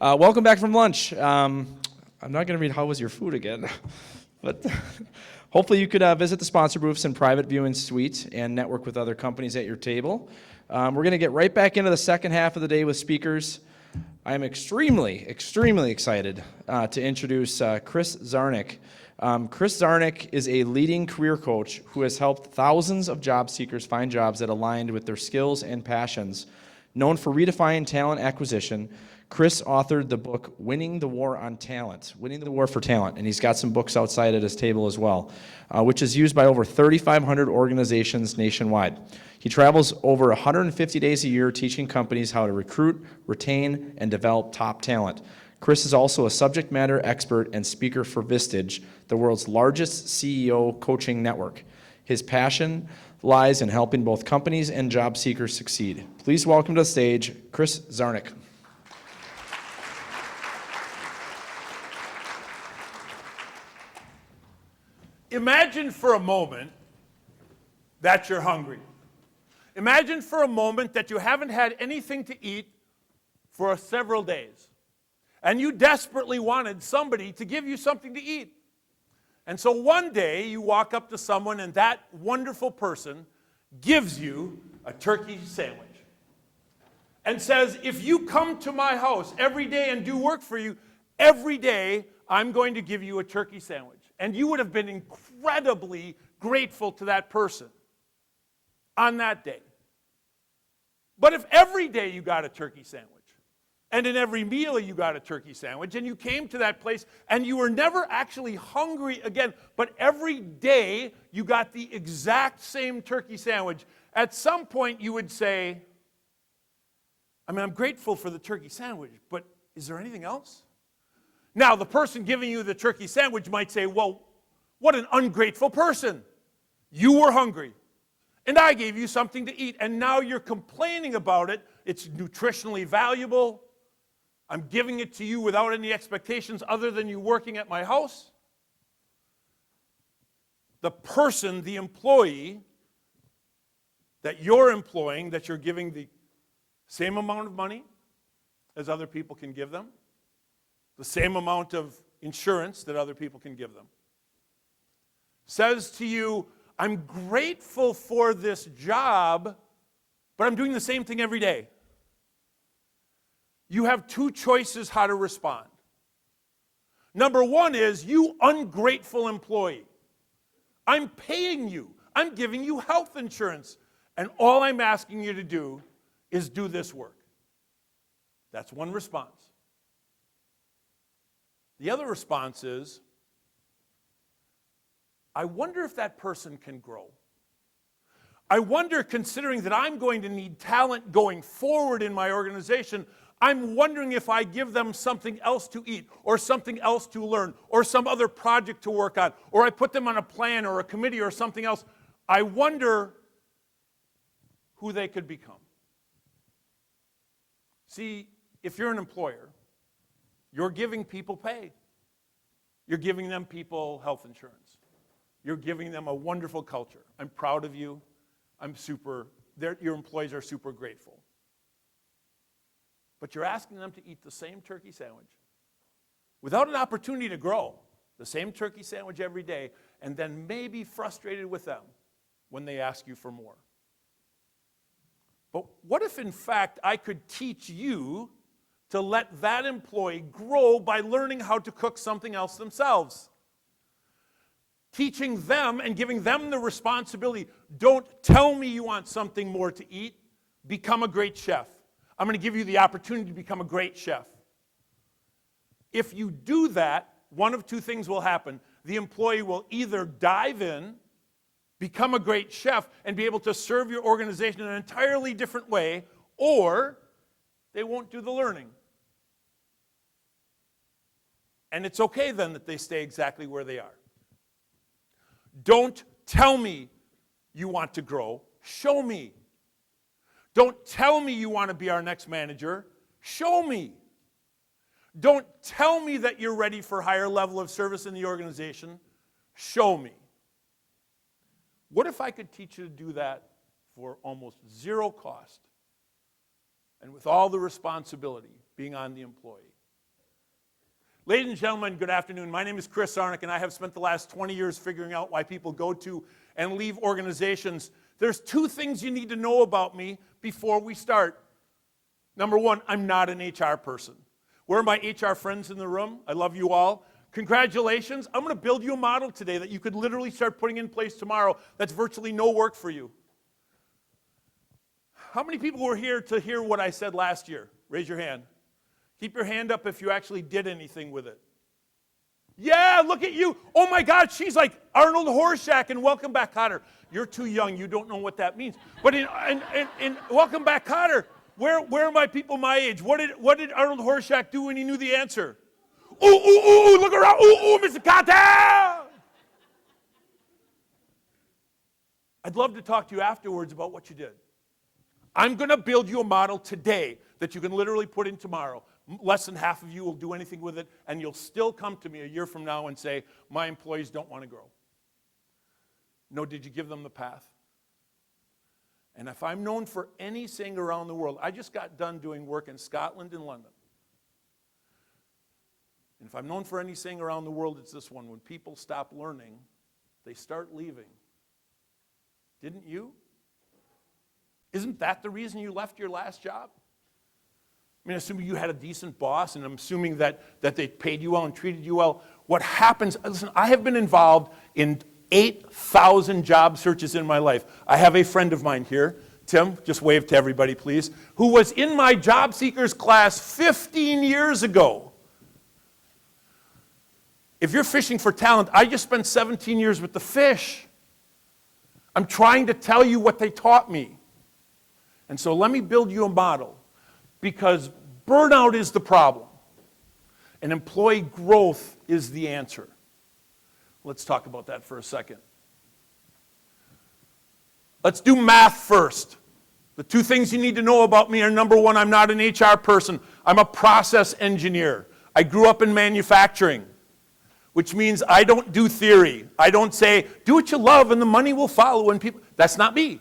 Welcome back from lunch. I'm not going to read how was your food again, but hopefully you could visit the sponsor booths and private viewing suite and network with other companies at your table. We're going to get right back into the second half of the day with speakers. I am extremely excited to introduce Chris Zarnick. Chris Zarnick is a leading career coach who has helped thousands of job seekers find jobs that aligned with their skills and passions. Known for redefining talent acquisition, Chris authored the book Winning the War on Talent, Winning the War for Talent, and he's got some books outside at his table as well, which is used by over 3,500 organizations nationwide. He travels over 150 days a year teaching companies how to recruit, retain, and develop top talent. Chris is also a subject matter expert and speaker for Vistage, the world's largest CEO coaching network. His passion lies in helping both companies and job seekers succeed. Please welcome to the stage, Chris Zarnick. Imagine for a moment that you're hungry. Imagine for a moment that you haven't had anything to eat for several days, and you desperately wanted somebody to give you something to eat. And so one day you walk up to someone and that wonderful person gives you a turkey sandwich and says, if you come to my house every day and do work for you, every day I'm going to give you a turkey sandwich. And you would have been incredibly grateful to that person on that day. But if every day you got a turkey sandwich, and in every meal you got a turkey sandwich, and you came to that place and you were never actually hungry again, but every day you got the exact same turkey sandwich, at some point you would say, I'm grateful for the turkey sandwich, but is there anything else? Now, the person giving you the turkey sandwich might say, well, what an ungrateful person. You were hungry, and I gave you something to eat, and now you're complaining about it. It's nutritionally valuable. I'm giving it to you without any expectations other than you working at my house. The person, the employee that you're employing, that you're giving the same amount of money as other people can give them, the same amount of insurance that other people can give them, says to you, I'm grateful for this job, but I'm doing the same thing every day. You have two choices how to respond. Number one is, you ungrateful employee. I'm paying you. I'm giving you health insurance. And all I'm asking you to do is do this work. That's one response. The other response is, I wonder if that person can grow. I wonder, considering that I'm going to need talent going forward in my organization, I'm wondering if I give them something else to eat, or something else to learn, or some other project to work on, or I put them on a plan or a committee or something else. I wonder who they could become. See, if you're an employer, you're giving people pay. You're giving them people health insurance. You're giving them a wonderful culture. I'm proud of you. Your employees are super grateful. But you're asking them to eat the same turkey sandwich without an opportunity to grow, the same turkey sandwich every day, and then maybe frustrated with them when they ask you for more. But what if, in fact, I could teach you to let that employee grow by learning how to cook something else themselves? Teaching them and giving them the responsibility. Don't tell me you want something more to eat. Become a great chef. I'm going to give you the opportunity to become a great chef. If you do that, one of two things will happen. The employee will either dive in, become a great chef, and be able to serve your organization in an entirely different way, or they won't do the learning. And it's okay then that they stay exactly where they are. Don't tell me you want to grow. Show me. Don't tell me you want to be our next manager. Show me. Don't tell me that you're ready for a higher level of service in the organization. Show me. What if I could teach you to do that for almost zero cost and with all the responsibility being on the employee? Ladies and gentlemen, good afternoon. My name is Chris Sarnik, and I have spent the last 20 years figuring out why people go to and leave organizations. There's two things you need to know about me before we start. Number one, I'm not an HR person. Where are my HR friends in the room? I love you all. Congratulations. I'm going to build you a model today that you could literally start putting in place tomorrow. That's virtually no work for you. How many people were here to hear what I said last year? Raise your hand. Keep your hand up if you actually did anything with it. Yeah, look at you. Oh my God, she's like Arnold Horshack in Welcome Back, Kotter. You're too young. You don't know what that means. But in Welcome Back, Kotter, where are my people my age? What did Arnold Horshack do when he knew the answer? Ooh, ooh, ooh, ooh, look around. Ooh, ooh, Mr. Kotter. I'd love to talk to you afterwards about what you did. I'm going to build you a model today that you can literally put in tomorrow. Less than half of you will do anything with it, and you'll still come to me a year from now and say, my employees don't want to grow. No, did you give them the path? And if I'm known for anything around the world, I just got done doing work in Scotland and London. And if I'm known for anything around the world, it's this one. When people stop learning, they start leaving. Didn't you? Isn't that the reason you left your last job? I mean, assuming you had a decent boss, and I'm assuming that they paid you well and treated you well. What happens, listen, I have been involved in 8,000 job searches in my life. I have a friend of mine here, Tim, just wave to everybody, please, who was in my job seekers class 15 years ago. If you're fishing for talent, I just spent 17 years with the fish. I'm trying to tell you what they taught me. And so let me build you a model, because burnout is the problem, and employee growth is the answer. Let's talk about that for a second. Let's do math first. The two things you need to know about me are, number one, I'm not an HR person. I'm a process engineer. I grew up in manufacturing, which means I don't do theory. I don't say, do what you love and the money will follow. And people, that's not me.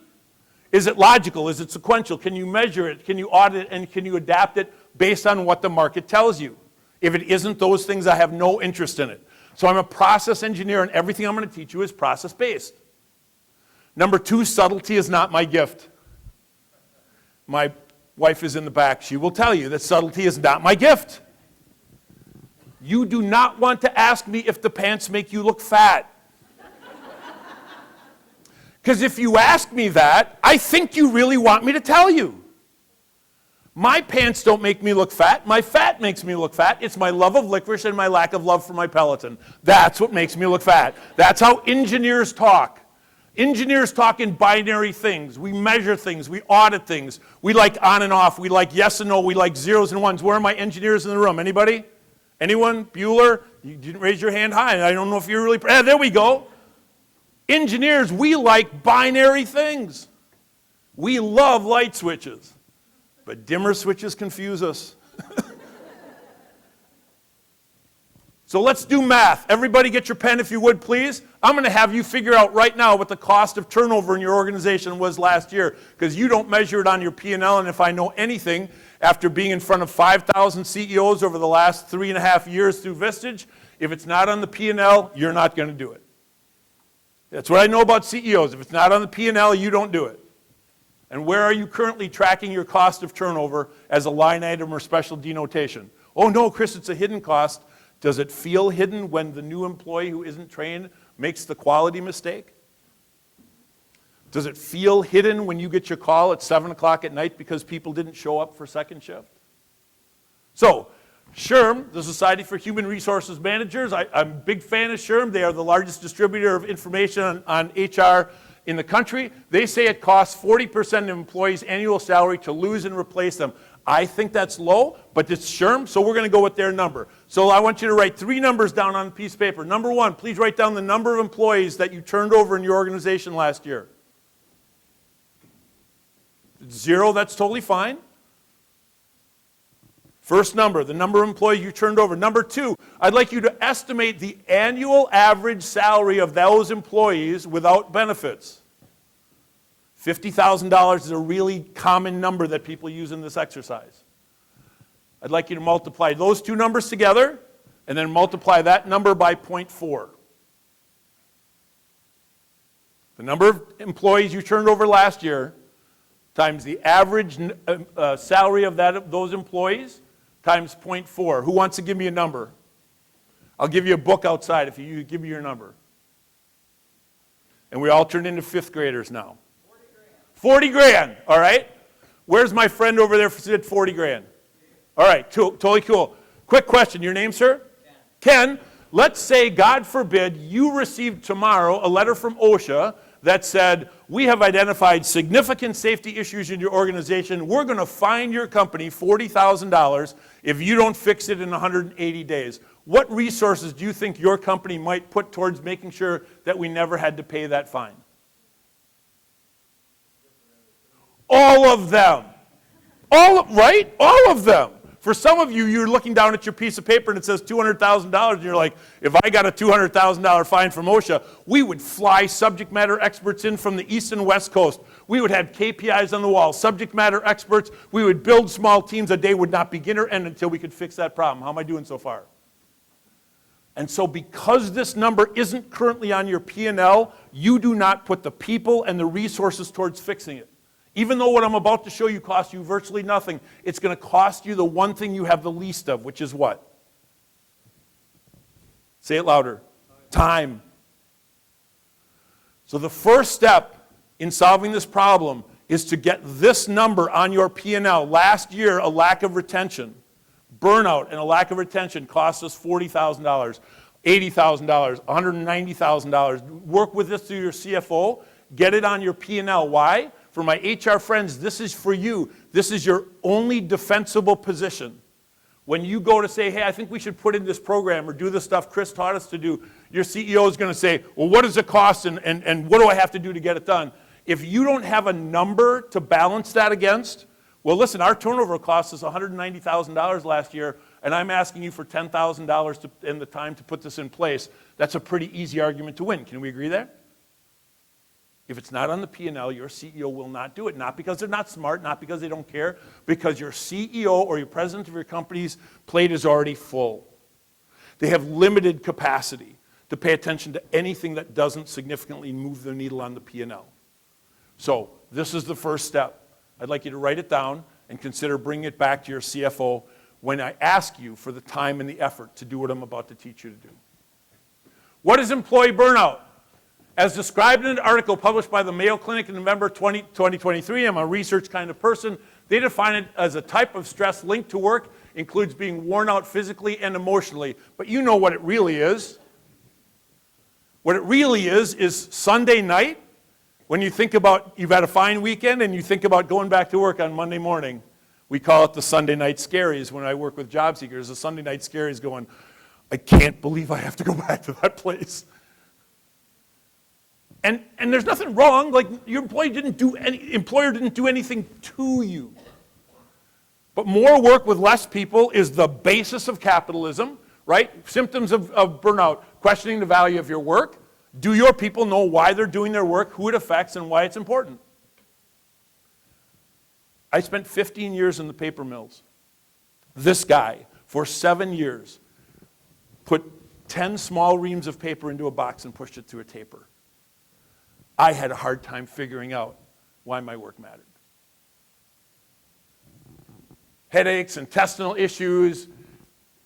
Is it logical? Is it sequential? Can you measure it? Can you audit it? And can you adapt it based on what the market tells you? If it isn't those things, I have no interest in it. So I'm a process engineer, and everything I'm going to teach you is process-based. Number two, subtlety is not my gift. My wife is in the back. She will tell you that subtlety is not my gift. You do not want to ask me if the pants make you look fat. Because if you ask me that, I think you really want me to tell you. My pants don't make me look fat. My fat makes me look fat. It's my love of licorice and my lack of love for my Peloton. That's what makes me look fat. That's how engineers talk. Engineers talk in binary things. We measure things. We audit things. We like on and off. We like yes and no. We like zeros and ones. Where are my engineers in the room? Anybody? Anyone? Bueller? You didn't raise your hand high. I don't know if you're really... there we go. Engineers, we like binary things. We love light switches. But dimmer switches confuse us. So let's do math. Everybody get your pen if you would, please. I'm going to have you figure out right now what the cost of turnover in your organization was last year, because you don't measure it on your P&L, and if I know anything, after being in front of 5,000 CEOs over the last 3.5 years through Vistage, if it's not on the P&L, you're not going to do it. That's what I know about CEOs. If it's not on the P&L, you don't do it. And where are you currently tracking your cost of turnover as a line item or special denotation? Oh no, Chris, it's a hidden cost. Does it feel hidden when the new employee who isn't trained makes the quality mistake? Does it feel hidden when you get your call at 7 o'clock at night because people didn't show up for second shift? So, SHRM, the Society for Human Resources Managers, I'm a big fan of SHRM. They are the largest distributor of information on HR in the country. They say it costs 40% of employees' annual salary to lose and replace them. I think that's low, but it's SHRM, so we're going to go with their number. So I want you to write 3 numbers down on a piece of paper. Number 1, please write down the number of employees that you turned over in your organization last year. 0, that's totally fine. First number, the number of employees you turned over. Number 2, I'd like you to estimate the annual average salary of those employees without benefits. $50,000 is a really common number that people use in this exercise. I'd like you to multiply those 2 numbers together. and then multiply that number by 0.4. The number of employees you turned over last year times the average salary of those employees times 0.4. Who wants to give me a number? I'll give you a book outside if you give me your number. And we all turned into fifth graders now. 40 grand, all right? Where's my friend over there who said 40 grand? All right, totally cool. Quick question, your name, sir? Ken, let's say, God forbid, you received tomorrow a letter from OSHA that said, we have identified significant safety issues in your organization. We're going to fine your company $40,000 if you don't fix it in 180 days. What resources do you think your company might put towards making sure that we never had to pay that fine? All of them. Right? All of them. For some of you, you're looking down at your piece of paper and it says $200,000, and you're like, if I got a $200,000 fine from OSHA, we would fly subject matter experts in from the east and west coast. We would have KPIs on the wall, subject matter experts. We would build small teams. A day would not begin or end until we could fix that problem. How am I doing so far? And so because this number isn't currently on your P&L, you do not put the people and the resources towards fixing it. Even though what I'm about to show you costs you virtually nothing, it's going to cost you the one thing you have the least of, which is what? Say it louder. Time. So the first step in solving this problem is to get this number on your P&L. Last year, a lack of retention, burnout and a lack of retention cost us $40,000, $80,000, $190,000. Work with this through your CFO. Get it on your P&L. Why? For my HR friends, this is for you. This is your only defensible position. When you go to say, hey, I think we should put in this program or do the stuff Chris taught us to do, your CEO is going to say, well, what does it cost and what do I have to do to get it done? If you don't have a number to balance that against, well, listen, our turnover cost us $190,000 last year, and I'm asking you for $10,000 in the time to put this in place. That's a pretty easy argument to win. Can we agree there? If it's not on the P&L, your CEO will not do it. Not because they're not smart, not because they don't care, because your CEO or your president of your company's plate is already full. They have limited capacity to pay attention to anything that doesn't significantly move the needle on the P&L. So this is the first step. I'd like you to write it down and consider bringing it back to your CFO when I ask you for the time and the effort to do what I'm about to teach you to do. What is employee burnout? As described in an article published by the Mayo Clinic in November 2023, I'm a research kind of person, they define it as a type of stress linked to work, includes being worn out physically and emotionally. But you know what it really is. What it really is Sunday night, when you think about you've had a fine weekend and you think about going back to work on Monday morning. We call it the Sunday night scaries when I work with job seekers. The Sunday night scaries going, I can't believe I have to go back to that place. And there's nothing wrong, like your employer didn't do anything to you. But more work with less people is the basis of capitalism, right? Symptoms of burnout, questioning the value of your work. Do your people know why they're doing their work, who it affects, and why it's important? I spent 15 years in the paper mills. This guy, for 7 years, put 10 small reams of paper into a box and pushed it through a taper. I had a hard time figuring out why my work mattered. Headaches, intestinal issues,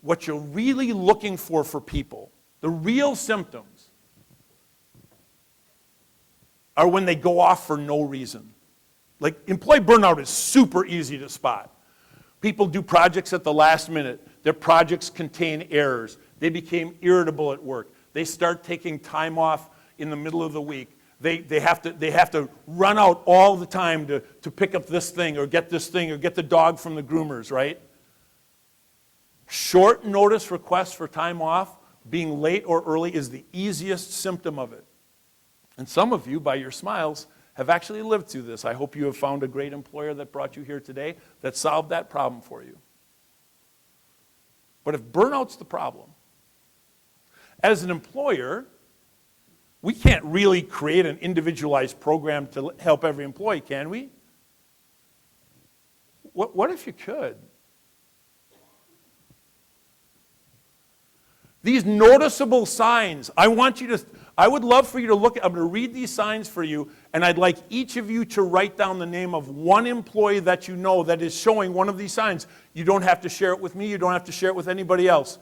what you're really looking for people, the real symptoms, are when they go off for no reason. Like employee burnout is super easy to spot. People do projects at the last minute. Their projects contain errors. They became irritable at work. They start taking time off in the middle of the week. They have to run out all the time to pick up this thing or get this thing or get the dog from the groomers, right? Short notice requests for time off, being late or early is the easiest symptom of it. And some of you, by your smiles, have actually lived through this. I hope you have found a great employer that brought you here today that solved that problem for you. But if burnout's the problem, as an employer, we can't really create an individualized program to help every employee, can we? What if you could? These noticeable signs, I would love for you to look at, I'm going to read these signs for you, and I'd like each of you to write down the name of one employee that you know that is showing one of these signs. You don't have to share it with me, you don't have to share it with anybody else.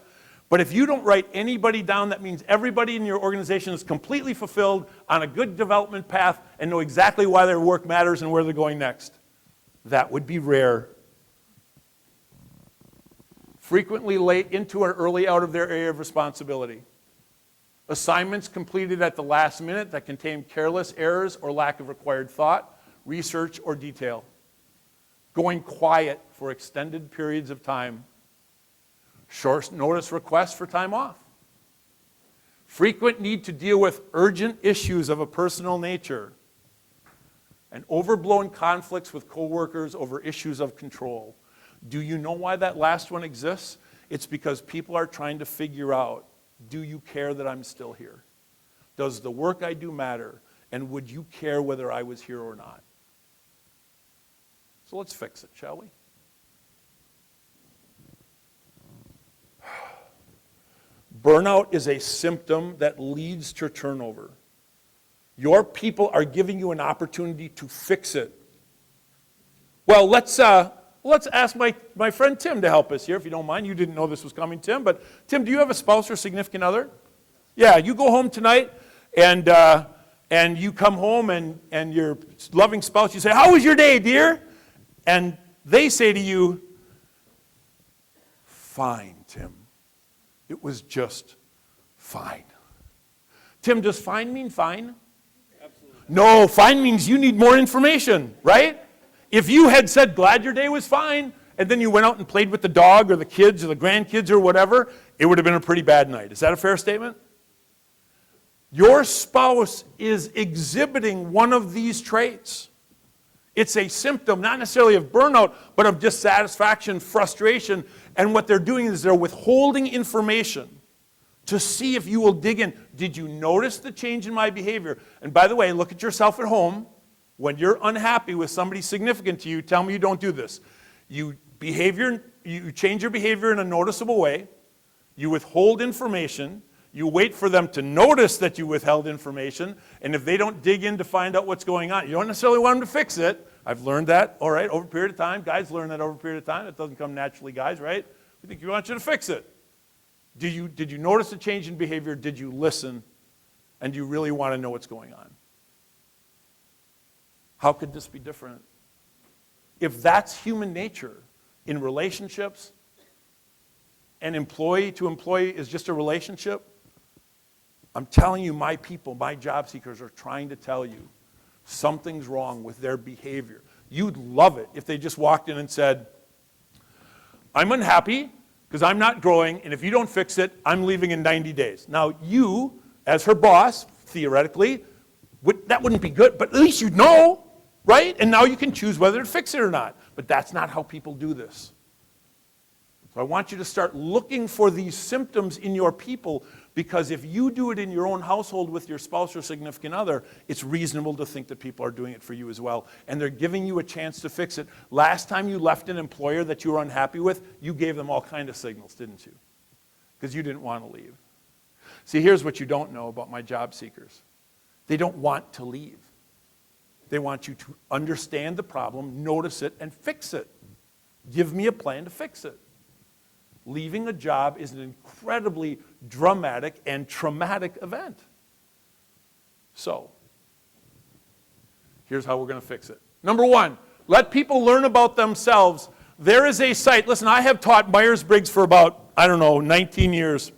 But if you don't write anybody down, that means everybody in your organization is completely fulfilled on a good development path and know exactly why their work matters and where they're going next. That would be rare. Frequently late into or early out of their area of responsibility. Assignments completed at the last minute that contain careless errors or lack of required thought, research, or detail. Going quiet for extended periods of time. Short notice requests for time off. Frequent need to deal with urgent issues of a personal nature. And overblown conflicts with coworkers over issues of control. Do you know why that last one exists? It's because people are trying to figure out, do you care that I'm still here? Does the work I do matter? And would you care whether I was here or not? So let's fix it, shall we? Burnout is a symptom that leads to turnover. Your people are giving you an opportunity to fix it. Well, let's ask my friend Tim to help us here, if you don't mind. You didn't know this was coming, Tim. But Tim, do you have a spouse or significant other? Yeah, you go home tonight, and you come home, and your loving spouse, you say, "How was your day, dear?" And they say to you, "Fine, Tim. It was just fine." Tim, does fine mean fine? Absolutely. No, fine means you need more information, right? If you had said, "Glad your day was fine," and then you went out and played with the dog or the kids or the grandkids or whatever, it would have been a pretty bad night. Is that a fair statement? Your spouse is exhibiting one of these traits. It's a symptom, not necessarily of burnout, but of dissatisfaction, frustration. And what they're doing is they're withholding information to see if you will dig in. Did you notice the change in my behavior? And by the way, look at yourself at home. When you're unhappy with somebody significant to you, tell me you don't do this. You change your behavior in a noticeable way. You withhold information. You wait for them to notice that you withheld information, and if they don't dig in to find out what's going on, you don't necessarily want them to fix it. I've learned that, all right, over a period of time. Guys learn that over a period of time. It doesn't come naturally, guys, right? We think we want you to fix it. Did you notice a change in behavior? Did you listen? And do you really want to know what's going on? How could this be different? If that's human nature in relationships, and employee to employee is just a relationship, I'm telling you, my people, my job seekers are trying to tell you something's wrong with their behavior. You'd love it if they just walked in and said, "I'm unhappy because I'm not growing, and if you don't fix it, I'm leaving in 90 days. Now, you, as her boss, theoretically, that wouldn't be good, but at least you'd know, right? And now you can choose whether to fix it or not. But that's not how people do this. So I want you to start looking for these symptoms in your people, because if you do it in your own household with your spouse or significant other, it's reasonable to think that people are doing it for you as well. And they're giving you a chance to fix it. Last time you left an employer that you were unhappy with, you gave them all kinds of signals, didn't you? Because you didn't want to leave. See, here's what you don't know about my job seekers. They don't want to leave. They want you to understand the problem, notice it, and fix it. Give me a plan to fix it. Leaving a job is an incredibly dramatic and traumatic event. So, here's how we're going to fix it. Number one, let people learn about themselves. There is a site. Listen, I have taught Myers-Briggs for about, 19 years.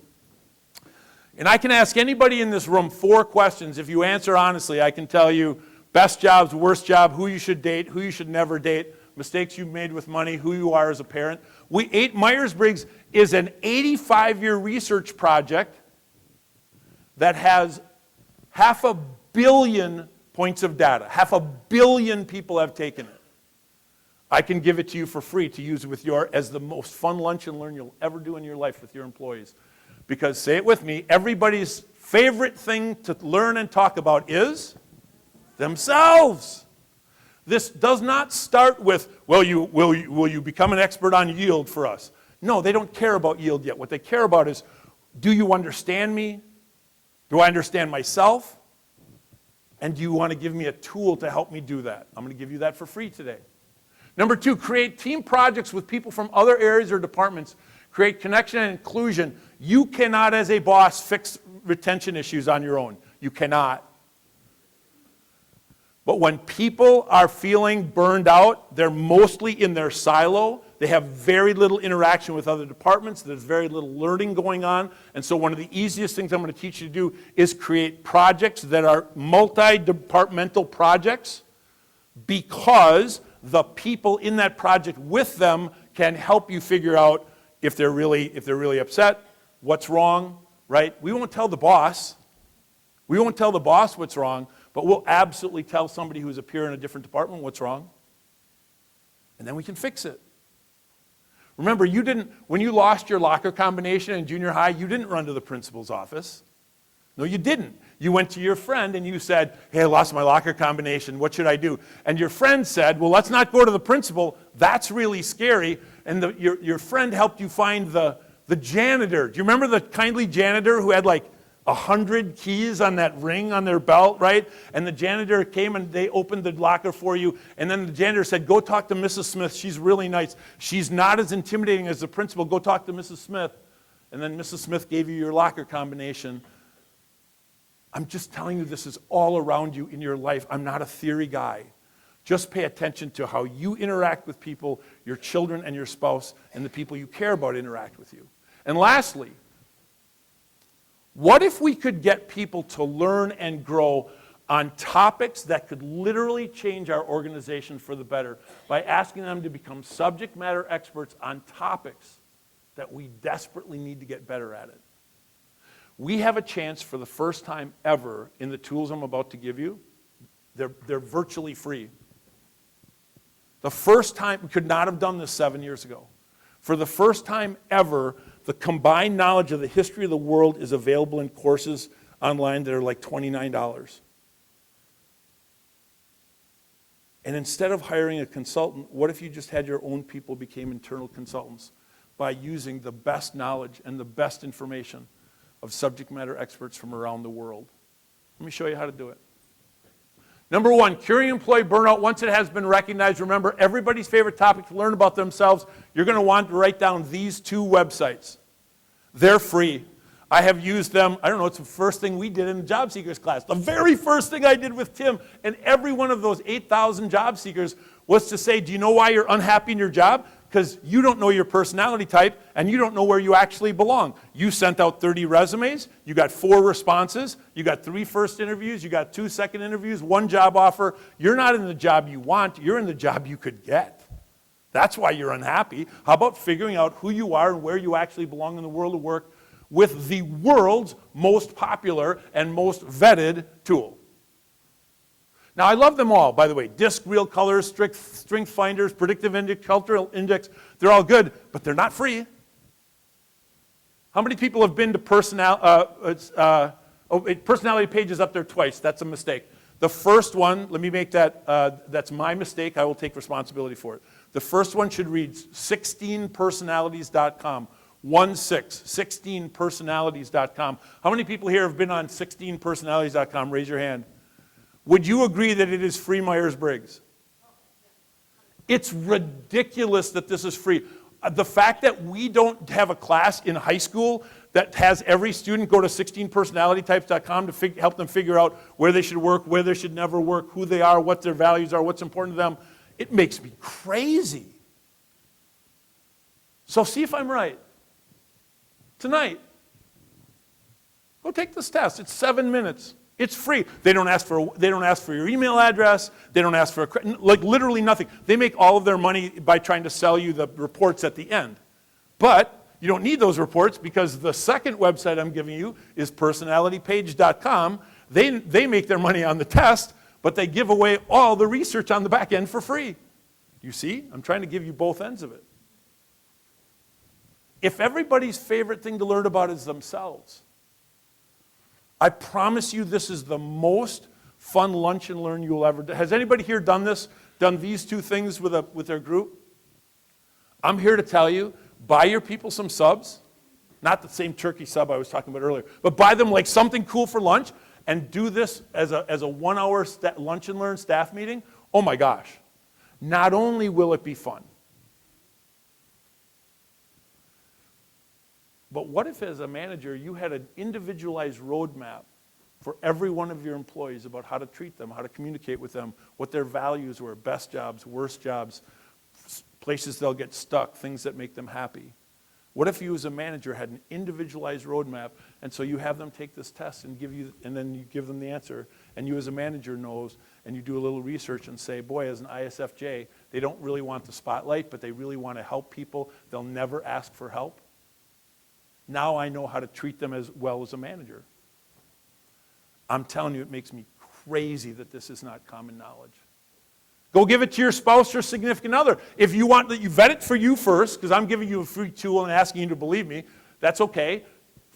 And I can ask anybody in this room 4 questions. If you answer honestly, I can tell you best jobs, worst job, who you should date, who you should never date, mistakes you've made with money, who you are as a parent. Myers-Briggs is an 85-year research project that has 500 million points of data. 500 million people have taken it. I can give it to you for free to use with as the most fun lunch and learn you'll ever do in your life with your employees. Because, say it with me, everybody's favorite thing to learn and talk about is themselves. This does not start with, will you become an expert on yield for us? No, they don't care about yield yet. What they care about is, Do you understand me? Do I understand myself? And do you want to give me a tool to help me do that? I'm going to give you that for free today. Number 2, create team projects with people from other areas or departments. Create connection and inclusion. You cannot, as a boss, fix retention issues on your own. You cannot. But when people are feeling burned out, they're mostly in their silo. They have very little interaction with other departments. There's very little learning going on. And so one of the easiest things I'm going to teach you to do is create projects that are multi-departmental projects, because the people in that project with them can help you figure out if they're really upset, what's wrong, right? We won't tell the boss. We won't tell the boss what's wrong, but we'll absolutely tell somebody who's a peer in a different department what's wrong. And then we can fix it. Remember, when you lost your locker combination in junior high, you didn't run to the principal's office. No, you didn't. You went to your friend and you said, hey, I lost my locker combination. What should I do? And your friend said, well, let's not go to the principal. That's really scary. And your friend helped you find the janitor. Do you remember the kindly janitor who had like 100 keys on that ring on their belt, right? And the janitor came and they opened the locker for you. And then the janitor said, go talk to Mrs. Smith. She's really nice. She's not as intimidating as the principal. Go talk to Mrs. Smith. And then Mrs. Smith gave you your locker combination. I'm just telling you, this is all around you in your life. I'm not a theory guy. Just pay attention to how you interact with people, your children and your spouse, and the people you care about interact with you. And lastly, what if we could get people to learn and grow on topics that could literally change our organization for the better by asking them to become subject matter experts on topics that we desperately need to get better at it? We have a chance for the first time ever in the tools I'm about to give you. They're virtually free. The first time, we could not have done this 7 years ago. For the first time ever, the combined knowledge of the history of the world is available in courses online that are like $29. And instead of hiring a consultant, what if you just had your own people became internal consultants by using the best knowledge and the best information of subject matter experts from around the world? Let me show you how to do it. Number 1, curing employee burnout once it has been recognized. Remember, everybody's favorite topic to learn about themselves, you're going to want to write down these 2 websites. They're free. I have used them. I don't know, it's the first thing we did in the job seekers class. The very first thing I did with Tim and every one of those 8,000 job seekers was to say, do you know why you're unhappy in your job? Because you don't know your personality type and you don't know where you actually belong. You sent out 30 resumes, you got 4 responses, you got 3 first interviews, you got 2 second interviews, 1 job offer. You're not in the job you want, you're in the job you could get. That's why you're unhappy. How about figuring out who you are and where you actually belong in the world of work with the world's most popular and most vetted tool? Now, I love them all, by the way. Disc, real colors, strength finders, predictive index, cultural index. They're all good, but they're not free. How many people have been to personality pages up there twice? That's a mistake. The first one, let me make that, that's my mistake. I will take responsibility for it. The first one should read 16personalities.com. 16personalities.com. How many people here have been on 16personalities.com? Raise your hand. Would you agree that it is free Myers-Briggs? It's ridiculous that this is free. The fact that we don't have a class in high school that has every student go to 16personalitytypes.com to help them figure out where they should work, where they should never work, who they are, what their values are, what's important to them, it makes me crazy. So see if I'm right. Tonight, go take this test. It's 7 minutes. It's free. They don't ask for your email address. They don't ask for like literally nothing. They make all of their money by trying to sell you the reports at the end. But you don't need those reports because the second website I'm giving you is personalitypage.com. They make their money on the test, but they give away all the research on the back end for free. You see? I'm trying to give you both ends of it. If everybody's favorite thing to learn about is themselves, I promise you this is the most fun lunch and learn you'll ever do. Has anybody here done this, done these 2 things with their group? I'm here to tell you, buy your people some subs, Not the same turkey sub I was talking about earlier, but buy them like something cool for lunch and do this as a 1 hour lunch and learn staff meeting. Oh my gosh. Not only will it be fun, but what if as a manager you had an individualized roadmap for every one of your employees about how to treat them, how to communicate with them, what their values were, best jobs, worst jobs, places they'll get stuck, things that make them happy. What if you as a manager had an individualized roadmap, and so you have them take this test and then you give them the answer, and you as a manager knows, and you do a little research and say, boy, as an ISFJ, they don't really want the spotlight, but they really want to help people. They'll never ask for help. Now I know how to treat them as well as a manager. I'm telling you, it makes me crazy that this is not common knowledge. Go give it to your spouse or significant other. If you want that, you vet it for you first, because I'm giving you a free tool and asking you to believe me. That's okay.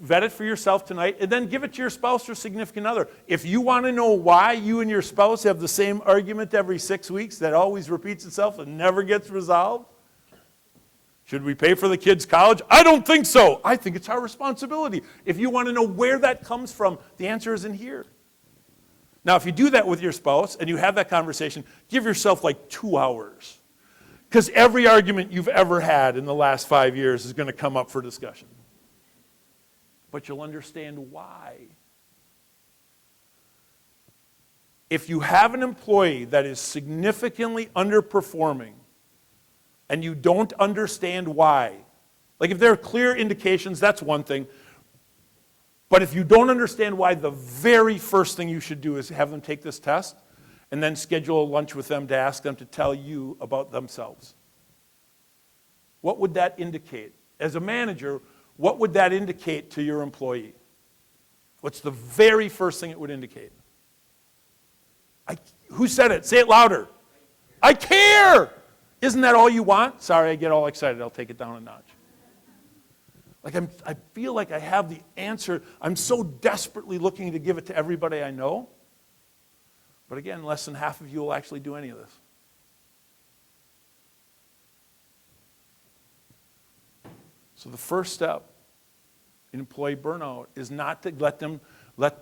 Vet it for yourself tonight, and then give it to your spouse or significant other. If you want to know why you and your spouse have the same argument every 6 weeks that always repeats itself and never gets resolved, should we pay for the kids' college? I don't think so. I think it's our responsibility. If you want to know where that comes from, the answer is in here. Now, if you do that with your spouse and you have that conversation, give yourself like 2 hours. Because every argument you've ever had in the last 5 years is going to come up for discussion. But you'll understand why. If you have an employee that is significantly underperforming and you don't understand why, like if there are clear indications, that's one thing. But if you don't understand why, the very first thing you should do is have them take this test and then schedule a lunch with them to ask them to tell you about themselves. What would that indicate? As a manager, what would that indicate to your employee? What's the very first thing it would indicate? Who said it? Say it louder. I care! Isn't that all you want? Sorry, I get all excited. I'll take it down a notch. Like I feel like I have the answer. I'm so desperately looking to give it to everybody I know. But again, less than half of you will actually do any of this. So the first step in employee burnout is not to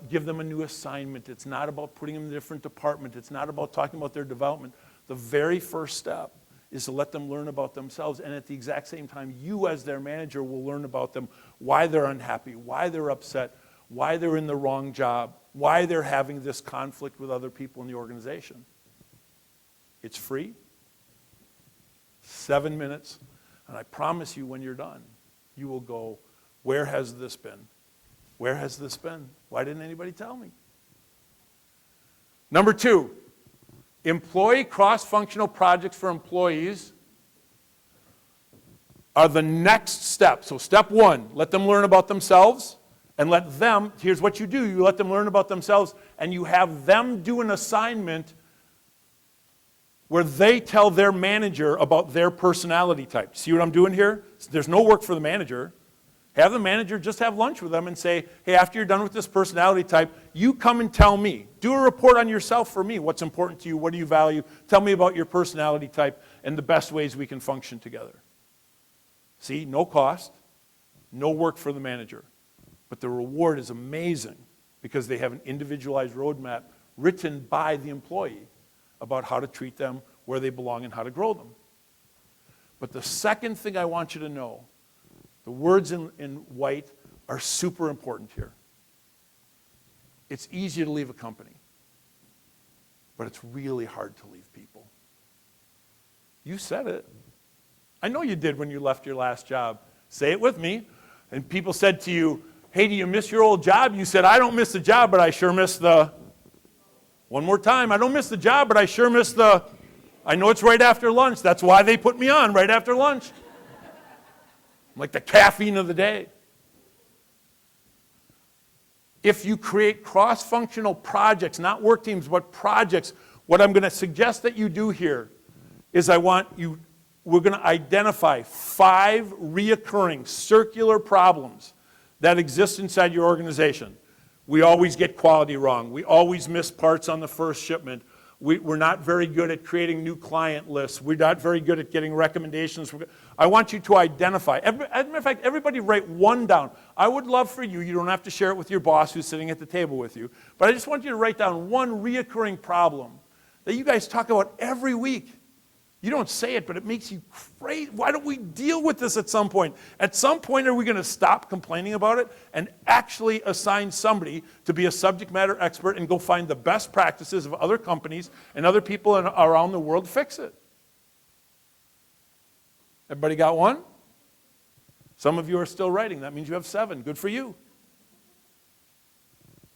give them a new assignment. It's not about putting them in a different department. It's not about talking about their development. The very first step is to let them learn about themselves, and at the exact same time, you as their manager will learn about them, why they're unhappy, why they're upset, why they're in the wrong job, why they're having this conflict with other people in the organization. It's free, 7 minutes, and I promise you when you're done, you will go, where has this been? Where has this been? Why didn't anybody tell me? Number 2, employee cross-functional projects for employees are the next step. So step 1, let them learn about themselves, and here's what you do, you let them learn about themselves, and you have them do an assignment where they tell their manager about their personality type. See what I'm doing here? There's no work for the manager. Have the manager just have lunch with them and say, hey, after you're done with this personality type, you come and tell me. Do a report on yourself for me. What's important to you? What do you value? Tell me about your personality type and the best ways we can function together. See, no cost, no work for the manager. But the reward is amazing because they have an individualized roadmap written by the employee about how to treat them, where they belong, and how to grow them. But the second thing I want you to know, the words in white are super important here. It's easy to leave a company, but it's really hard to leave people. You said it. I know you did when you left your last job. Say it with me. And people said to you, hey, do you miss your old job? You said, I don't miss the job, but I sure miss the... One more time, I don't miss the job, but I sure miss the... I know it's right after lunch. That's why they put me on right after lunch. Like the caffeine of the day. If you create cross-functional projects, not work teams, but projects, what I'm going to suggest that you do here is we're going to identify 5 reoccurring circular problems that exist inside your organization. We always get quality wrong. We always miss parts on the first shipment. We're not very good at creating new client lists. We're not very good at getting recommendations. I want you to identify. As a matter of fact, everybody write one down. I would love for you, you don't have to share it with your boss who's sitting at the table with you, but I just want you to write down one reoccurring problem that you guys talk about every week. You don't say it, but it makes you crazy. Why don't we deal with this at some point? At some point, are we going to stop complaining about it and actually assign somebody to be a subject matter expert and go find the best practices of other companies and other people around the world to fix it? Everybody got one? Some of you are still writing. That means you have 7. Good for you.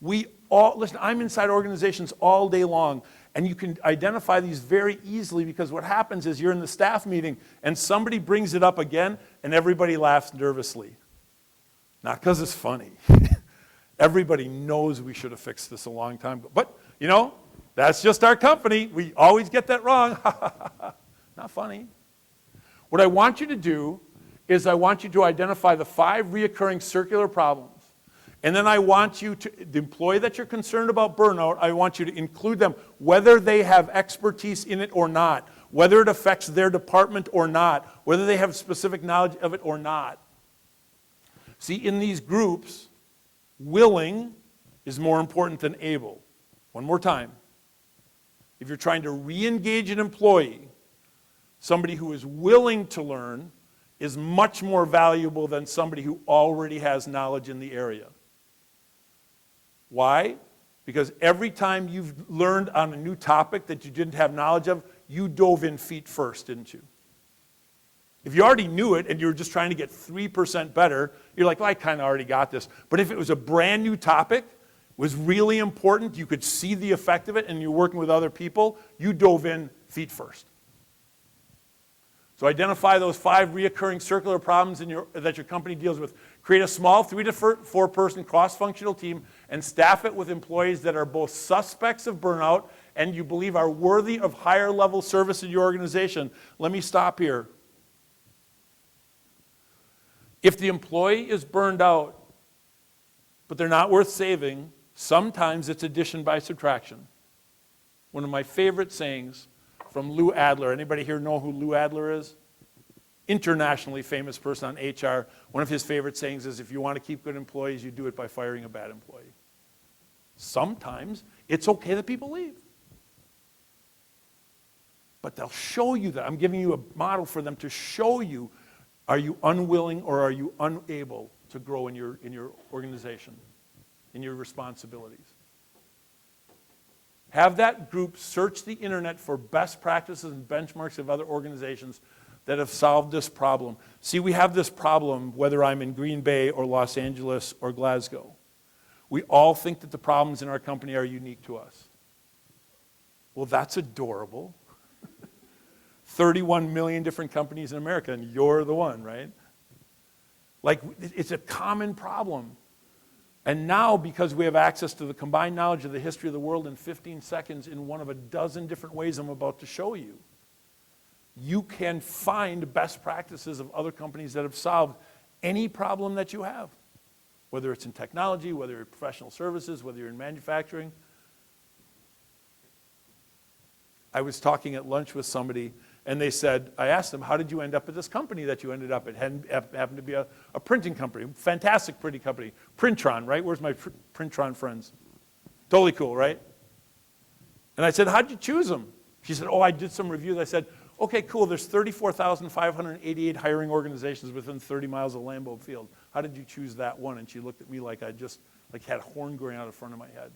Listen, I'm inside organizations all day long, and you can identify these very easily because what happens is you're in the staff meeting and somebody brings it up again and everybody laughs nervously. Not because it's funny. Everybody knows we should have fixed this a long time ago. But, that's just our company. We always get that wrong. Not funny. What I want you to do is I want you to identify the 5 reoccurring circular problems. And then I want you to, the employee that you're concerned about burnout, I want you to include them, whether they have expertise in it or not, whether it affects their department or not, whether they have specific knowledge of it or not. See, in these groups, willing is more important than able. One more time. If you're trying to re-engage an employee, somebody who is willing to learn is much more valuable than somebody who already has knowledge in the area. Why? Because every time you've learned on a new topic that you didn't have knowledge of, you dove in feet first, didn't you? If you already knew it and you were just trying to get 3% better, you're like, well, I kind of already got this. But if it was a brand new topic, was really important, you could see the effect of it, and you're working with other people, you dove in feet first. So identify those 5 reoccurring circular problems that your company deals with. Create a small 3 to 4 person cross-functional team and staff it with employees that are both suspects of burnout and you believe are worthy of higher level service in your organization. Let me stop here. If the employee is burned out, but they're not worth saving, sometimes it's addition by subtraction. One of my favorite sayings from Lou Adler. Anybody here know who Lou Adler is? Internationally famous person on HR. One of his favorite sayings is, if you want to keep good employees, you do it by firing a bad employee. Sometimes it's okay that people leave. But they'll show you that. I'm giving you a model for them to show you, are you unwilling or are you unable to grow in your organization, in your responsibilities? Have that group search the internet for best practices and benchmarks of other organizations that have solved this problem. See, we have this problem whether I'm in Green Bay or Los Angeles or Glasgow. We all think that the problems in our company are unique to us. Well, that's adorable. 31 million different companies in America, and you're the one, right? Like, it's a common problem. And now, because we have access to the combined knowledge of the history of the world in 15 seconds in one of a dozen different ways I'm about to show you, you can find best practices of other companies that have solved any problem that you have, whether it's in technology, whether you're in professional services, whether you're in manufacturing. I was talking at lunch with somebody, and they said, I asked them, how did you end up at this company that you ended up at? It happened to be a printing company, fantastic printing company. Printron, right? Where's my Printron friends? Totally cool, right? And I said, how'd you choose them? She said, oh, I did some reviews. I said, okay, cool, there's 34,588 hiring organizations within 30 miles of Lambeau Field. How did you choose that one? And she looked at me like I just had a horn growing out of front of my head.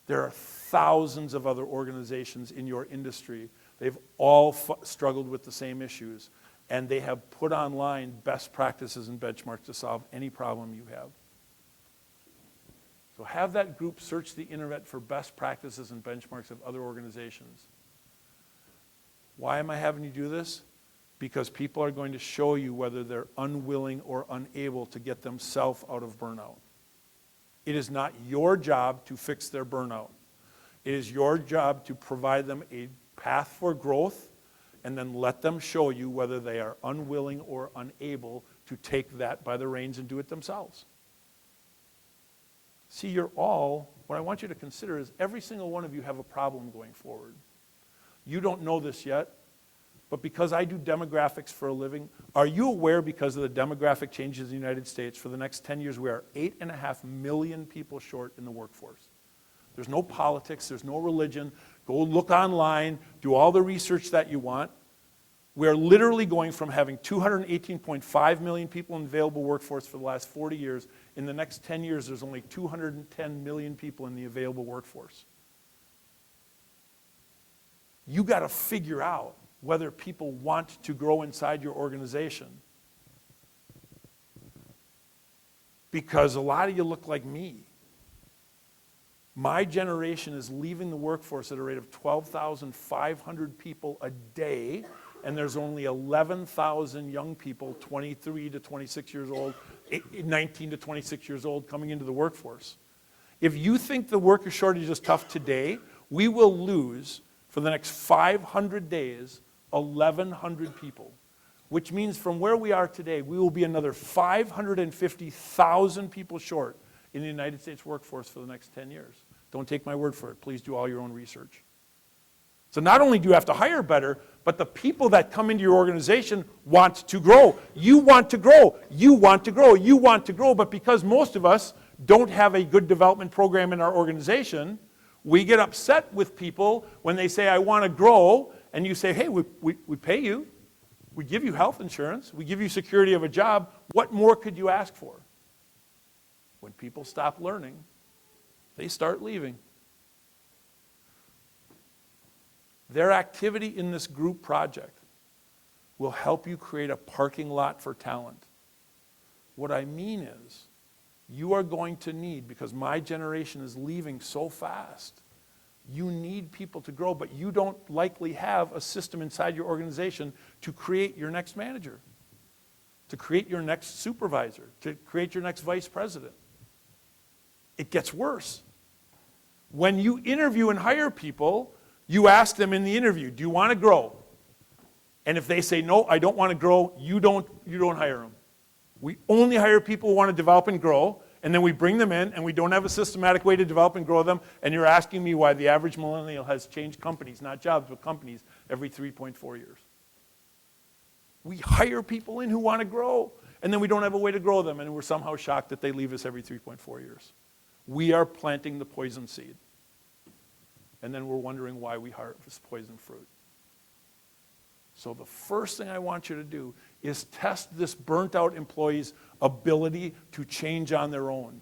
There are thousands of other organizations in your industry. They've all struggled with the same issues, and they have put online best practices and benchmarks to solve any problem you have. So have that group search the internet for best practices and benchmarks of other organizations. Why am I having you do this? Because people are going to show you whether they're unwilling or unable to get themselves out of burnout. It is not your job to fix their burnout. It is your job to provide them a path for growth and then let them show you whether they are unwilling or unable to take that by the reins and do it themselves. See, what I want you to consider is every single one of you have a problem going forward. You don't know this yet, but because I do demographics for a living, are you aware because of the demographic changes in the United States, for the next 10 years we are 8.5 million people short in the workforce? There's no politics, there's no religion. Go look online, do all the research that you want. We're literally going from having 218.5 million people in the available workforce for the last 40 years. In the next 10 years, there's only 210 million people in the available workforce. You got to figure out whether people want to grow inside your organization. Because a lot of you look like me. My generation is leaving the workforce at a rate of 12,500 people a day, and there's only 11,000 young people, 23 to 26 years old, 19 to 26 years old, coming into the workforce. If you think the worker shortage is tough today, we will lose, for the next 500 days, 1,100 people, which means from where we are today, we will be another 550,000 people short in the United States workforce for the next 10 years. Don't take my word for it. Please do all your own research. So not only do you have to hire better, but the people that come into your organization want to grow. You want to grow. You want to grow. You want to grow. But because most of us don't have a good development program in our organization, we get upset with people when they say, I want to grow, and you say, hey, we pay you. We give you health insurance. We give you security of a job. What more could you ask for? When people stop learning, they start leaving. Their activity in this group project will help you create a parking lot for talent. What I mean is, you are going to need, because my generation is leaving so fast, you need people to grow, but you don't likely have a system inside your organization to create your next manager, to create your next supervisor, to create your next vice president. It gets worse. When you interview and hire people, you ask them in the interview, do you want to grow? And if they say, no, I don't want to grow, you don't hire them. We only hire people who want to develop and grow, and then we bring them in, and we don't have a systematic way to develop and grow them, and you're asking me why the average millennial has changed companies, not jobs, but companies, every 3.4 years. We hire people in who want to grow, and then we don't have a way to grow them, and we're somehow shocked that they leave us every 3.4 years. We are planting the poison seed. And then we're wondering why we harvest poison fruit. So the first thing I want you to do is test this burnt-out employee's ability to change on their own.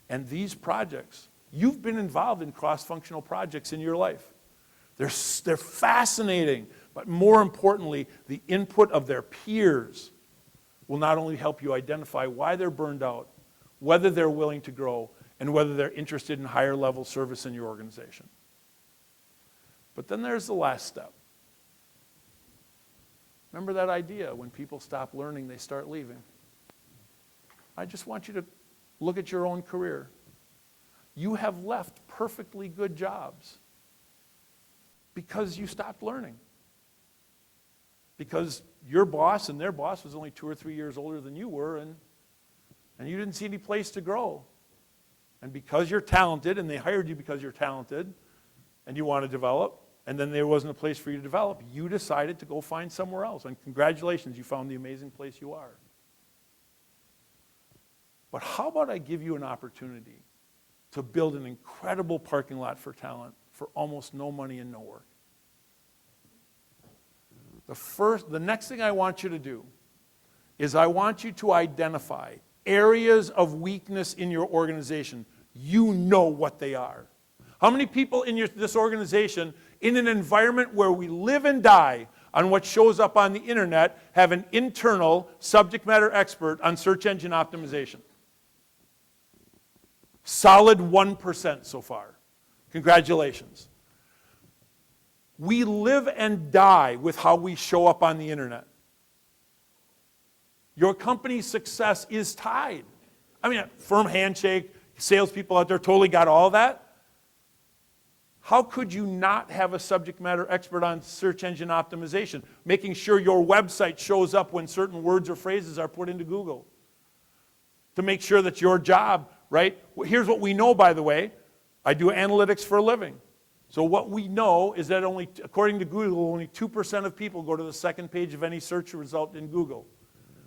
And these projects, you've been involved in cross-functional projects in your life. They're fascinating, but more importantly, the input of their peers will not only help you identify why they're burned out, whether they're willing to grow, and whether they're interested in higher level service in your organization. But then there's the last step. Remember that idea, when people stop learning, they start leaving. I just want you to look at your own career. You have left perfectly good jobs because you stopped learning. Because your boss and their boss was only 2 or 3 years older than you were, and you didn't see any place to grow. And because you're talented, and they hired you because you're talented, and you want to develop, and then there wasn't a place for you to develop, you decided to go find somewhere else. And congratulations, you found the amazing place you are. But how about I give you an opportunity to build an incredible parking lot for talent for almost no money and no work? The next thing I want you to do is I want you to identify areas of weakness in your organization. You know what they are. How many people in this organization, in an environment where we live and die on what shows up on the internet, have an internal subject matter expert on search engine optimization? Solid 1% so far. Congratulations. We live and die with how we show up on the internet. Your company's success is tied. I mean, firm handshake, salespeople out there totally got all that. How could you not have a subject matter expert on search engine optimization, making sure your website shows up when certain words or phrases are put into Google, to make sure that your job right? Here's what we know, by the way. I do analytics for a living. So what we know is that only, according to Google, only 2% of people go to the second page of any search result in Google.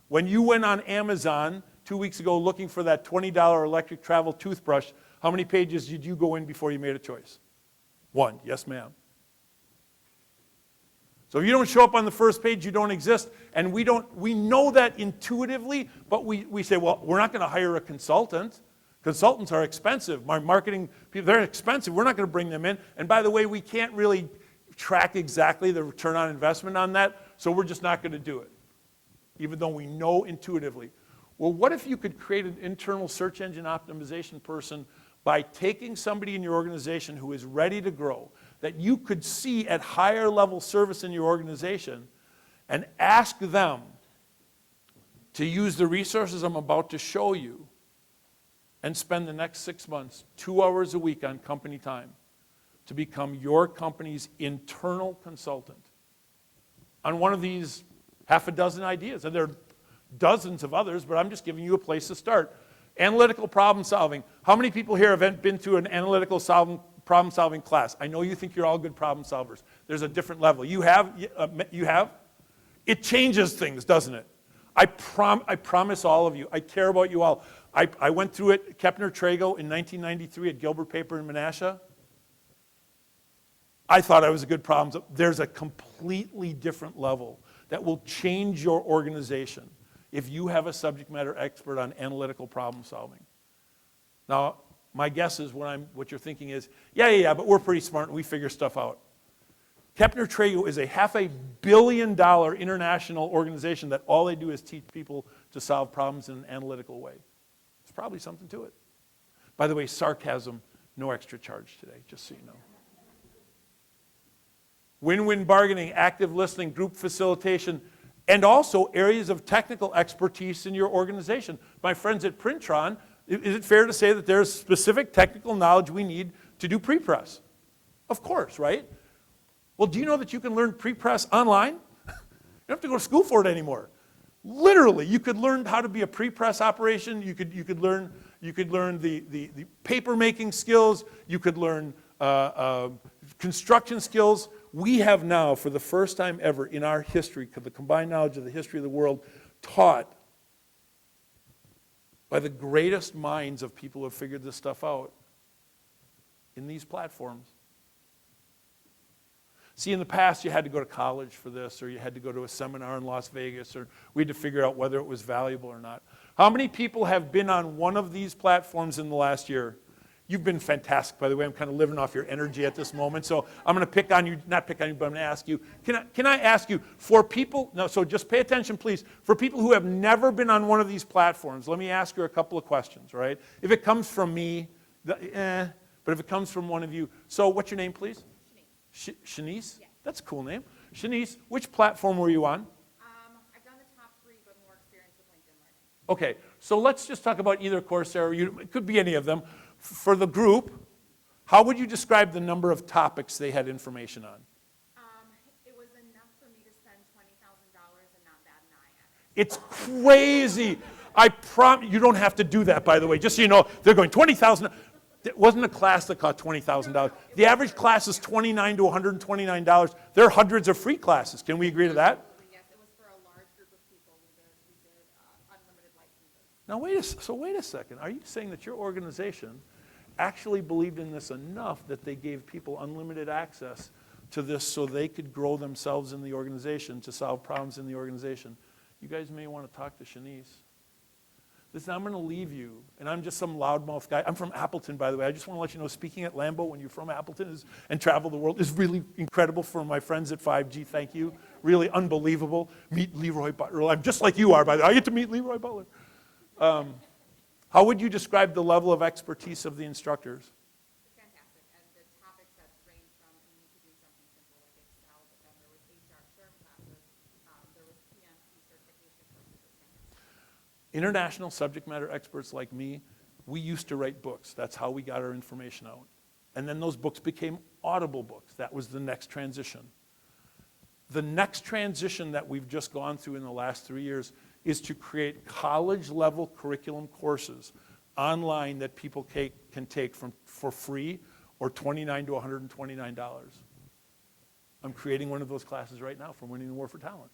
When you went on Amazon 2 weeks ago looking for that $20 electric travel toothbrush, how many pages did you go in before you made a choice? 1. Yes, ma'am. So if you don't show up on the first page, you don't exist. And we know that intuitively, but we say, well, we're not going to hire a consultant. Consultants are expensive. My marketing people, they're expensive. We're not going to bring them in. And by the way, we can't really track exactly the return on investment on that, so we're just not going to do it, even though we know intuitively. Well, what if you could create an internal search engine optimization person by taking somebody in your organization who is ready to grow, that you could see at higher level service in your organization, and ask them to use the resources I'm about to show you and spend the next 6 months, 2 hours a week on company time to become your company's internal consultant on one of these half a dozen ideas. And there are dozens of others, but I'm just giving you a place to start. Analytical problem solving. How many people here have been through an analytical problem solving class? I know you think you're all good problem solvers. There's a different level. You have? You have? It changes things, doesn't it? I promise all of you, I care about you all. I went through it, Kepner-Trago in 1993 at Gilbert Paper in Menasha. I thought I was a good problem. There's a completely different level that will change your organization if you have a subject matter expert on analytical problem solving. Now, my guess is what you're thinking is, yeah, but we're pretty smart and we figure stuff out. Kepner-Trago is a $500 million international organization that all they do is teach people to solve problems in an analytical way. There's probably something to it. By the way, sarcasm, no extra charge today, just so you know. Win-win bargaining, active listening, group facilitation, and also areas of technical expertise in your organization. My friends at Printron, is it fair to say that there's specific technical knowledge we need to do pre-press? Of course, right? Well, do you know that you can learn pre-press online? You don't have to go to school for it anymore. Literally, you could learn how to be a pre-press operation. You could learn the paper making skills. You could learn construction skills. We have now, for the first time ever in our history, the combined knowledge of the history of the world, taught by the greatest minds of people who have figured this stuff out in these platforms. See, in the past, you had to go to college for this, or you had to go to a seminar in Las Vegas, or we had to figure out whether it was valuable or not. How many people have been on one of these platforms in the last year? You've been fantastic, by the way. I'm kind of living off your energy at this moment, so I'm going to pick on you, not pick on you, but I'm going to ask you. Can I ask you, for people, no, so just pay attention, please. For people who have never been on one of these platforms, let me ask you a couple of questions, right? If it comes from me, but if it comes from one of you, so what's your name, please? Shanice? Yeah. That's a cool name. Shanice, which platform were you on? I've done the top 3, but more experience with LinkedIn Learning. Okay, so let's just talk about either Coursera, or it could be any of them. For the group, how would you describe the number of topics they had information on? It was enough for me to spend $20,000 and not bat an eye at it. It's crazy. I promise you don't have to do that, by the way. Just so you know, they're going $20,000. It wasn't a class that cost $20,000. The average class is $29 to $129. There are hundreds of free classes. Can we agree to that? Yes, it was for a large group of people. We did unlimited licenses. Now wait a second. Are you saying that your organization actually believed in this enough that they gave people unlimited access to this so they could grow themselves in the organization, to solve problems in the organization? You guys may want to talk to Shanice. Listen, I'm going to leave you, and I'm just some loudmouth guy. I'm from Appleton, by the way. I just want to let you know, speaking at Lambeau when you're from Appleton and travel the world is really incredible for my friends at 5G. Thank you. Really unbelievable. Meet Leroy Butler. I'm just like you are, by the way. I get to meet Leroy Butler. How would you describe the level of expertise of the instructors? It's fantastic. And the topics that range from, you could do something simple like Excel, but then there was HR CERT classes, there was PMP certification courses. It's fantastic. International subject matter experts like me, we used to write books. That's how we got our information out. And then those books became audible books. That was the next transition. The next transition that we've just gone through in the last 3 years is to create college-level curriculum courses online that people can take for free or $29 to $129. I'm creating one of those classes right now for Winning the War for Talent.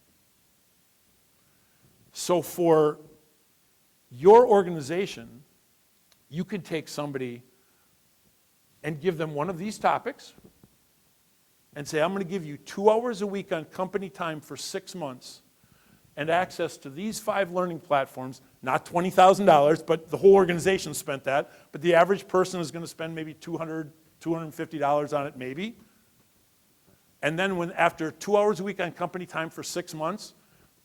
So for your organization, you could take somebody and give them one of these topics and say, I'm going to give you 2 hours a week on company time for 6 months and access to these 5 learning platforms, not $20,000, but the whole organization spent that, but the average person is going to spend maybe $200, $250 on it maybe. And then after 2 hours a week on company time for 6 months,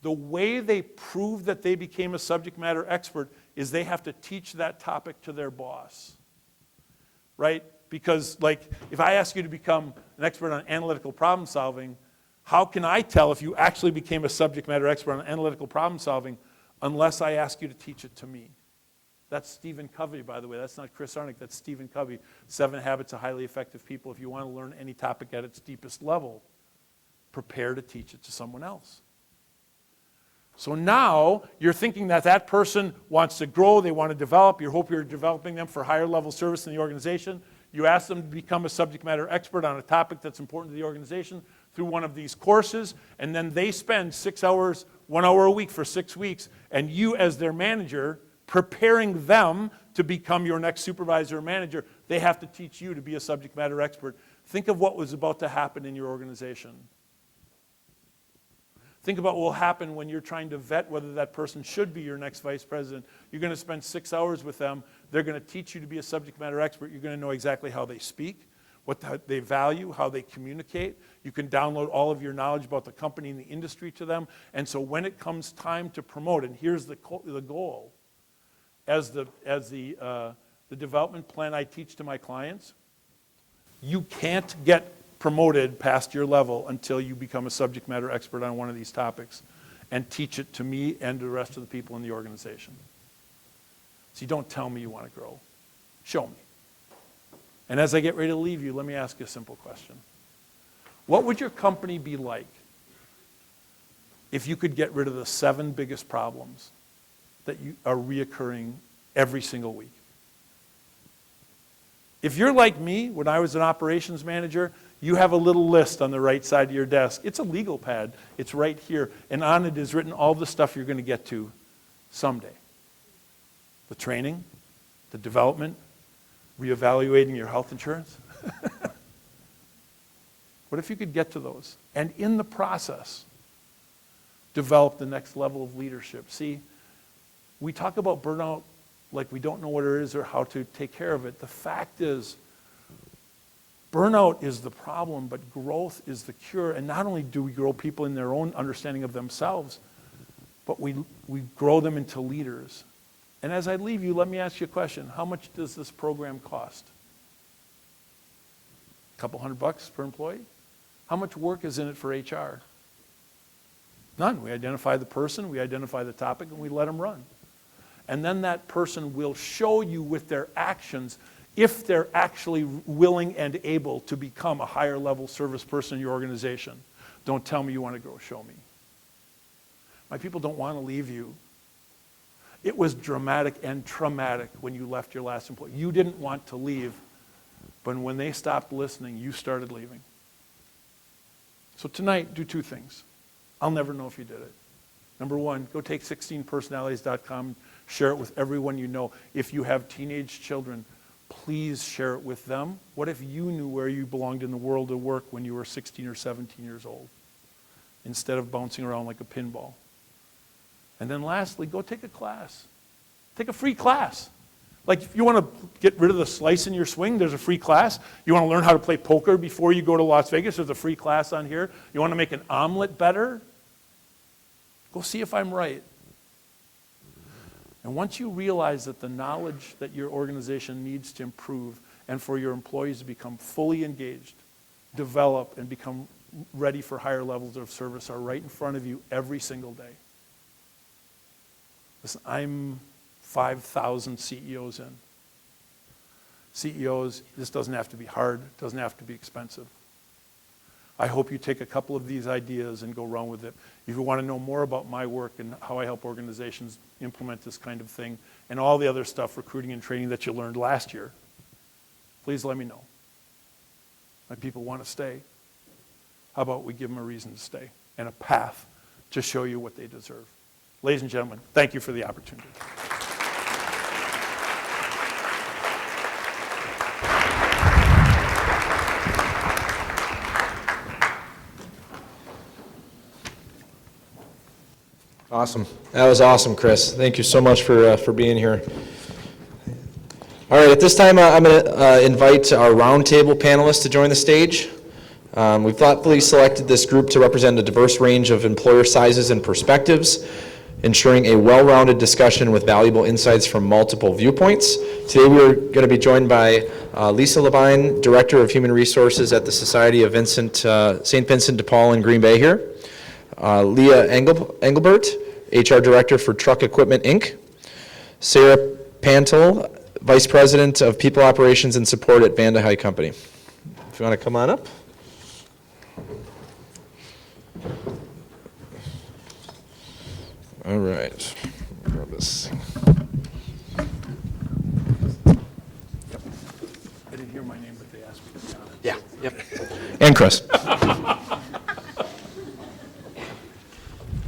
the way they prove that they became a subject matter expert is they have to teach that topic to their boss, right? Because like, if I ask you to become an expert on analytical problem solving, how can I tell if you actually became a subject matter expert on analytical problem solving unless I ask you to teach it to me? That's Stephen Covey, by the way. That's not Chris Arnick, that's Stephen Covey. 7 Habits of Highly Effective People. If you want to learn any topic at its deepest level, prepare to teach it to someone else. So now you're thinking that that person wants to grow, they want to develop, you hope you're developing them for higher level service in the organization. You ask them to become a subject matter expert on a topic that's important to the organization through one of these courses, and then they spend 6 hours, 1 hour a week for 6 weeks, and you as their manager, preparing them to become your next supervisor or manager, they have to teach you to be a subject matter expert. Think of what was about to happen in your organization. Think about what will happen when you're trying to vet whether that person should be your next vice president. You're going to spend 6 hours with them. They're going to teach you to be a subject matter expert. You're going to know exactly how they speak, what they value, how they communicate. You can download all of your knowledge about the company and the industry to them. And so when it comes time to promote, and here's the goal, as the development plan I teach to my clients, you can't get promoted past your level until you become a subject matter expert on one of these topics and teach it to me and the rest of the people in the organization. So you don't tell me you want to grow. Show me. And as I get ready to leave you, let me ask you a simple question. What would your company be like if you could get rid of the 7 biggest problems that are reoccurring every single week? If you're like me, when I was an operations manager, you have a little list on the right side of your desk. It's a legal pad. It's right here. And on it is written all the stuff you're going to get to someday. The training, the development, reevaluating your health insurance. What if you could get to those? And in the process, develop the next level of leadership. See, we talk about burnout like we don't know what it is or how to take care of it. The fact is, burnout is the problem, but growth is the cure. And not only do we grow people in their own understanding of themselves, but we grow them into leaders. And as I leave you, let me ask you a question. How much does this program cost? A couple $100 per employee? How much work is in it for HR? None. We identify the person, we identify the topic, and we let them run. And then that person will show you with their actions if they're actually willing and able to become a higher level service person in your organization. Don't tell me you want to grow, show me. My people don't want to leave you. It was dramatic and traumatic when you left your last employee. You didn't want to leave, but when they stopped listening, you started leaving. So tonight, do 2 things. I'll never know if you did it. Number 1, go take 16personalities.com, share it with everyone you know. If you have teenage children, please share it with them. What if you knew where you belonged in the world of work when you were 16 or 17 years old, instead of bouncing around like a pinball? And then lastly, go take a class. Take a free class. Like if you want to get rid of the slice in your swing, there's a free class. You want to learn how to play poker before you go to Las Vegas, there's a free class on here. You want to make an omelet better? Go see if I'm right. And once you realize that the knowledge that your organization needs to improve and for your employees to become fully engaged, develop, and become ready for higher levels of service are right in front of you every single day. Listen, I'm 5,000 CEOs in. CEOs, this doesn't have to be hard, it doesn't have to be expensive. I hope you take a couple of these ideas and go run with it. If you want to know more about my work and how I help organizations implement this kind of thing and all the other stuff, recruiting and training that you learned last year, please let me know. My people want to stay. How about we give them a reason to stay and a path to show you what they deserve? Ladies and gentlemen, thank you for the opportunity. Awesome. That was awesome, Chris. Thank you so much for being here. All right, at this time, I'm going to invite our roundtable panelists to join the stage. We've thoughtfully selected this group to represent a diverse range of employer sizes and perspectives, ensuring a well-rounded discussion with valuable insights from multiple viewpoints. Today, we're going to be joined by Lisa Levine, Director of Human Resources at the Society of St. Vincent de Paul in Green Bay here. Leah Engelbert, HR Director for Truck Equipment, Inc. Sarah Pantel, Vice President of People Operations and Support at Van de High Company. If you want to come on up. All right. Grab this thing. Yep. I didn't hear my name, but they asked me to be on it. Yeah. Yep. And Chris.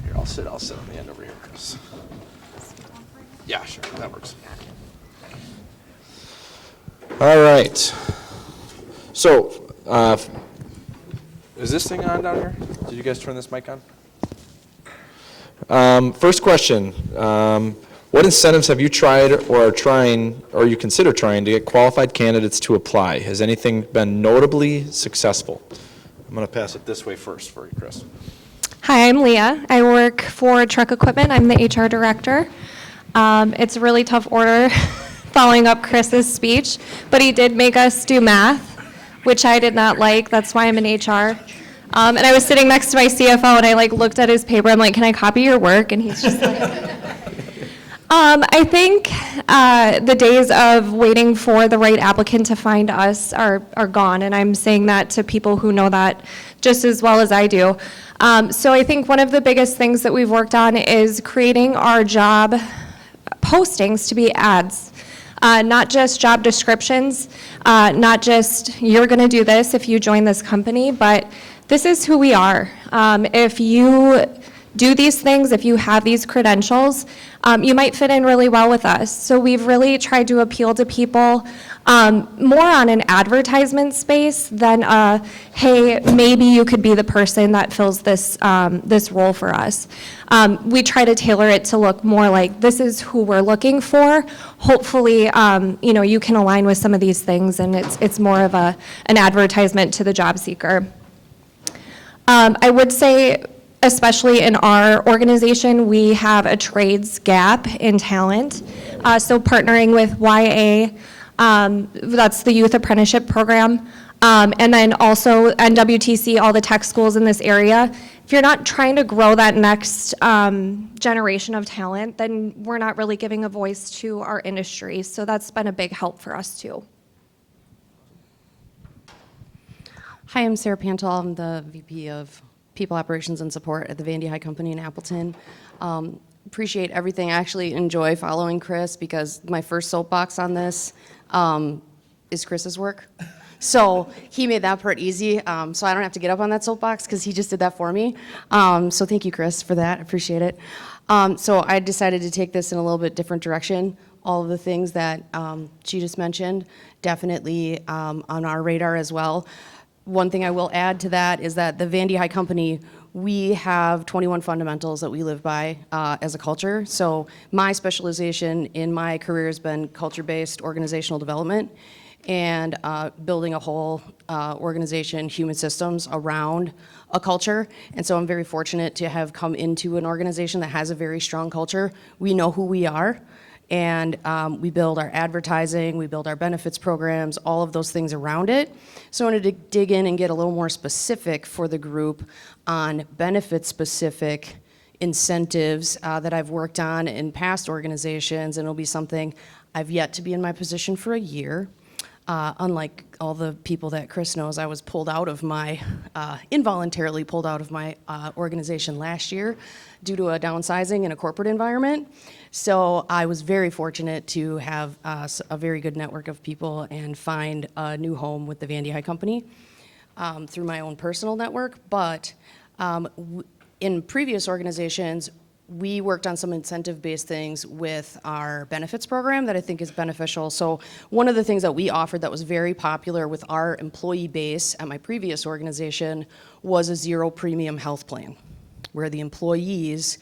Here, I'll sit on the end over here, Chris. Yeah, sure. That works. All right. So, is this thing on down here? Did you guys turn this mic on? First question. What incentives have you tried or are trying, or you consider trying to get qualified candidates to apply? Has anything been notably successful? I'm going to pass it this way first for you, Chris. Hi, I'm Leah. I work for Truck Equipment. I'm the HR director. It's a really tough order following up Chris's speech, but he did make us do math, which I did not like. That's why I'm in HR. And I was sitting next to my CFO, and I looked at his paper. I'm like, "Can I copy your work?" And he's just like. I think the days of waiting for the right applicant to find us are gone, and I'm saying that to people who know that just as well as I do. So I think one of the biggest things that we've worked on is creating our job postings to be ads. Not just job descriptions, not just you're going to do this if you join this company, but this is who we are. If you do these things, if you have these credentials, you might fit in really well with us. So we've really tried to appeal to people more on an advertisement space than, hey, maybe you could be the person that fills this role for us. We try to tailor it to look more like this is who we're looking for. Hopefully, you can align with some of these things, and it's more of an advertisement to the job seeker. I would say, especially in our organization, we have a trades gap in talent. So partnering with YA, that's the Youth Apprenticeship Program, and then also NWTC, all the tech schools in this area. If you're not trying to grow that next generation of talent, then we're not really giving a voice to our industry. So that's been a big help for us too. Hi, I'm Sarah Pantel. I'm the VP of People Operations and Support at the Van de High Company in Appleton. Appreciate everything. I actually enjoy following Chris because my first soapbox on this is Chris's work. So he made that part easy, so I don't have to get up on that soapbox because he just did that for me. So thank you, Chris, for that. I appreciate it. So I decided to take this in a little bit different direction. All of the things that she just mentioned, definitely on our radar as well. One thing I will add to that is that the Van de High Company, we have 21 fundamentals that we live by as a culture. So my specialization in my career has been culture-based organizational development and building a whole organization, human systems around a culture. And so I'm very fortunate to have come into an organization that has a very strong culture. We know who we are. And we build our advertising, we build our benefits programs, all of those things around it. So I wanted to dig in and get a little more specific for the group on benefit-specific incentives that I've worked on in past organizations, and it'll be something I've yet to be in my position for a year. Unlike all the people that Chris knows, I was pulled out of my, involuntarily pulled out of my organization last year due to a downsizing in a corporate environment. So I was very fortunate to have a very good network of people and find a new home with the Vandy High Company through my own personal network. But in previous organizations, we worked on some incentive-based things with our benefits program that I think is beneficial. So one of the things that we offered that was very popular with our employee base at my previous organization was a zero premium health plan, where the employees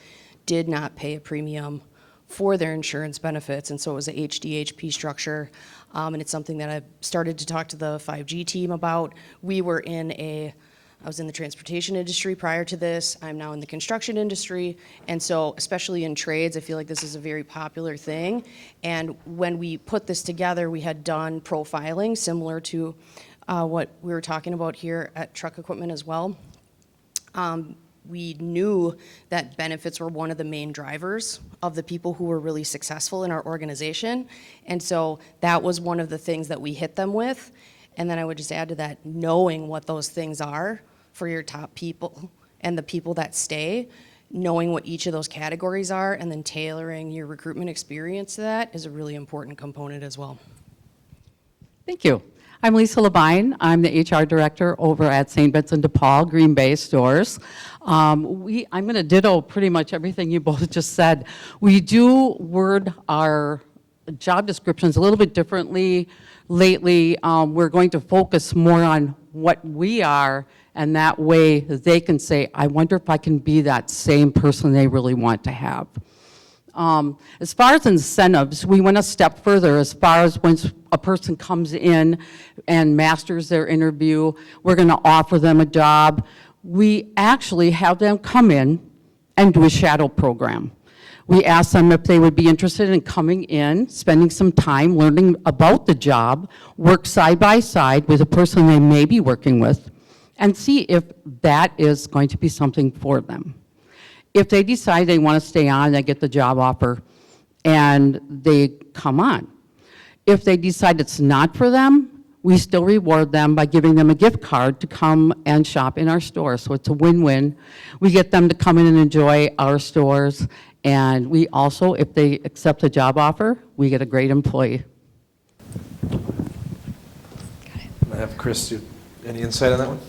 did not pay a premium for their insurance benefits, and so it was a HDHP structure, and it's something that I've started to talk to the 5G team about. I was in the transportation industry prior to this. I'm now in the construction industry. And so, especially in trades, I feel like this is a very popular thing. And when we put this together, we had done profiling similar to what we were talking about here at Truck Equipment as well. We knew that benefits were one of the main drivers of the people who were really successful in our organization. And so that was one of the things that we hit them with. And then I would just add to that, knowing what those things are for your top people and the people that stay, knowing what each of those categories are, and then tailoring your recruitment experience to that is a really important component as well. Thank you. I'm Lisa Labine. I'm the HR director over at St. Vincent de Paul Green Bay stores. I'm going to ditto pretty much everything you both just said. We do word our job descriptions a little bit differently. Lately, we're going to focus more on what we are, and that way they can say, I wonder if I can be that same person they really want to have. As far as incentives, we went a step further. As far as when a person comes in and masters their interview, we're going to offer them a job. We actually have them come in and do a shadow program. We ask them if they would be interested in coming in, spending some time learning about the job, work side by side with a person they may be working with, and see if that is going to be something for them. If they decide they want to stay on, they get the job offer, and they come on. If they decide it's not for them, we still reward them by giving them a gift card to come and shop in our store. So it's a win-win. We get them to come in and enjoy our stores, and we also, if they accept the job offer, we get a great employee. I have Chris, any insight on that one?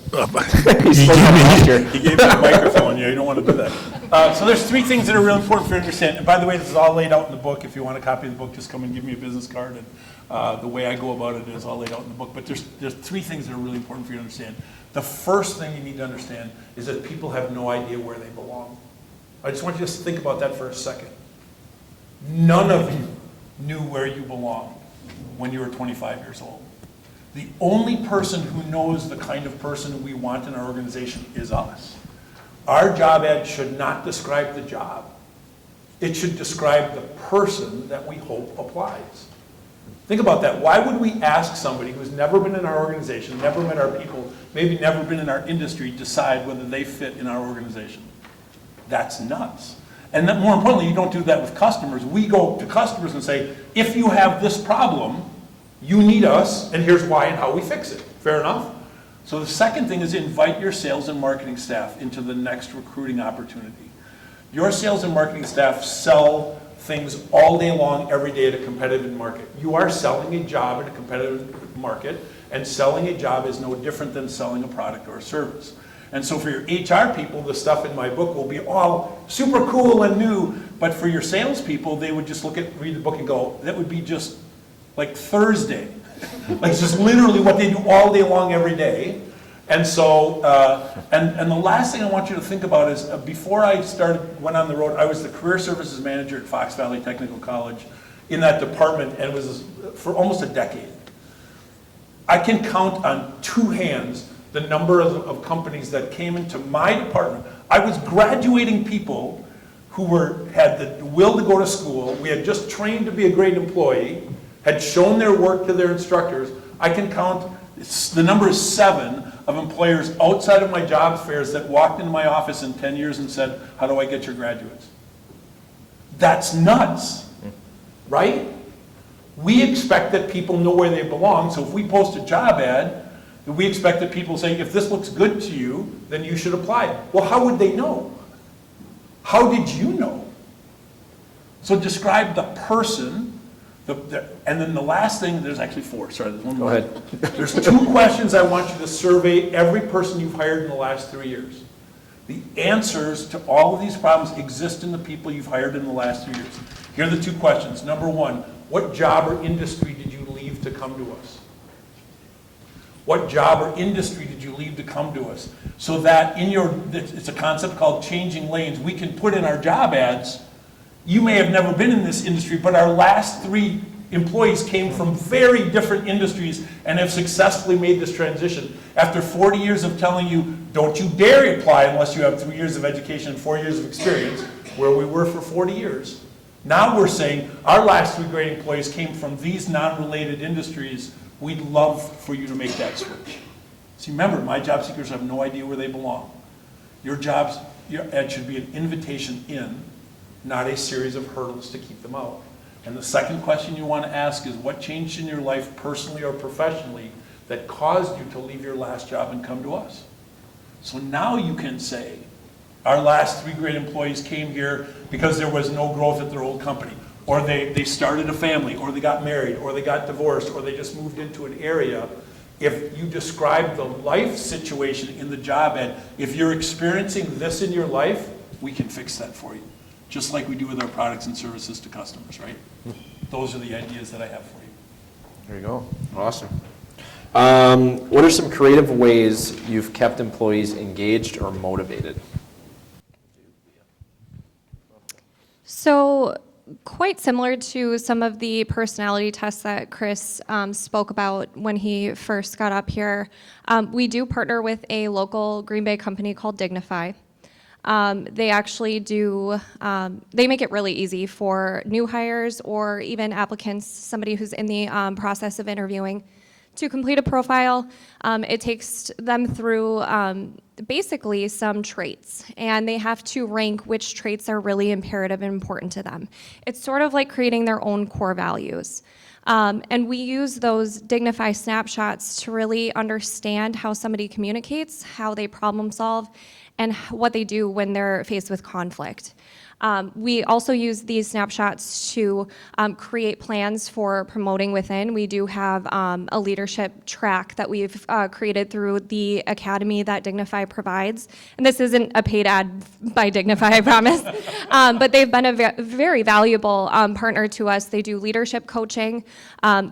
He gave me a microphone. Yeah, you don't want to do that. So there's three things that are really important for you to understand. And by the way, this is all laid out in the book. If you want a copy of the book, just come and give me a business card. And the way I go about it is all laid out in the book. But there's three things that are really important for you to understand. The first thing you need to understand is that people have no idea where they belong. I just want you to just think about that for a second. None of you knew where you belonged when you were 25 years old. The only person who knows the kind of person we want in our organization is us. Our job ad should not describe the job. It should describe the person that we hope applies. Think about that. Why would we ask somebody who's never been in our organization, never met our people, maybe never been in our industry, decide whether they fit in our organization? That's nuts. And then more importantly, you don't do that with customers. We go to customers and say, if you have this problem, you need us, and here's why and how we fix it. Fair enough? So the second thing is invite your sales and marketing staff into the next recruiting opportunity. Your sales and marketing staff sell things all day long, every day at a competitive market. You are selling a job in a competitive market, and selling a job is no different than selling a product or a service. And so for your HR people, the stuff in my book will be all super cool and new, but for your salespeople, they would just read the book and go, that would be just like Thursday. Like it's just literally what they do all day long every day. And so, and the last thing I want you to think about is before I went on the road, I was the career services manager at Fox Valley Technical College in that department, and was for almost a decade. I can count on two hands the number of companies that came into my department. I was graduating people who had the will to go to school. We had just trained to be a great employee, had shown their work to their instructors. I can count, the number is 7 of employers outside of my job fairs that walked into my office in 10 years and said, how do I get your graduates? That's nuts, right? We expect that people know where they belong, so if we post a job ad, we expect that people say, if this looks good to you, then you should apply. Well, how would they know? How did you know? So describe the person, and then the last thing, there's actually four, sorry, there's one more. Go ahead. There's two questions I want you to survey every person you've hired in the last 3 years. The answers to all of these problems exist in the people you've hired in the last 3 years. Here are the two questions. Number one, what job or industry did you leave to come to us? What job or industry did you leave to come to us? So that in it's a concept called changing lanes. We can put in our job ads, you may have never been in this industry, but our last 3 employees came from very different industries and have successfully made this transition. After 40 years of telling you, don't you dare apply unless you have 3 years of education and 4 years of experience, where we were for 40 years. Now we're saying, our last 3 great employees came from these non-related industries. We'd love for you to make that switch. See, remember, my job seekers have no idea where they belong. Your ad should be an invitation in, not a series of hurdles to keep them out. And the second question you want to ask is, what changed in your life personally or professionally that caused you to leave your last job and come to us? So now you can say, our last 3 great employees came here because there was no growth at their old company, or they started a family, or they got married, or they got divorced, or they just moved into an area. If you describe the life situation in the job ad, if you're experiencing this in your life, we can fix that for you. Just like we do with our products and services to customers, right? Those are the ideas that I have for you. There you go. Awesome. What are some creative ways you've kept employees engaged or motivated? So quite similar to some of the personality tests that Chris spoke about when he first got up here, we do partner with a local Green Bay company called Dignify. They actually do, they make it really easy for new hires or even applicants, somebody who's in the process of interviewing, to complete a profile. It takes them through basically some traits, and they have to rank which traits are really imperative and important to them. It's sort of like creating their own core values. And we use those Dignify snapshots to really understand how somebody communicates, how they problem solve, and what they do when they're faced with conflict. We also use these snapshots to create plans for promoting within. We do have a leadership track that we've created through the academy that Dignify provides. And this isn't a paid ad by Dignify, I promise. But they've been a very valuable partner to us. They do leadership coaching.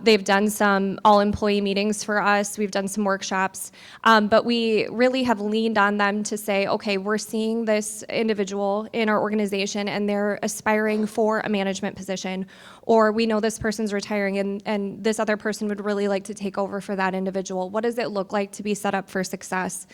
They've done some all-employee meetings for us. We've done some workshops. But we really have leaned on them to say, okay, we're seeing this individual in our organization and they're aspiring for a management position, or we know this person's retiring and this other person would really like to take over for that individual. What does it look like to be set up for success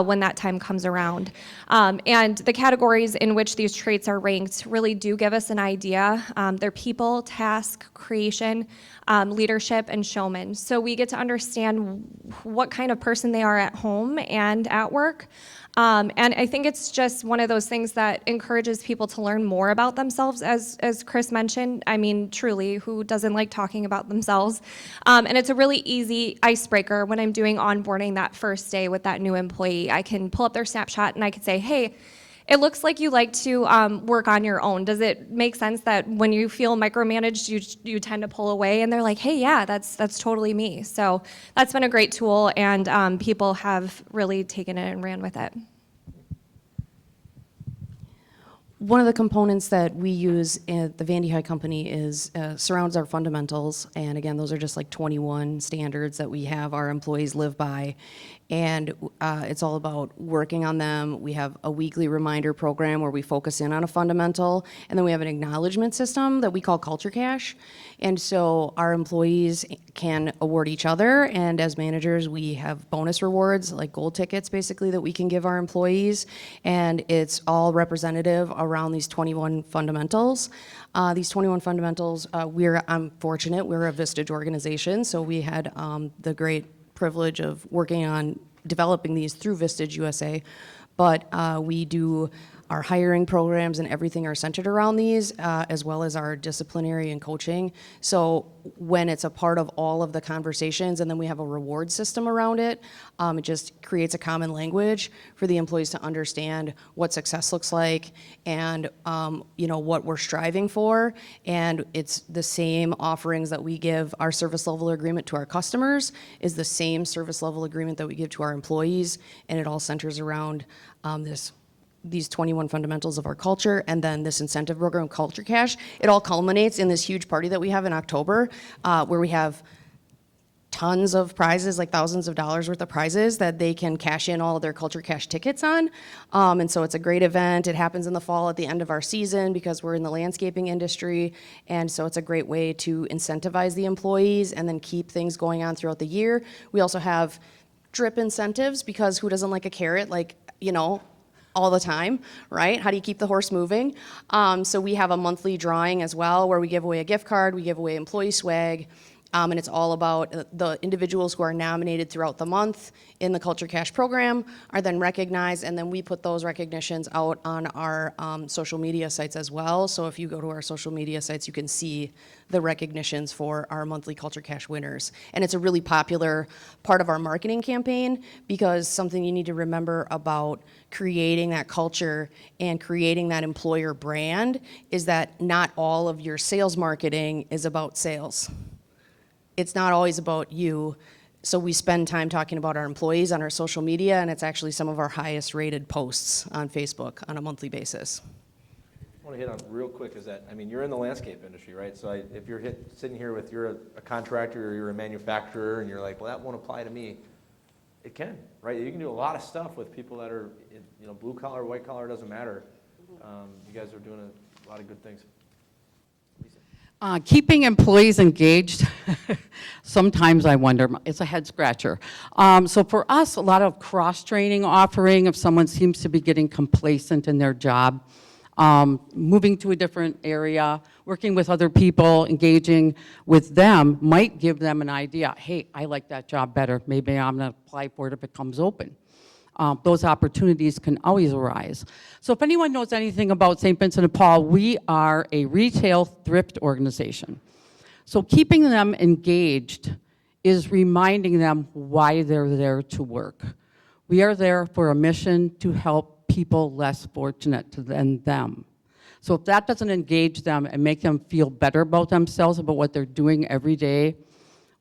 when that time comes around? And the categories in which these traits are ranked really do give us an idea. They're people, task, creation, leadership, and showman. So we get to understand what kind of person they are at home and at work. And I think it's just one of those things that encourages people to learn more about themselves, as Chris mentioned. I mean, truly, who doesn't like talking about themselves? And it's a really easy icebreaker when I'm doing onboarding that first day with that new employee. I can pull up their snapshot and I can say, hey, it looks like you like to work on your own. Does it make sense that when you feel micromanaged, you tend to pull away? And they're like, hey, yeah, that's totally me. So that's been a great tool, and people have really taken it and ran with it. One of the components that we use at the Vandy High Company is surrounds our fundamentals, and again, those are just like 21 standards that we have our employees live by, and it's all about working on them. We have a weekly reminder program where we focus in on a fundamental, and then we have an acknowledgement system that we call Culture Cash, and so our employees can award each other, and as managers, we have bonus rewards, like gold tickets, basically, that we can give our employees, and it's all representative around these 21 fundamentals. These 21 fundamentals, I'm fortunate, we're a Vistage organization, so we had the great privilege of working on developing these through Vistage USA, but we do our hiring programs and everything are centered around these, as well as our disciplinary and coaching. So when it's a part of all of the conversations and then we have a reward system around it, it just creates a common language for the employees to understand what success looks like and what we're striving for. And it's the same offerings that we give our service level agreement to our customers is the same service level agreement that we give to our employees, and it all centers around these 21 fundamentals of our culture, and then this incentive program, Culture Cash. It all culminates in this huge party that we have in October, where we have tons of prizes, like thousands of dollars worth of prizes that they can cash in all of their Culture Cash tickets on. And so it's a great event. It happens in the fall at the end of our season because we're in the landscaping industry. And so it's a great way to incentivize the employees and then keep things going on throughout the year. We also have drip incentives because who doesn't like a carrot, all the time, right? How do you keep the horse moving? So we have a monthly drawing as well where we give away a gift card, we give away employee swag, and it's all about the individuals who are nominated throughout the month in the Culture Cash program are then recognized, and then we put those recognitions out on our social media sites as well. So if you go to our social media sites, you can see the recognitions for our monthly Culture Cash winners. And it's a really popular part of our marketing campaign because something you need to remember about creating that culture and creating that employer brand is that not all of your sales marketing is about sales. It's not always about you. So we spend time talking about our employees on our social media, and it's actually some of our highest rated posts on Facebook on a monthly basis. I want to hit on real quick is that, you're in the landscape industry, right? So if you're sitting here with, you're a contractor or you're a manufacturer and you're like, well, that won't apply to me. It can, right? You can do a lot of stuff with people that are, blue collar, white collar, doesn't matter. You guys are doing a lot of good things. Keeping employees engaged, sometimes I wonder, it's a head scratcher. So for us, a lot of cross-training offering if someone seems to be getting complacent in their job, moving to a different area, working with other people, engaging with them might give them an idea, hey, I like that job better, maybe I'm gonna apply for it if it comes open. Those opportunities can always arise. So if anyone knows anything about St. Vincent de Paul, we are a retail thrift organization. So keeping them engaged is reminding them why they're there to work. We are there for a mission to help people less fortunate than them. So if that doesn't engage them and make them feel better about themselves, about what they're doing every day,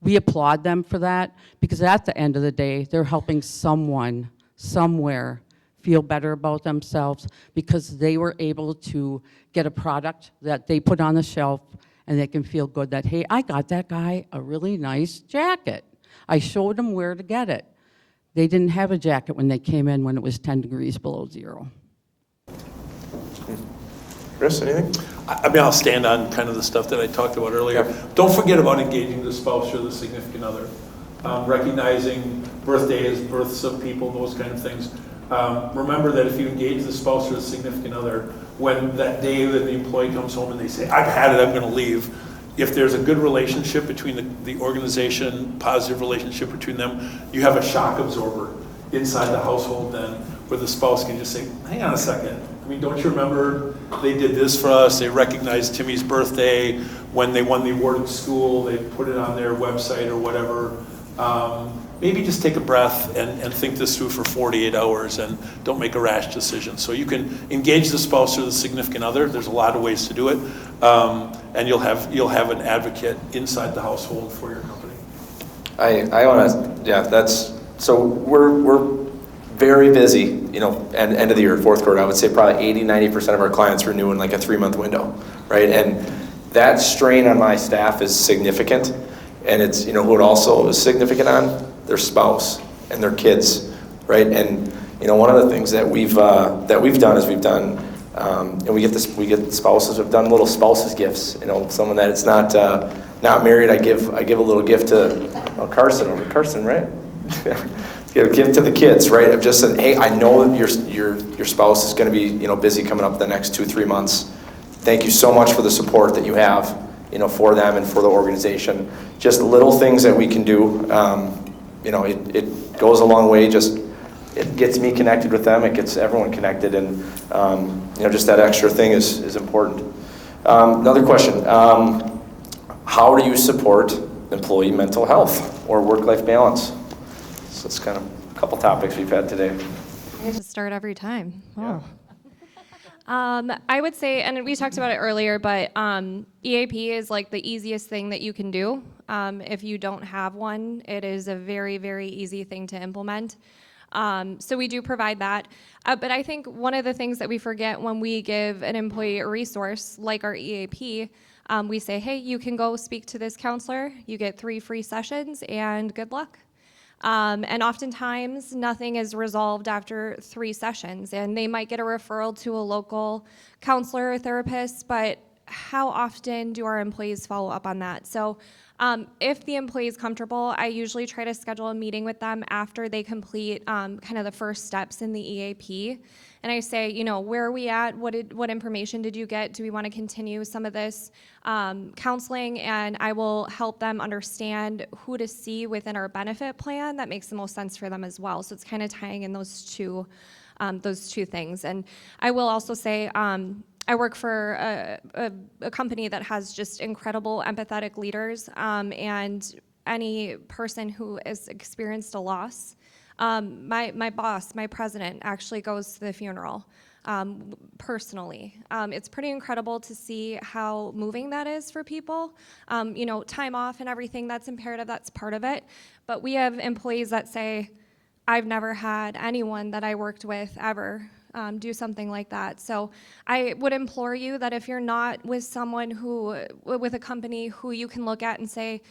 we applaud them for that, because at the end of the day, they're helping someone somewhere feel better about themselves because they were able to get a product that they put on the shelf and they can feel good that, hey, I got that guy a really nice jacket. I showed him where to get it. They didn't have a jacket when they came in when it was 10 degrees below zero. Chris, anything? I'll stand on kind of the stuff that I talked about earlier. Yeah. Don't forget about engaging the spouse or the significant other. Recognizing birthdays, births of people, those kind of things. Remember that if you engage the spouse or the significant other, when that day that the employee comes home and they say, I've had it, I'm going to leave, if there's a good relationship between the organization, positive relationship between them, you have a shock absorber inside the household then, where the spouse can just say, hang on a second. Don't you remember they did this for us? They recognized Timmy's birthday when they won the award at school. They put it on their website or whatever. Maybe just take a breath and think this through for 48 hours and don't make a rash decision. So you can engage the spouse or the significant other. There's a lot of ways to do it. And you'll have an advocate inside the household for your company. I want to, that's, so we're very busy, end of the year, fourth quarter. I would say probably 80-90% of our clients renew in like a 3-month window, right? And that strain on my staff is significant. And it's, who it also is significant on? Their spouse and their kids, right? And, one of the things that we've done is and we get spouses, we've done little spouses gifts, someone that it's not married, I give a little gift to Carson, right? Give a gift to the kids, right? I've just said, hey, I know that your spouse is going to be, busy coming up the next 2-3 months. Thank you so much for the support that you have, for them and for the organization. Just little things that we can do. It goes a long way. Just it gets me connected with them, it gets everyone connected, and just that extra thing is important. Another question, how do you support employee mental health or work-life balance? So it's kind of a couple topics we've had today. I have to start every time. Oh. I would say, and we talked about it earlier, but EAP is like the easiest thing that you can do. If you don't have one, it is a very, very easy thing to implement. So we do provide that. But I think one of the things that we forget when we give an employee a resource like our EAP, we say, hey, you can go speak to this counselor, you get 3 free sessions, and good luck. And oftentimes, nothing is resolved after 3 sessions, and they might get a referral to a local counselor or therapist, but how often do our employees follow up on that? So if the employee is comfortable, I usually try to schedule a meeting with them after they complete kind of the first steps in the EAP. And I say, where are we at? What information did you get? Do we want to continue some of this counseling? And I will help them understand who to see within our benefit plan that makes the most sense for them as well. So it's kind of tying in those two things. And I will also say, I work for a company that has just incredible empathetic leaders, and any person who has experienced a loss, my boss, my president, actually goes to the funeral personally. It's pretty incredible to see how moving that is for people. Time off and everything, that's imperative, that's part of it. But we have employees that say, I've never had anyone that I worked with ever do something like that. So I would implore you that if you're not with someone with a company who you can look at and say,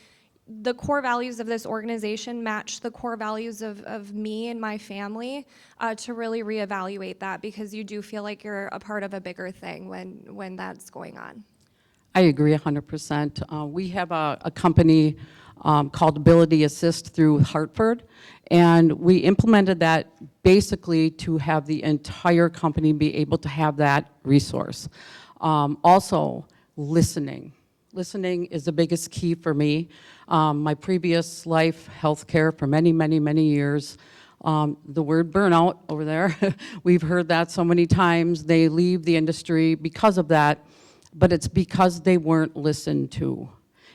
the core values of this organization match the core values of me and my family, to really reevaluate that, because you do feel like you're a part of a bigger thing when that's going on. I agree 100%. We have a company called Ability Assist through Hartford, and we implemented that basically to have the entire company be able to have that resource. Also, listening. Listening is the biggest key for me. My previous life, healthcare, for many, many, many years, the word burnout over there, we've heard that so many times. They leave the industry because of that, but it's because they weren't listened to.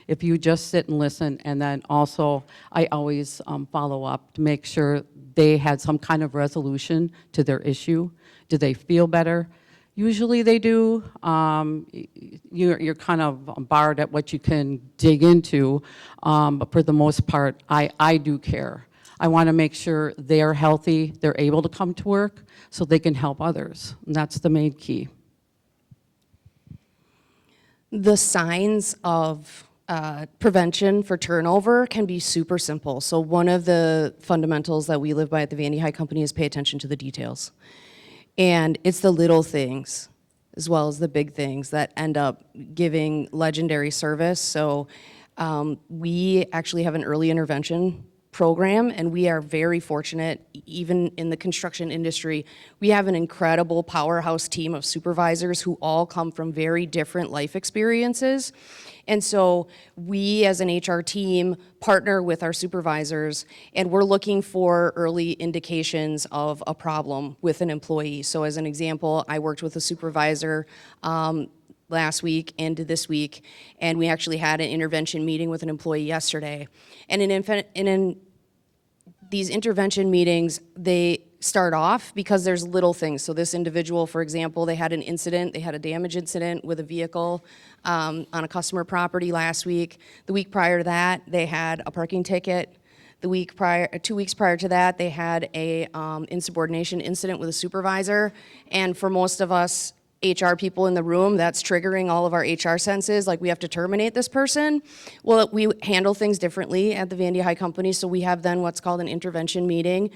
If you just sit and listen, and then also I always follow up to make sure they had some kind of resolution to their issue. Do they feel better? Usually they do. You're kind of barred at what you can dig into, but for the most part, I do care. I want to make sure they're healthy, they're able to come to work, so they can help others. And that's the main key. The signs of prevention for turnover can be super simple. So one of the fundamentals that we live by at the Vandy High Company is pay attention to the details. And it's the little things as well as the big things that end up giving legendary service. So we actually have an early intervention program, and we are very fortunate, even in the construction industry, we have an incredible powerhouse team of supervisors who all come from very different life experiences. And so we, as an HR team, partner with our supervisors, and we're looking for early indications of a problem with an employee. So as an example, I worked with a supervisor last week and this week, and we actually had an intervention meeting with an employee yesterday. And in these intervention meetings, they start off because there's little things. So this individual, for example, they had a damage incident with a vehicle on a customer property last week. The week prior to that, they had a parking ticket. 2 weeks prior to that, they had a insubordination incident with a supervisor. And for most of us HR people in the room, that's triggering all of our HR senses, like we have to terminate this person. Well, we handle things differently at the Vandy High Company, so we have then what's called an intervention meeting,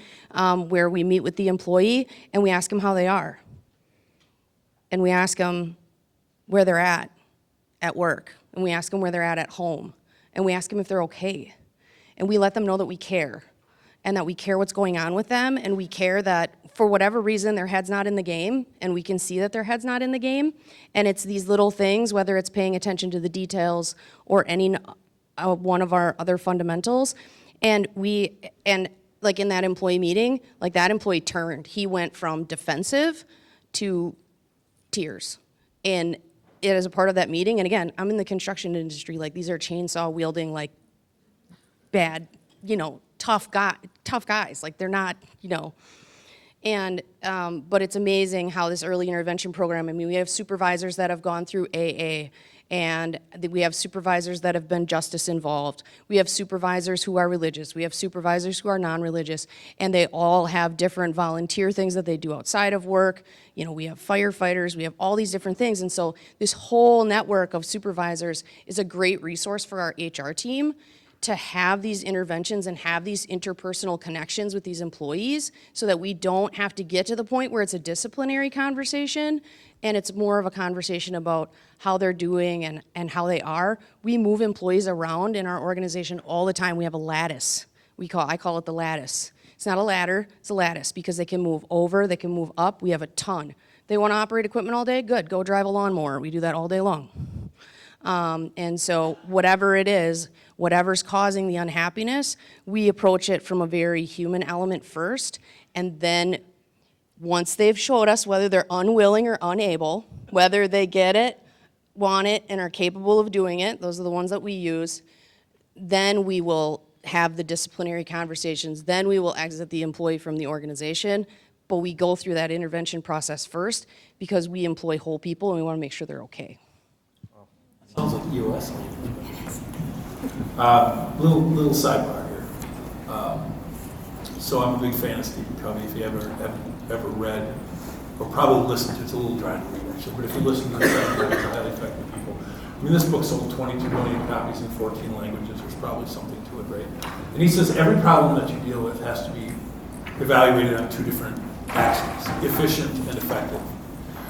where we meet with the employee and we ask them how they are. And we ask them where they're at work, and we ask them where they're at home, and we ask them if they're okay. And we let them know that we care, and that we care what's going on with them, and we care that for whatever reason their head's not in the game, and we can see that their head's not in the game. And it's these little things, whether it's paying attention to the details or any one of our other fundamentals. And like in that employee meeting, like that employee turned. He went from defensive to tears. And it is a part of that meeting. And again, I'm in the construction industry. Like, these are chainsaw wielding, like, bad, tough guys. Like, they're not, And, but it's amazing how this early intervention program, I mean, we have supervisors that have gone through AA, and we have supervisors that have been justice involved. We have supervisors who are religious. We have supervisors who are non-religious, and they all have different volunteer things that they do outside of work. We have firefighters, we have all these different things. And so this whole network of supervisors is a great resource for our HR team to have these interventions and have these interpersonal connections with these employees so that we don't have to get to the point where it's a disciplinary conversation and it's more of a conversation about how they're doing and how they are. We move employees around in our organization all the time. We have a lattice. I call it the lattice. It's not a ladder, it's a lattice, because they can move over, they can move up. We have a ton. They want to operate equipment all day? Good, go drive a lawnmower. We do that all day long. And so whatever it is, whatever's causing the unhappiness, we approach it from a very human element first, and then once they've showed us whether they're unwilling or unable, whether they get it, want it, and are capable of doing it, those are the ones that we use, then we will have the disciplinary conversations, then we will exit the employee from the organization, but we go through that intervention process first because we employ whole people and we want to make sure they're okay. Sounds like US. Little sidebar here. So I'm a big fan of Stephen Covey. If you ever read or probably listened to, it's a little dry to read actually, but if you listen to it, it's highly effective people. I mean, this book sold 22 million copies in 14 languages. There's probably something to it, right? And he says every problem that you deal with has to be evaluated on two different axes: efficient and effective.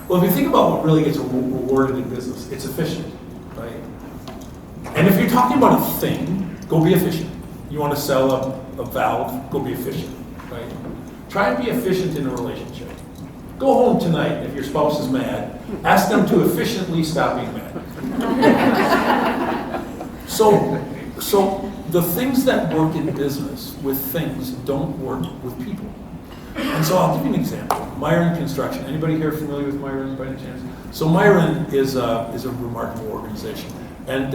Well, if you think about what really gets rewarded in business, it's efficient. Right? And if you're talking about a thing, go be efficient. You want to sell a valve, go be efficient. Right? Try and be efficient in a relationship. Go home tonight, if your spouse is mad, ask them to efficiently stop being mad. So the things that work in business with things don't work with people. And so I'll give you an example. Myron Construction. Anybody here familiar with Myron by any chance? So Myron is a remarkable organization. And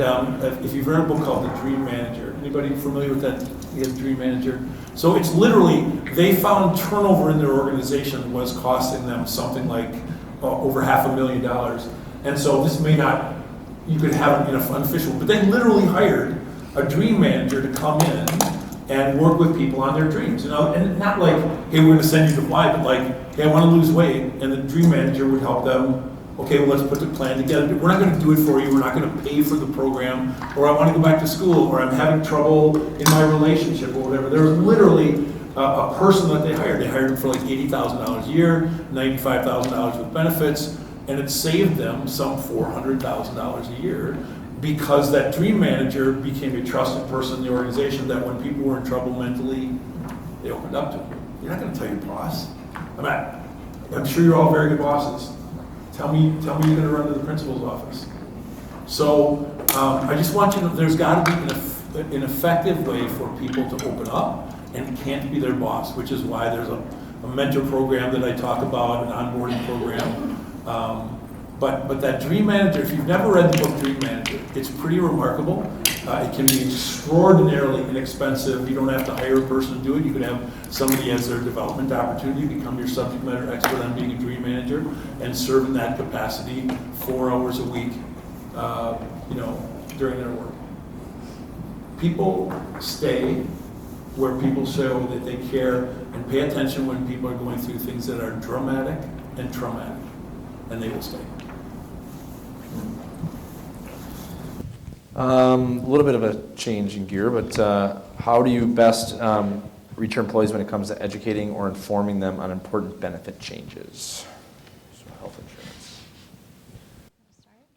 if you've read a book called The Dream Manager, anybody familiar with that? The Dream Manager? So it's literally, they found turnover in their organization was costing them something like over $500,000. And so this may not, you could have it in an unofficial, but they literally hired a dream manager to come in and work with people on their dreams. And not like, hey, we're gonna send you to fly, but like, hey, I wanna lose weight, and the dream manager would help them. Okay, well, let's put the plan together. We're not gonna do it for you, we're not gonna pay for the program, or I wanna go back to school, or I'm having trouble in my relationship, or whatever. There was literally a person that they hired. They hired him for like $80,000 a year, $95,000 with benefits, and it saved them some $400,000 a year, because that dream manager became a trusted person in the organization that when people were in trouble mentally, they opened up to him. You're not going to tell your boss. I'm sure you're all very good bosses. Tell me you're going to run to the principal's office. So I just want you to know there's got to be an effective way for people to open up and can't be their boss, which is why there's a mentor program that I talk about, an onboarding program. But that Dream Manager, if you've never read the book Dream Manager, it's pretty remarkable. It can be extraordinarily inexpensive. You don't have to hire a person to do it. You could have somebody as their development opportunity, become your subject matter expert on being a Dream Manager, and serve in that capacity 4 hours a week, during their work. People stay where people show that they care and pay attention when people are going through things that are dramatic and traumatic, and they will stay. A little bit of a change in gear, but how do you best reach your employees when it comes to educating or informing them on important benefit changes? So health insurance.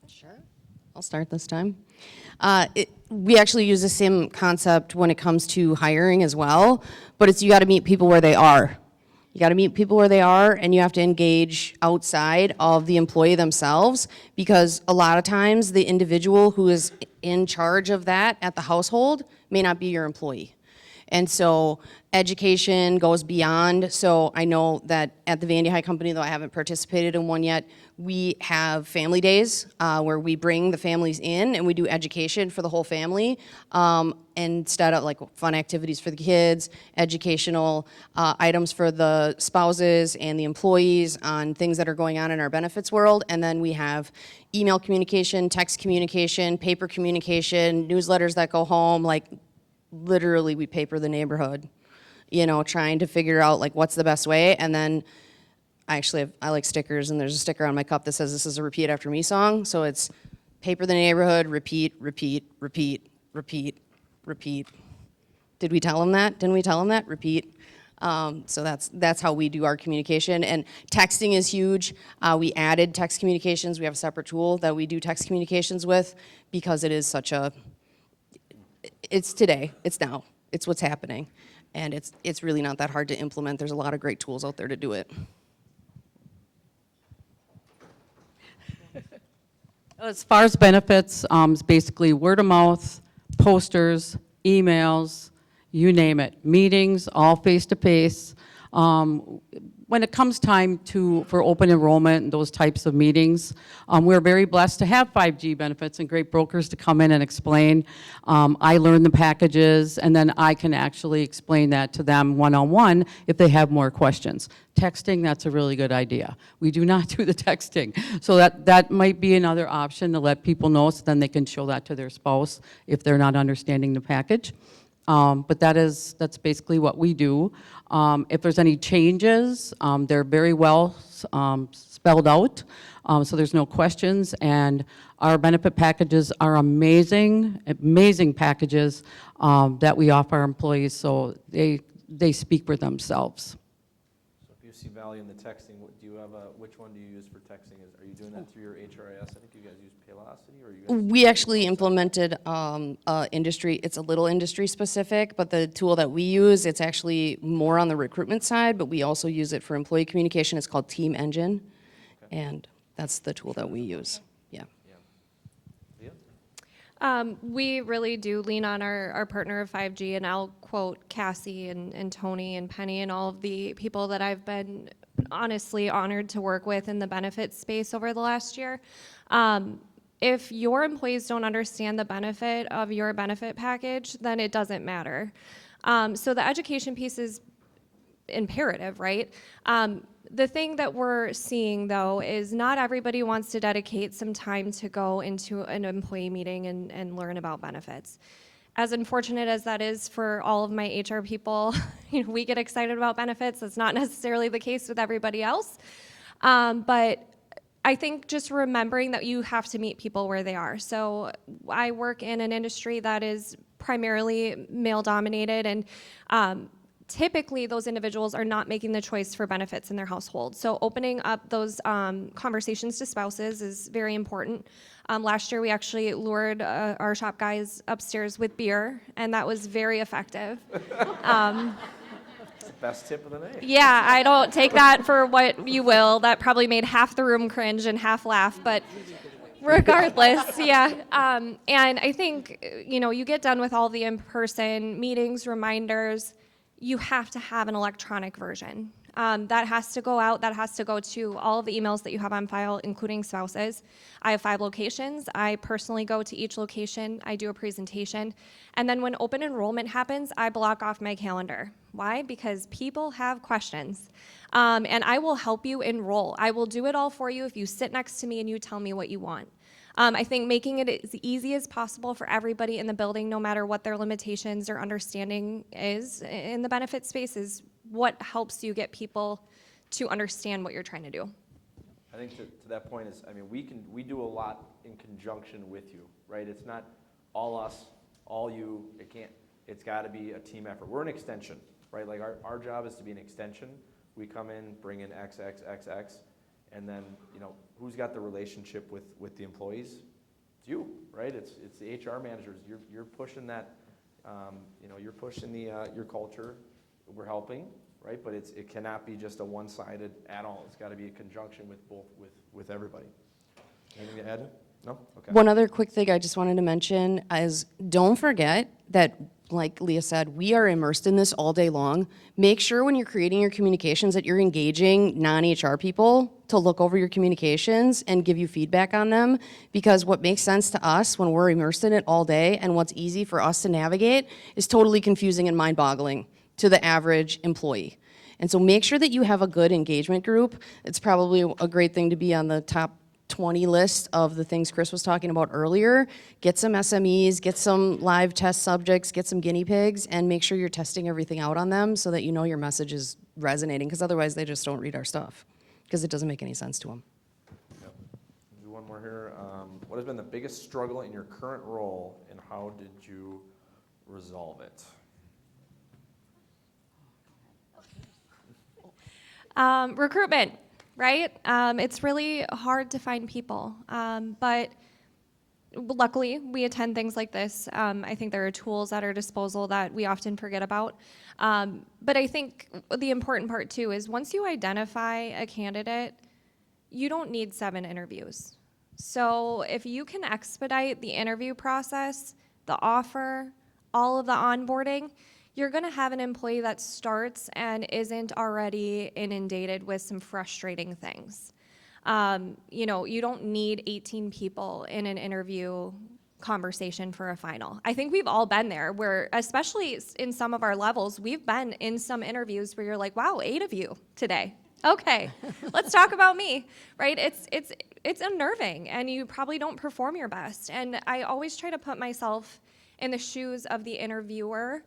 Sure. I'll start this time. We actually use the same concept when it comes to hiring as well, but it's you got to meet people where they are. You got to meet people where they are, and you have to engage outside of the employee themselves, because a lot of times the individual who is in charge of that at the household may not be your employee. And so education goes beyond. So I know that at the Vandy High Company, though I haven't participated in one yet, we have family days where we bring the families in and we do education for the whole family instead of like fun activities for the kids, educational items for the spouses and the employees on things that are going on in our benefits world. And then we have email communication, text communication, paper communication, newsletters that go home. Like literally we paper the neighborhood, you know, trying to figure out like what's the best way. And then I like stickers, and there's a sticker on my cup that says this is a repeat after me song. So it's paper the neighborhood, repeat, repeat, repeat, repeat, repeat. Did we tell them that? Didn't we tell them that? Repeat. So that's how we do our communication. And texting is huge. We added text communications. We have a separate tool that we do text communications with because it is such a, it's today, it's now, it's what's happening. And it's really not that hard to implement. There's a lot of great tools out there to do it. As far as benefits, it's basically word of mouth, posters, emails, you name it, meetings, all face-to-face. When it comes time for open enrollment and those types of meetings, we're very blessed to have 5G benefits and great brokers to come in and explain. I learn the packages, and then I can actually explain that to them one-on-one if they have more questions. Texting, that's a really good idea. We do not do the texting. So that might be another option to let people know, so then they can show that to their spouse if they're not understanding the package. But that's basically what we do. If there's any changes, they're very well spelled out, so there's no questions. And our benefit packages are amazing, amazing packages that we offer our employees, so they speak for themselves. So if you see value in the texting, do you have which one do you use for texting? Are you doing that through your HRIS? I think you guys use Paylocity, or you guys? We actually implemented industry, it's a little industry specific, but the tool that we use, it's actually more on the recruitment side, but we also use it for employee communication. It's called Team Engine, and that's the tool that we use, yeah. We really do lean on our partner of 5G, and I'll quote Cassie and Tony and Penny and all of the people that I've been honestly honored to work with in the benefits space over the last year. If your employees don't understand the benefit of your benefit package, then it doesn't matter. So the education piece is imperative, right? The thing that we're seeing, though, is not everybody wants to dedicate some time to go into an employee meeting and learn about benefits. As unfortunate as that is for all of my HR people, we get excited about benefits. That's not necessarily the case with everybody else. But I think just remembering that you have to meet people where they are. So I work in an industry that is primarily male-dominated, and typically those individuals are not making the choice for benefits in their household. So opening up those conversations to spouses is very important. Last year we actually lured our shop guys upstairs with beer, and that was very effective. Best tip of the night. Yeah, I don't take that for what you will. That probably made half the room cringe and half laugh, but regardless, yeah. And I think, you get done with all the in-person meetings, reminders, you have to have an electronic version. That has to go out, that has to go to all of the emails that you have on file, including spouses. I have 5 locations. I personally go to each location. I do a presentation. And then when open enrollment happens, I block off my calendar. Why? Because people have questions. And I will help you enroll. I will do it all for you if you sit next to me and you tell me what you want. I think making it as easy as possible for everybody in the building, no matter what their limitations or understanding is in the benefit space, is what helps you get people to understand what you're trying to do. I think to that point is, we do a lot in conjunction with you, right? It's not all us, all you. It's got to be a team effort. We're an extension, right? Like our job is to be an extension. We come in, bring in X, and then who's got the relationship with the employees? It's you, right? It's the HR managers. You're pushing that. You're pushing your culture. We're helping, right? But it cannot be just a one-sided at all. It's got to be a conjunction with everybody. Anything to add? No? Okay. One other quick thing I just wanted to mention is don't forget that like Leah said, we are immersed in this all day long. Make sure when you're creating your communications that you're engaging non-HR people to look over your communications and give you feedback on them, because what makes sense to us when we're immersed in it all day and what's easy for us to navigate is totally confusing and mind-boggling to the average employee. And so make sure that you have a good engagement group. It's probably a great thing to be on the top 20 list of the things Chris was talking about earlier. Get some SMEs, get some live test subjects, get some guinea pigs, and make sure you're testing everything out on them so that you know your message is resonating, because otherwise they just don't read our stuff, because it doesn't make any sense to them. Yep. Do one more here. What has been the biggest struggle in your current role, and how did you resolve it? Recruitment, right? It's really hard to find people, but luckily we attend things like this. I think there are tools at our disposal that we often forget about. But I think the important part too is once you identify a candidate, you don't need 7 interviews. So if you can expedite the interview process, the offer, all of the onboarding, you're going to have an employee that starts and isn't already inundated with some frustrating things. You know, you don't need 18 people in an interview conversation for a final. I think we've all been there where, especially in some of our levels, we've been in some interviews where you're like, wow, 8 of you today. Okay, let's talk about me, right? It's unnerving, and you probably don't perform your best. And I always try to put myself in the shoes of the interviewer.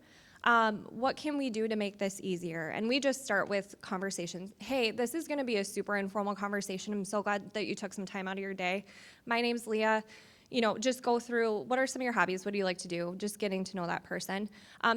What can we do to make this easier? And we just start with conversations. Hey, this is gonna be a super informal conversation. I'm so glad that you took some time out of your day. My name's Leah. You know, just go through, what are some of your hobbies? What do you like to do? Just getting to know that person.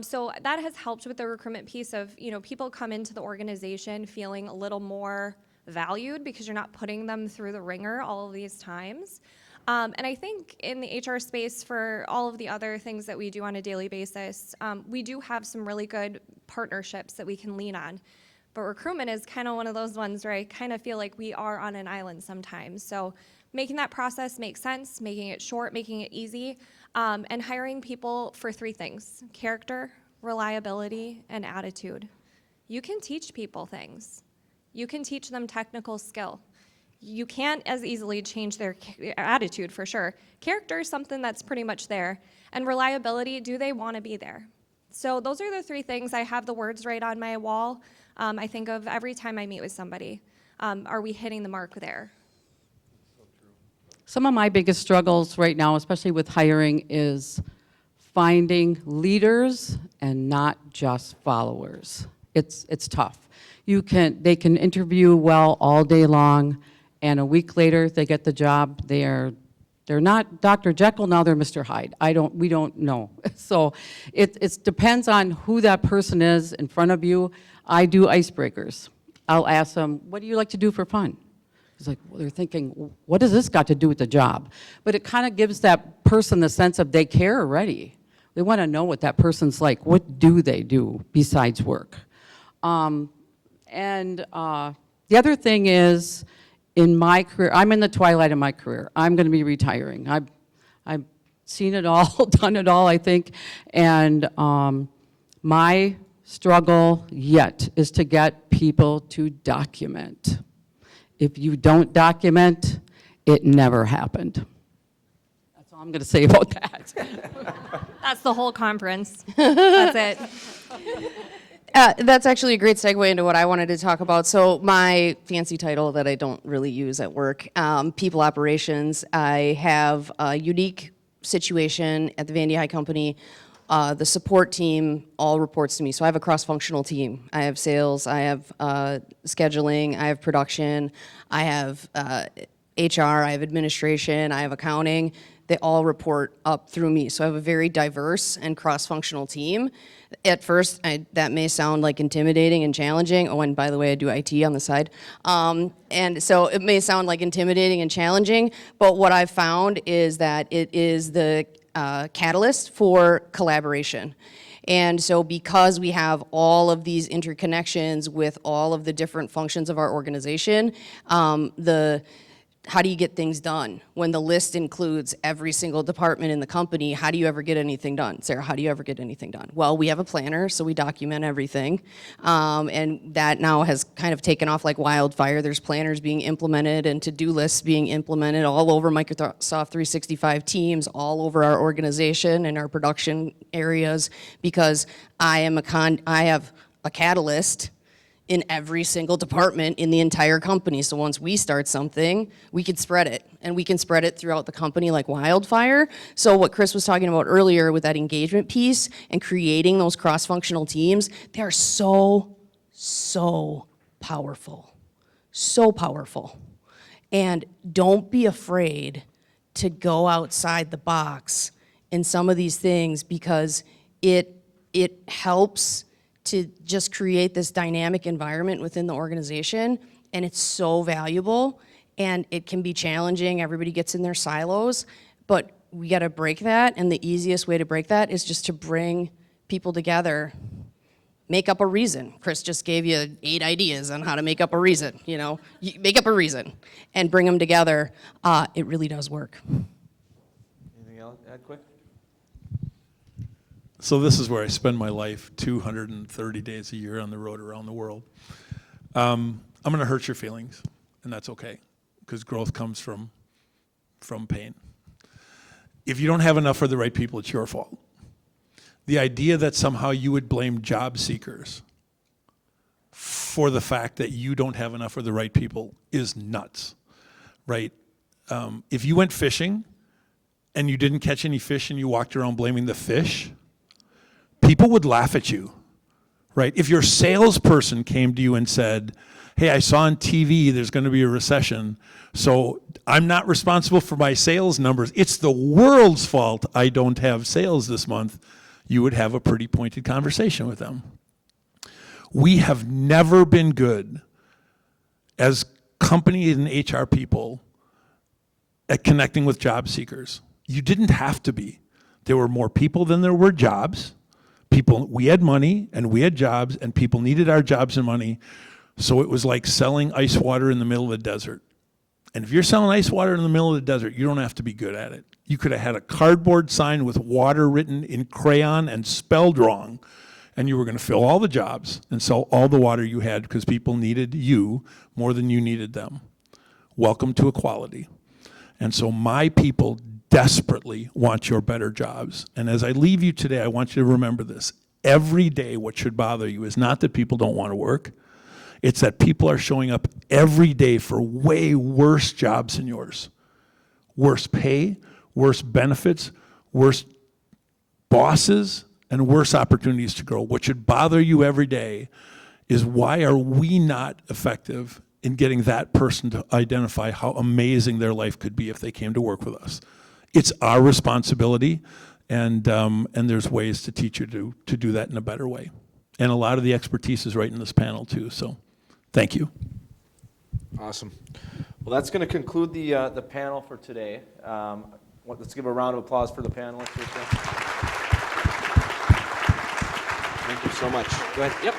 So that has helped with the recruitment piece of, you know, people come into the organization feeling a little more valued because you're not putting them through the ringer all of these times. And I think in the HR space, for all of the other things that we do on a daily basis, we do have some really good partnerships that we can lean on. But recruitment is kind of one of those ones where I kind of feel like we are on an island sometimes. So making that process make sense, making it short, making it easy, and hiring people for 3 things: character, reliability, and attitude. You can teach people things. You can teach them technical skill. You can't as easily change their attitude, for sure. Character is something that's pretty much there. And reliability, do they want to be there? So those are the 3 things. I have the words right on my wall. I think of every time I meet with somebody. Are we hitting the mark there? Some of my biggest struggles right now, especially with hiring, is finding leaders and not just followers. It's tough. They can interview well all day long, and a week later they get the job. They're not Dr. Jekyll, now they're Mr. Hyde. We don't know. So it depends on who that person is in front of you. I do icebreakers. I'll ask them, what do you like to do for fun? It's like, well, they're thinking, what does this got to do with the job? But it kind of gives that person the sense of they care already. They want to know what that person's like. What do they do besides work? The other thing is, in my career, I'm in the twilight of my career. I'm going to be retiring. I've seen it all, done it all, I think. And my struggle yet is to get people to document. If you don't document, it never happened. That's all I'm going to say about that. That's the whole conference. That's it. That's actually a great segue into what I wanted to talk about. So my fancy title that I don't really use at work, people operations. I have a unique situation at the Vandy High Company. The support team all reports to me. So I have a cross-functional team. I have sales, I have scheduling, I have production, I have HR, I have administration, I have accounting. They all report up through me. So I have a very diverse and cross-functional team. At first, that may sound like intimidating and challenging. Oh, and by the way, I do IT on the side. And so it may sound like intimidating and challenging, but what I've found is that it is the catalyst for collaboration. And so because we have all of these interconnections with all of the different functions of our organization, the how do you get things done? When the list includes every single department in the company, how do you ever get anything done? Sarah, how do you ever get anything done? Well, we have a planner, so we document everything. And that now has kind of taken off like wildfire. There's planners being implemented and to-do lists being implemented all over Microsoft 365 Teams, all over our organization and our production areas, because I have a catalyst in every single department in the entire company. So once we start something, we can spread it, and we can spread it throughout the company like wildfire. So what Chris was talking about earlier with that engagement piece and creating those cross-functional teams, they are so powerful. So powerful. And don't be afraid to go outside the box in some of these things, because it helps to just create this dynamic environment within the organization, and it's so valuable, and it can be challenging. Everybody gets in their silos, but we gotta break that, and the easiest way to break that is just to bring people together. Make up a reason. Chris just gave you 8 ideas on how to make up a reason, you know? Make up a reason and bring them together. It really does work. Anything else? Add quick? So this is where I spend my life, 230 days a year on the road around the world. I'm going to hurt your feelings, and that's okay, because growth comes from pain. If you don't have enough for the right people, it's your fault. The idea that somehow you would blame job seekers for the fact that you don't have enough for the right people is nuts, right? If you went fishing and you didn't catch any fish and you walked around blaming the fish, people would laugh at you, right? If your salesperson came to you and said, hey, I saw on TV there's going to be a recession, so I'm not responsible for my sales numbers. It's the world's fault I don't have sales this month. You would have a pretty pointed conversation with them. We have never been good as companies and HR people at connecting with job seekers. You didn't have to be. There were more people than there were jobs. We had money and we had jobs, and people needed our jobs and money. So it was like selling ice water in the middle of the desert. And if you're selling ice water in the middle of the desert, you don't have to be good at it. You could have had a cardboard sign with water written in crayon and spelled wrong, and you were going to fill all the jobs and sell all the water you had, because people needed you more than you needed them. Welcome to equality. And so my people desperately want your better jobs. And as I leave you today, I want you to remember this. Every day, what should bother you is not that people don't want to work. It's that people are showing up every day for way worse jobs than yours. Worse pay, worse benefits, worse bosses, and worse opportunities to grow. What should bother you every day is, why are we not effective in getting that person to identify how amazing their life could be if they came to work with us? It's our responsibility, and there's ways to teach you to do that in a better way. And a lot of the expertise is right in this panel too, so thank you. Awesome. Well, that's going to conclude the panel for today. Let's give a round of applause for the panelists. Thank you so much. Go ahead.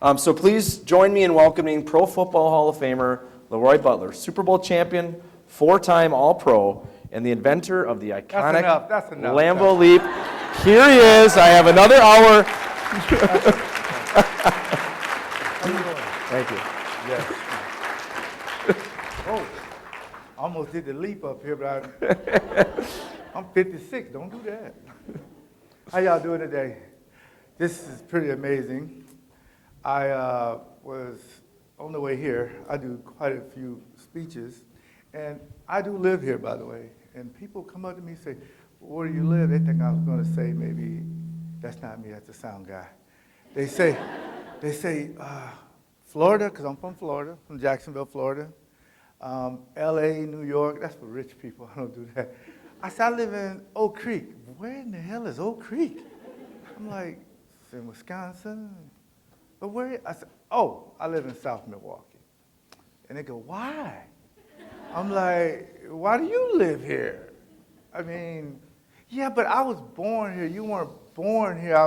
Yep. So please join me in welcoming Pro Football Hall of Famer Leroy Butler, Super Bowl champion, 4-time All-Pro, and the inventor of the iconic Lambeau leap. Here he is. I have another hour. Thank you. Yes. Oh, almost did the leap up here, but I'm 56. Don't do that. How y'all doing today? This is pretty amazing. I was on the way here. I do quite a few speeches, and I do live here, by the way. And people come up to me and say, where do you live? They think I was going to say maybe, that's not me, that's the sound guy. They say, Florida, because I'm from Florida, from Jacksonville, Florida. LA, New York, that's for rich people. I don't do that. I said, I live in Oak Creek. Where in the hell is Oak Creek? I'm like, it's in Wisconsin. But where? I said, oh, I live in South Milwaukee. And they go, why? I'm like, why do you live here? I mean, yeah, but I was born here. You weren't born here.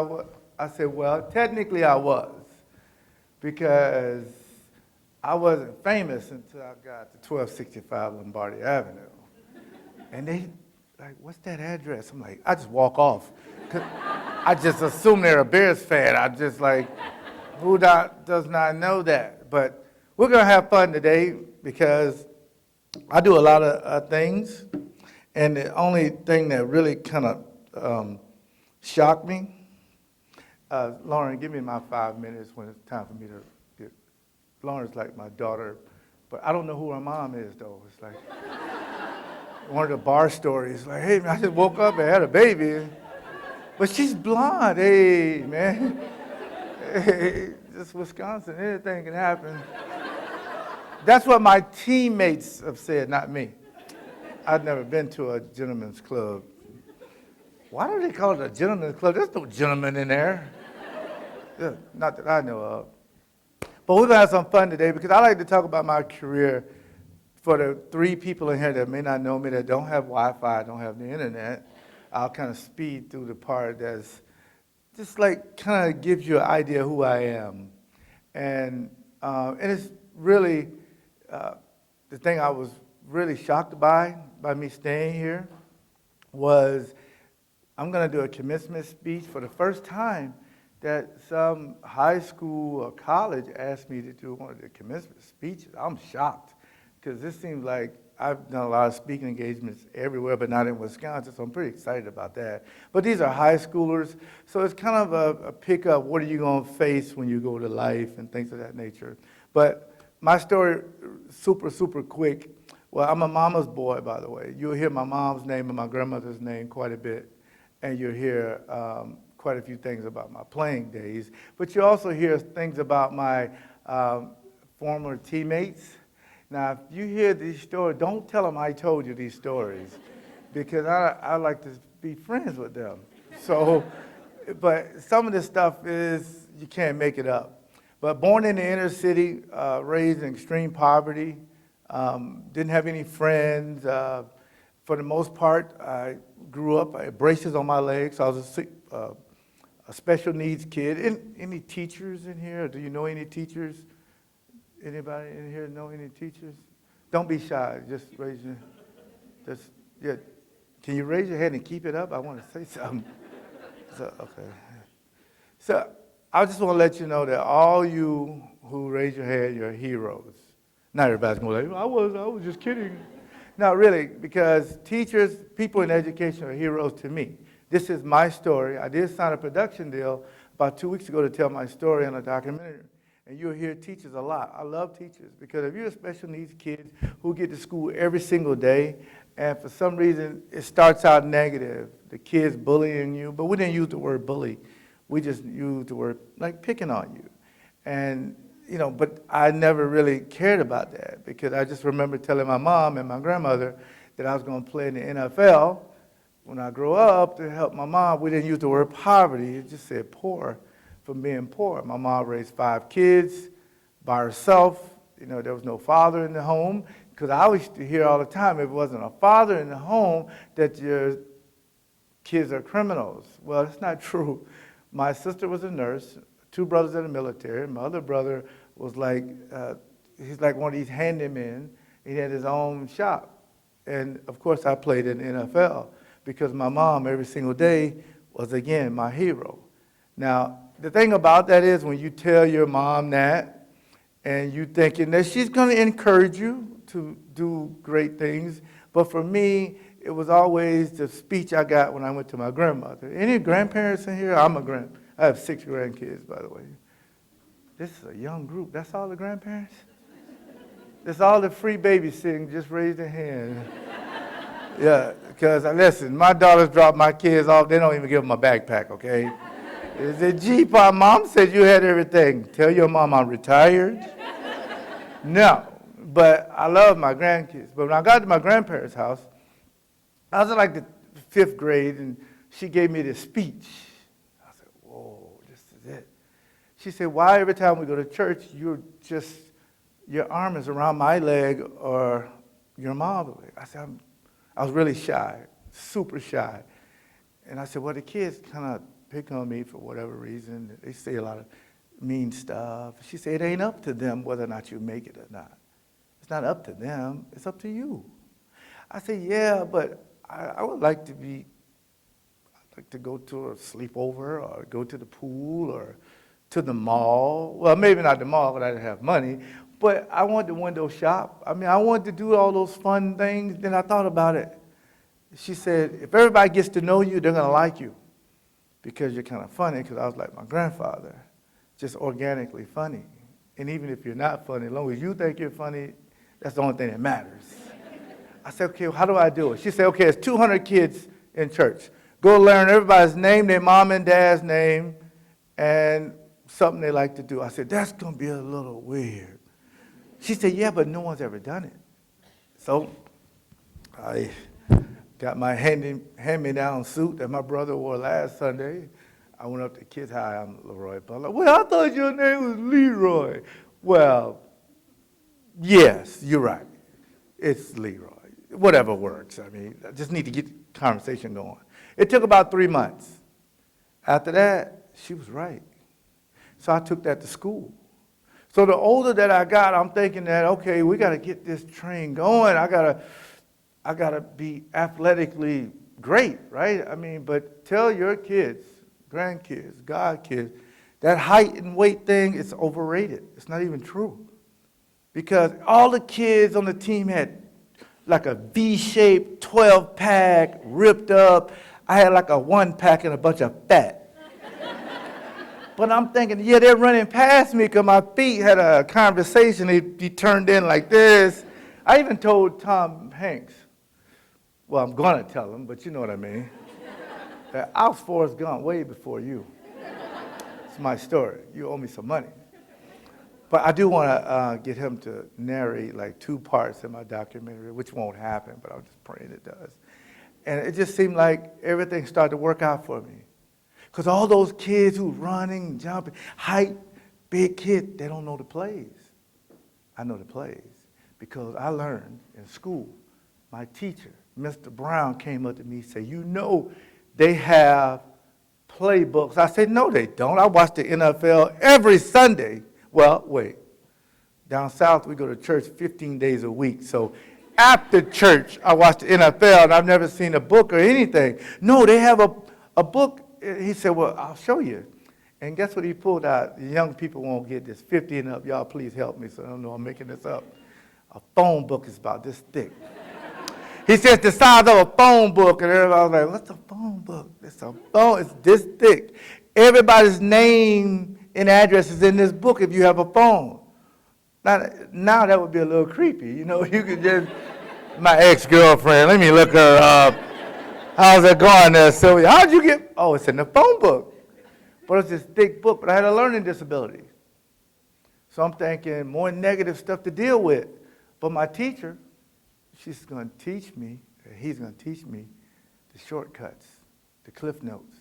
I said, well, technically I was, because I wasn't famous until I got to 1265 Lombardi Avenue. And they, like, what's that address? I'm like, I just walk off. 'Cause I just assume they're a Bears fan. I just like, does not know that? But we're gonna have fun today because I do a lot of things. And the only thing that really kind of shocked me, Lauren, give me my 5 minutes when it's time for me to get, Lauren's like my daughter, but I don't know who her mom is though. It's like one of the bar stories, like, hey man, I just woke up and had a baby, but she's blonde, hey man. Hey, this is Wisconsin, anything can happen. That's what my teammates have said, not me. I've never been to a gentleman's club. Why do they call it a gentleman's club? There's no gentleman in there. Yeah, not that I know of. But we're going to have some fun today because I like to talk about my career for the 3 people in here that may not know me, that don't have Wi-Fi, don't have the internet. I'll kind of speed through the part that's just like kind of gives you an idea who I am. And it's really the thing I was really shocked by me staying here was I'm going to do a commencement speech for the first time that some high school or college asked me to do one of the commencement speeches. I'm shocked because this seems like I've done a lot of speaking engagements everywhere, but not in Wisconsin, so I'm pretty excited about that. But these are high schoolers, so it's kind of a pickup. What are you going to face when you go to life and things of that nature? But my story, super quick. Well, I'm a mama's boy, by the way. You'll hear my mom's name and my grandmother's name quite a bit, and you'll hear quite a few things about my playing days. But you also hear things about my former teammates. Now, if you hear these stories, don't tell them I told you these stories, because I like to be friends with them. So, but some of this stuff is, you can't make it up. But born in the inner city, raised in extreme poverty, didn't have any friends. For the most part, I grew up, I had braces on my legs, so I was a special needs kid. Any teachers in here? Do you know any teachers? Anybody in here know any teachers? Don't be shy, just raise your, yeah. Can you raise your hand and keep it up? I want to say something. So, okay. So I just want to let you know that all you who raise your hand, you're heroes. Not everybody's going to like, I was just kidding. No, really, because teachers, people in education are heroes to me. This is my story. I did sign a production deal about 2 weeks ago to tell my story on a documentary. And you'll hear teachers a lot. I love teachers because if you're a special needs kid who get to school every single day, and for some reason it starts out negative, the kids bullying you, but we didn't use the word bully. We just used the word like picking on you. And, you know, but I never really cared about that because I just remember telling my mom and my grandmother that I was going to play in the NFL when I grow up to help my mom. We didn't use the word poverty. It just said poor. From being poor. My mom raised 5 kids by herself. You know, there was no father in the home. Because I used to hear all the time, if it wasn't a father in the home, that your kids are criminals. Well, that's not true. My sister was a nurse, 2 brothers in the military. My other brother was like, he's like one of these handymen. He had his own shop. And of course, I played in the NFL because my mom every single day was, again, my hero. Now, the thing about that is when you tell your mom that and you thinking that she's going to encourage you to do great things, but for me, it was always the speech I got when I went to my grandmother. Any grandparents in here? I have 6 grandkids, by the way. This is a young group. That's all the grandparents? That's all the free babysitting. Just raise their hand. Yeah, because listen, my daughters drop my kids off. They don't even give them a backpack, okay? Is it gee, mom said you had everything. Tell your mom I'm retired. No, but I love my grandkids. But when I got to my grandparents' house, I was in like the 5th grade, and she gave me this speech. I said, whoa, this is it. She said, why every time we go to church, your arm is around my leg or your mom's leg? I said, I was really shy, super shy. And I said, well, the kids kind of pick on me for whatever reason. They say a lot of, mean stuff. She said, it ain't up to them whether or not you make it or not. It's not up to them, it's up to you. I said, yeah, but I would like to I'd like to go to a sleepover or go to the pool or to the mall. Well, maybe not the mall, because I didn't have money, but I wanted to window shop. I mean, I wanted to do all those fun things. Then I thought about it. She said, if everybody gets to know you, they're going to like you because you're kind of funny, because I was like my grandfather, just organically funny. And even if you're not funny, as long as you think you're funny, that's the only thing that matters. I said, okay, well, how do I do it? She said, okay, it's 200 kids in church. Go learn everybody's name, their mom and dad's name, and something they like to do. I said, that's going to be a little weird. She said, yeah, but no one's ever done it. So I got my hand-me-down suit that my brother wore last Sunday. I went up to the kids. Hi, I'm Leroy Butler. Well, I thought your name was Leroy. Well, yes, you're right. It's Leroy. Whatever works. I mean, I just need to get the conversation going. It took about 3 months. After that, she was right. So I took that to school. So the older that I got, I'm thinking that, okay, we got to get this train going. I gotta be athletically great, right? I mean, but tell your kids, grandkids, godkids, that height and weight thing is overrated. It's not even true. Because all the kids on the team had like a V-shaped 12-pack, ripped up. I had like a 1-pack and a bunch of fat. But I'm thinking, yeah, they're running past me because my feet had a conversation. He turned in like this. I even told Tom Hanks, well, I'm going to tell him, but you know what I mean, that I was Forrest Gump way before you. It's my story. You owe me some money. But I do want to get him to narrate like 2 parts in my documentary, which won't happen, but I'm just praying it does. And it just seemed like everything started to work out for me. Because all those kids who running, jumping, height, big kids, they don't know the plays. I know the plays because I learned in school. My teacher, Mr. Brown, came up to me and said, you know they have playbooks. I said, no, they don't. I watch the NFL every Sunday. Well, wait. Down south, we go to church 15 days a week. So after church, I watch the NFL, and I've never seen a book or anything. No, they have a book. He said, well, I'll show you. And guess what he pulled out? The young people won't get this. 50 and up. Y'all please help me, so I don't know I'm making this up. A phone book is about this thick. He says the size of a phone book, and everybody was like, what's a phone book? It's a phone. It's this thick. Everybody's name and address is in this book if you have a phone. Now that would be a little creepy. You know, you could just, my ex-girlfriend, let me look her up. How's it going there, Sylvia? How'd you get, oh, it's in the phone book. But it's this thick book, but I had a learning disability. So I'm thinking more negative stuff to deal with. But my teacher, she's going to teach me, he's going to teach me the shortcuts, the cliff notes.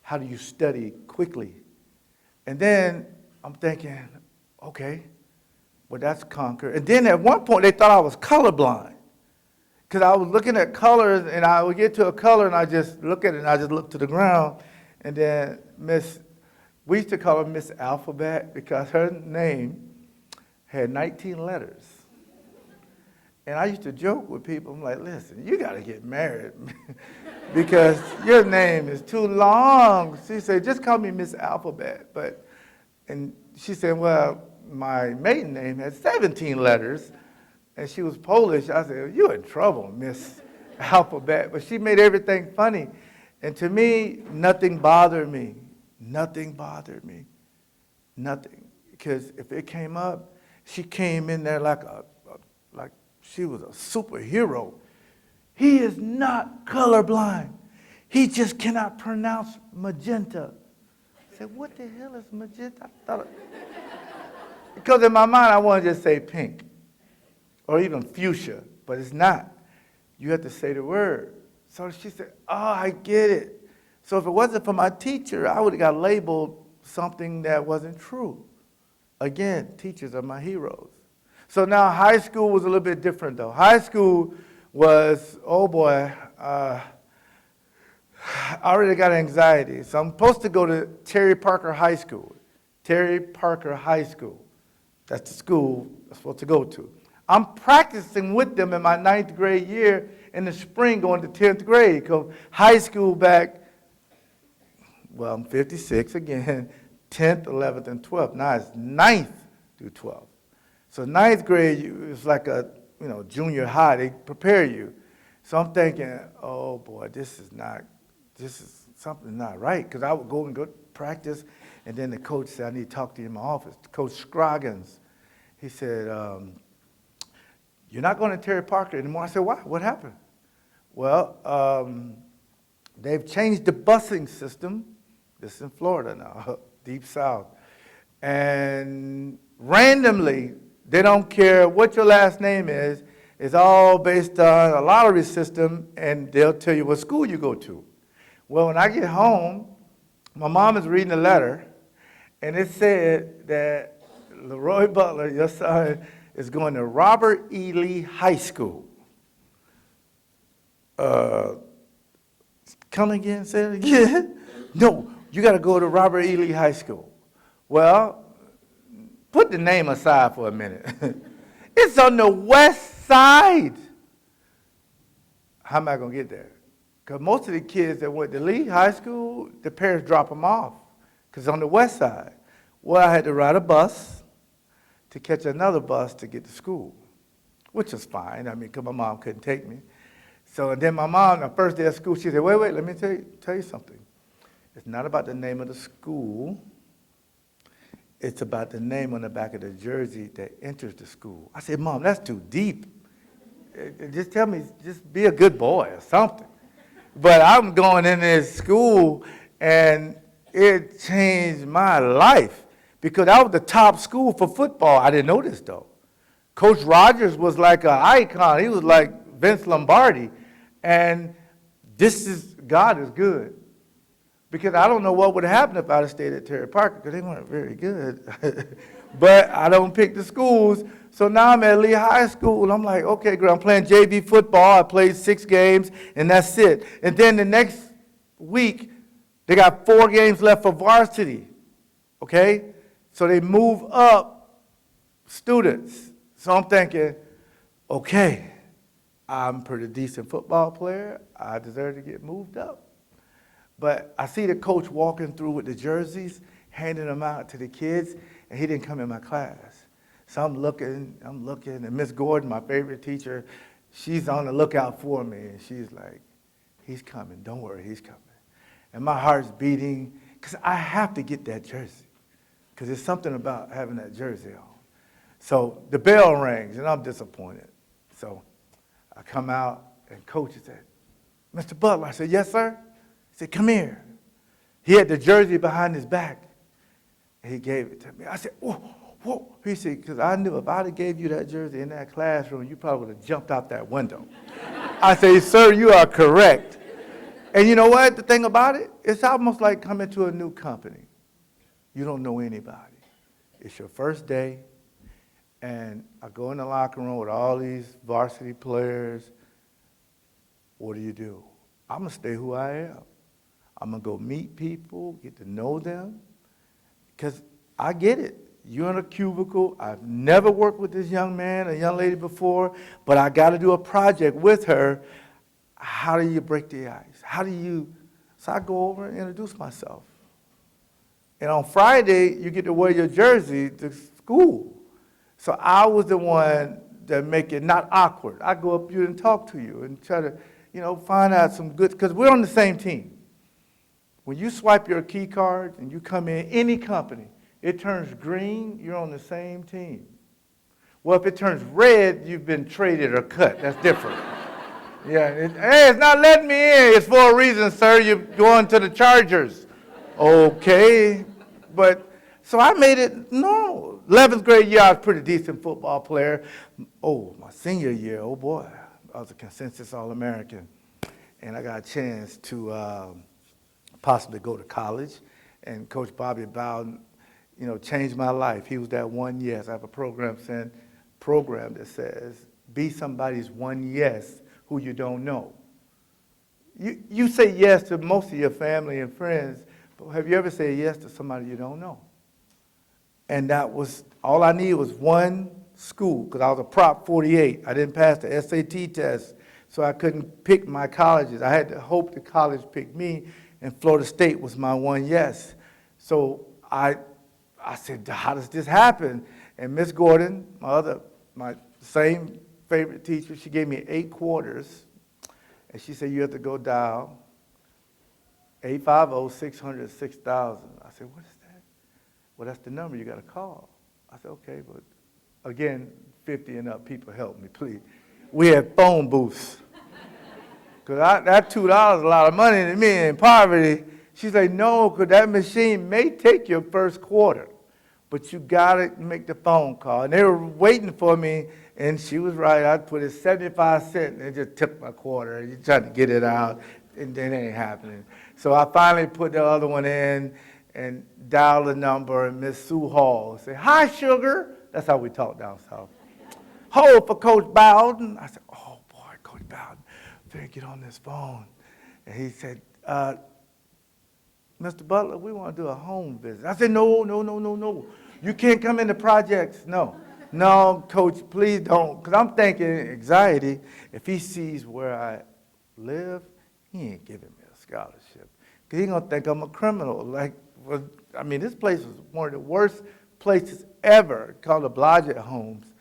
How do you study quickly? And then I'm thinking, okay, well, that's conquered. And then at one point, they thought I was colorblind. Because I was looking at colors, and I would get to a color, and I just look at it, and I just look to the ground. And then we used to call her Miss Alphabet because her name had 19 letters. And I used to joke with people. I'm like, listen, you got to get married because your name is too long. She said, just call me Miss Alphabet. And she said, well, my maiden name had 17 letters. And she was Polish. I said, you're in trouble, Miss Alphabet. But she made everything funny. And to me, nothing bothered me. Nothing bothered me. Nothing. Because if it came up, she came in there like she was a superhero. He is not colorblind. He just cannot pronounce magenta. I said, what the hell is magenta? Because in my mind, I want to just say pink. Or even fuchsia, but it's not. You have to say the word. So she said, oh, I get it. So if it wasn't for my teacher, I would have got labeled something that wasn't true. Again, teachers are my heroes. So now high school was a little bit different, though. High school was, oh boy, I already got anxiety. So I'm supposed to go to Terry Parker High School. Terry Parker High School. That's the school I'm supposed to go to. I'm practicing with them in my 9th grade year in the spring going to 10th grade, because high school back, well, I'm 56 again, 10th, 11th, and 12th. Now it's 9th through 12th. So 9th grade is like a, junior high. They prepare you. So I'm thinking, oh boy, this is something not right. Because I would go and go practice, and then the coach said, I need to talk to you in my office. Coach Scroggins, he said, you're not going to Terry Parker anymore. I said, why? What happened? Well, they've changed the busing system. This is in Florida now, deep south. And randomly, they don't care what your last name is. It's all based on a lottery system, and they'll tell you what school you go to. Well, when I get home, my mom is reading a letter, and it said that Leroy Butler, your son, is going to Robert E. Lee High School. Come again, say it again. No, you got to go to Robert E. Lee High School. Well, put the name aside for a minute. It's on the west side. How am I going to get there? Because most of the kids that went to Lee High School, the parents drop them off because it's on the west side. Well, I had to ride a bus to catch another bus to get to school, which was fine. I mean, because my mom couldn't take me. So and then my mom, the first day of school, she said, wait, let me tell you something. It's not about the name of the school. It's about the name on the back of the jersey that enters the school. I said, Mom, that's too deep. Just tell me, just be a good boy or something. But I'm going in this school, and it changed my life because that was the top school for football. I didn't know this, though. Coach Rogers was like an icon. He was like Vince Lombardi. And God is good. Because I don't know what would happen if I'd have stayed at Terry Parker, because they weren't very good. But I don't pick the schools. So now I'm at Lee High School. I'm like, okay, girl, I'm playing JV football. I played 6 games, and that's it. And then the next week, they got 4 games left for varsity. Okay? So they move up students. So I'm thinking, okay, I'm a pretty decent football player. I deserve to get moved up. But I see the coach walking through with the jerseys, handing them out to the kids, and he didn't come in my class. So I'm looking, and Miss Gordon, my favorite teacher, she's on the lookout for me, and she's like, he's coming, don't worry, he's coming. And my heart's beating, because I have to get that jersey, because there's something about having that jersey on. So the bell rings, and I'm disappointed. So I come out, and coach said, Mr. Butler. I said, yes, sir. He said, come here. He had the jersey behind his back. And he gave it to me. I said, whoa. He said, because I knew if I'd have gave you that jersey in that classroom, you probably would have jumped out that window. I said, sir, you are correct. And you know what? The thing about it, it's almost like coming to a new company. You don't know anybody. It's your first day. And I go in the locker room with all these varsity players. What do? I'm going to stay who I am. I'm going to go meet people, get to know them, because I get it. You're in a cubicle. I've never worked with this young man or young lady before, but I got to do a project with her. How do you break the ice? So I go over and introduce myself. And on Friday, you get to wear your jersey to school. So I was the one that make it not awkward. I go up to you and talk to you and try to, find out some good, because we're on the same team. When you swipe your key card and you come in any company, it turns green, you're on the same team. Well, if it turns red, you've been traded or cut. That's different. Hey, it's not letting me in. It's for a reason, sir. You're going to the Chargers. Okay. But, so I made it normal. 11th grade year, I was a pretty decent football player. Oh, my senior year, oh boy, I was a consensus All-American. And I got a chance to possibly go to college. And Coach Bobby Bowden, changed my life. He was that one yes. I have a program that says, be somebody's one yes who you don't know. You say yes to most of your family and friends, but have you ever said yes to somebody you don't know? And that was, all I needed was one school, because I was a Prop 48. I didn't pass the SAT test, so I couldn't pick my colleges. I had to hope the college picked me, and Florida State was my one yes. So I said, how does this happen? And Miss Gordon, my same favorite teacher, she gave me 8 quarters, and she said, you have to go dial 850-600-6000. I said, what is that? Well, that's the number you got to call. I said, okay, but again, 50 and up people, help me, please. We had phone booths. Because that $2 is a lot of money to me in poverty. She's like, no, because that machine may take your first quarter, but you got to make the phone call. And they were waiting for me, and she was right. I put it 75 cents, and it just took my quarter. You tried to get it out, and then it ain't happening. So I finally put the other one in and dialed the number, and Miss Sue Hall said, hi, sugar. That's how we talk down south. Hold for Coach Bowden. I said, oh, boy, Coach Bowden, better get on this phone. And he said, Mr. Butler, we want to do a home visit. I said, no. You can't come into projects. No, Coach, please don't. Because I'm thinking anxiety, if he sees where I live, he ain't giving me a scholarship. Because he's going to think I'm a criminal. This place was one of the worst places ever, called the Blodgett Homes.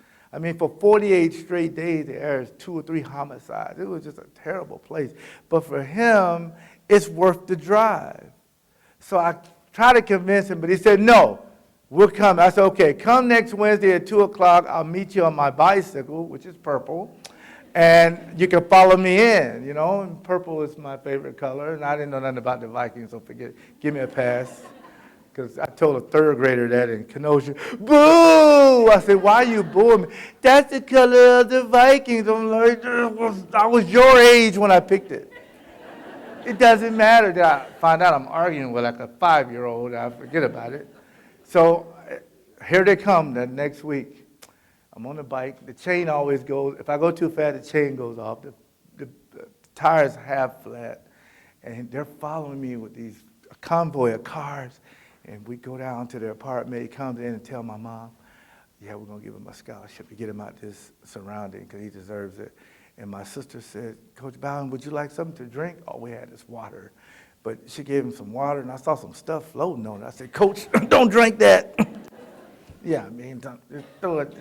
For 48 straight days, there was 2 or 3 homicides. It was just a terrible place. But for him, it's worth the drive. So I tried to convince him, but he said, no, we'll come. I said, okay, come next Wednesday at 2 o'clock. I'll meet you on my bicycle, which is purple, and you can follow me in, and purple is my favorite color, and I didn't know nothing about the Vikings, so forget it. Give me a pass. Because I told a 3rd grader that in Kenosha. Boo! I said, why are you booing me? That's the color of the Vikings. I'm like, I was your age when I picked it. It doesn't matter that I find out I'm arguing with like a 5-year-old. I forget about it. So here they come the next week. I'm on the bike. The chain always goes. If I go too fast, the chain goes off. The tires half flat. And they're following me with a convoy of cars. And we go down to their apartment. He comes in and tells my mom, yeah, we're going to give him a scholarship to get him out this surrounding because he deserves it. And my sister said, Coach Bowden, would you like something to drink? All we had is water. But she gave him some water, and I saw some stuff floating on it. I said, Coach, don't drink that. Yeah, don't, just throw it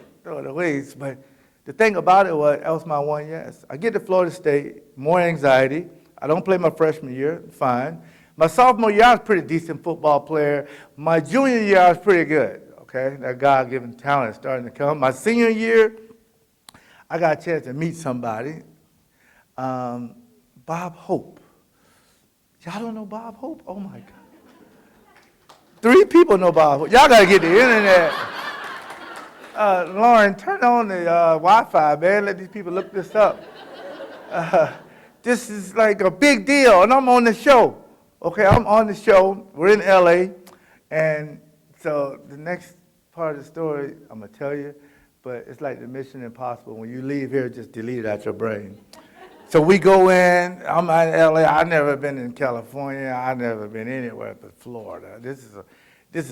away. But the thing about it was, that was my one yes. I get to Florida State, more anxiety. I don't play my freshman year, fine. My sophomore year, I was a pretty decent football player. My junior year, I was pretty good, okay? That God-given talent is starting to come. My senior year, I got a chance to meet somebody, Bob Hope. Y'all don't know Bob Hope? Oh, my God. 3 people know Bob Hope. Y'all got to get the internet. Lauren, turn on the Wi-Fi, man. Let these people look this up. This is like a big deal, and I'm on the show. Okay, I'm on the show. We're in LA, and so the next part of the story I'm gonna tell you, but it's like the Mission Impossible. When you leave here, just delete it out your brain. So we go in. I'm in LA. I've never been in California. I've never been anywhere but Florida. This is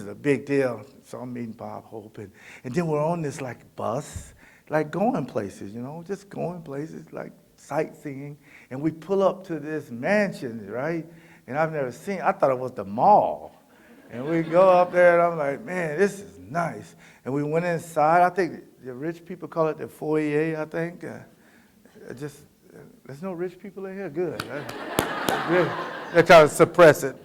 a big deal. So I'm meeting Bob Hope, and then we're on this like bus, like going places, just going places like sightseeing, and we pull up to this mansion, right? And I've never seen, I thought it was the mall. And we go up there, and I'm like, man, this is nice. And we went inside. I think the rich people call it the foyer, I think. There's no rich people in here? Good. They're trying to suppress it.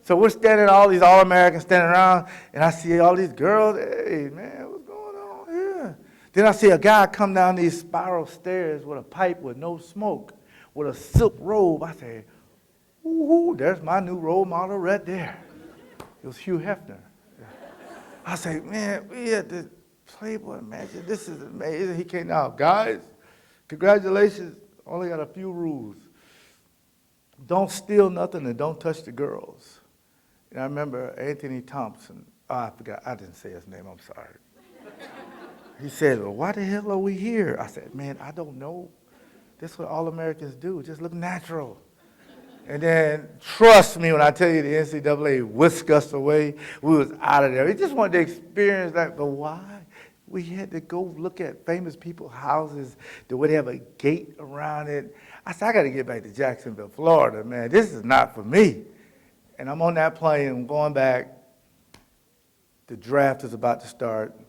So we're standing, all these All-Americans standing around, and I see all these girls. Hey, man, what's going on here? Then I see a guy come down these spiral stairs with a pipe with no smoke, with a silk robe. I say, ooh, there's my new role model right there. It was Hugh Hefner. I say, man, we at the Playboy Mansion. This is amazing. He came out, guys, congratulations. Only got a few rules. Don't steal nothing and don't touch the girls. And I remember Anthony Thompson. Oh, I forgot. I didn't say his name. I'm sorry. He said, well, why the hell are we here? I said, man, I don't know. That's what all Americans do. Just look natural. And then, trust me when I tell you the NCAA whisked us away, we was out of there. We just wanted to experience that, but why? We had to go look at famous people's houses, the way they have a gate around it. I said, I got to get back to Jacksonville, Florida, man. This is not for me. And I'm on that plane, I'm going back. The draft is about to start.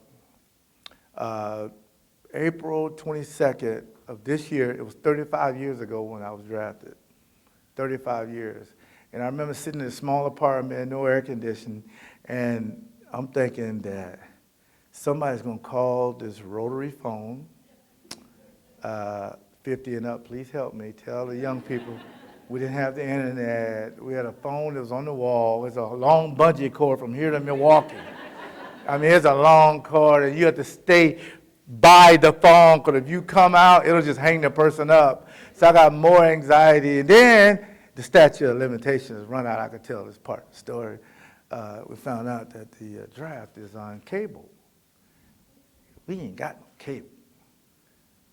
April 22nd of this year, it was 35 years ago when I was drafted. 35 years. And I remember sitting in a small apartment, no air conditioning, and I'm thinking that somebody's going to call this rotary phone, 50 and up, please help me, tell the young people. We didn't have the internet. We had a phone that was on the wall. It's a long bungee cord from here to Milwaukee. I mean, it's a long cord, and you have to stay by the phone, because if you come out, it'll just hang the person up. So I got more anxiety. And then the statute of limitations run out. I could tell this part of the story. We found out that the draft is on cable. We ain't got no cable.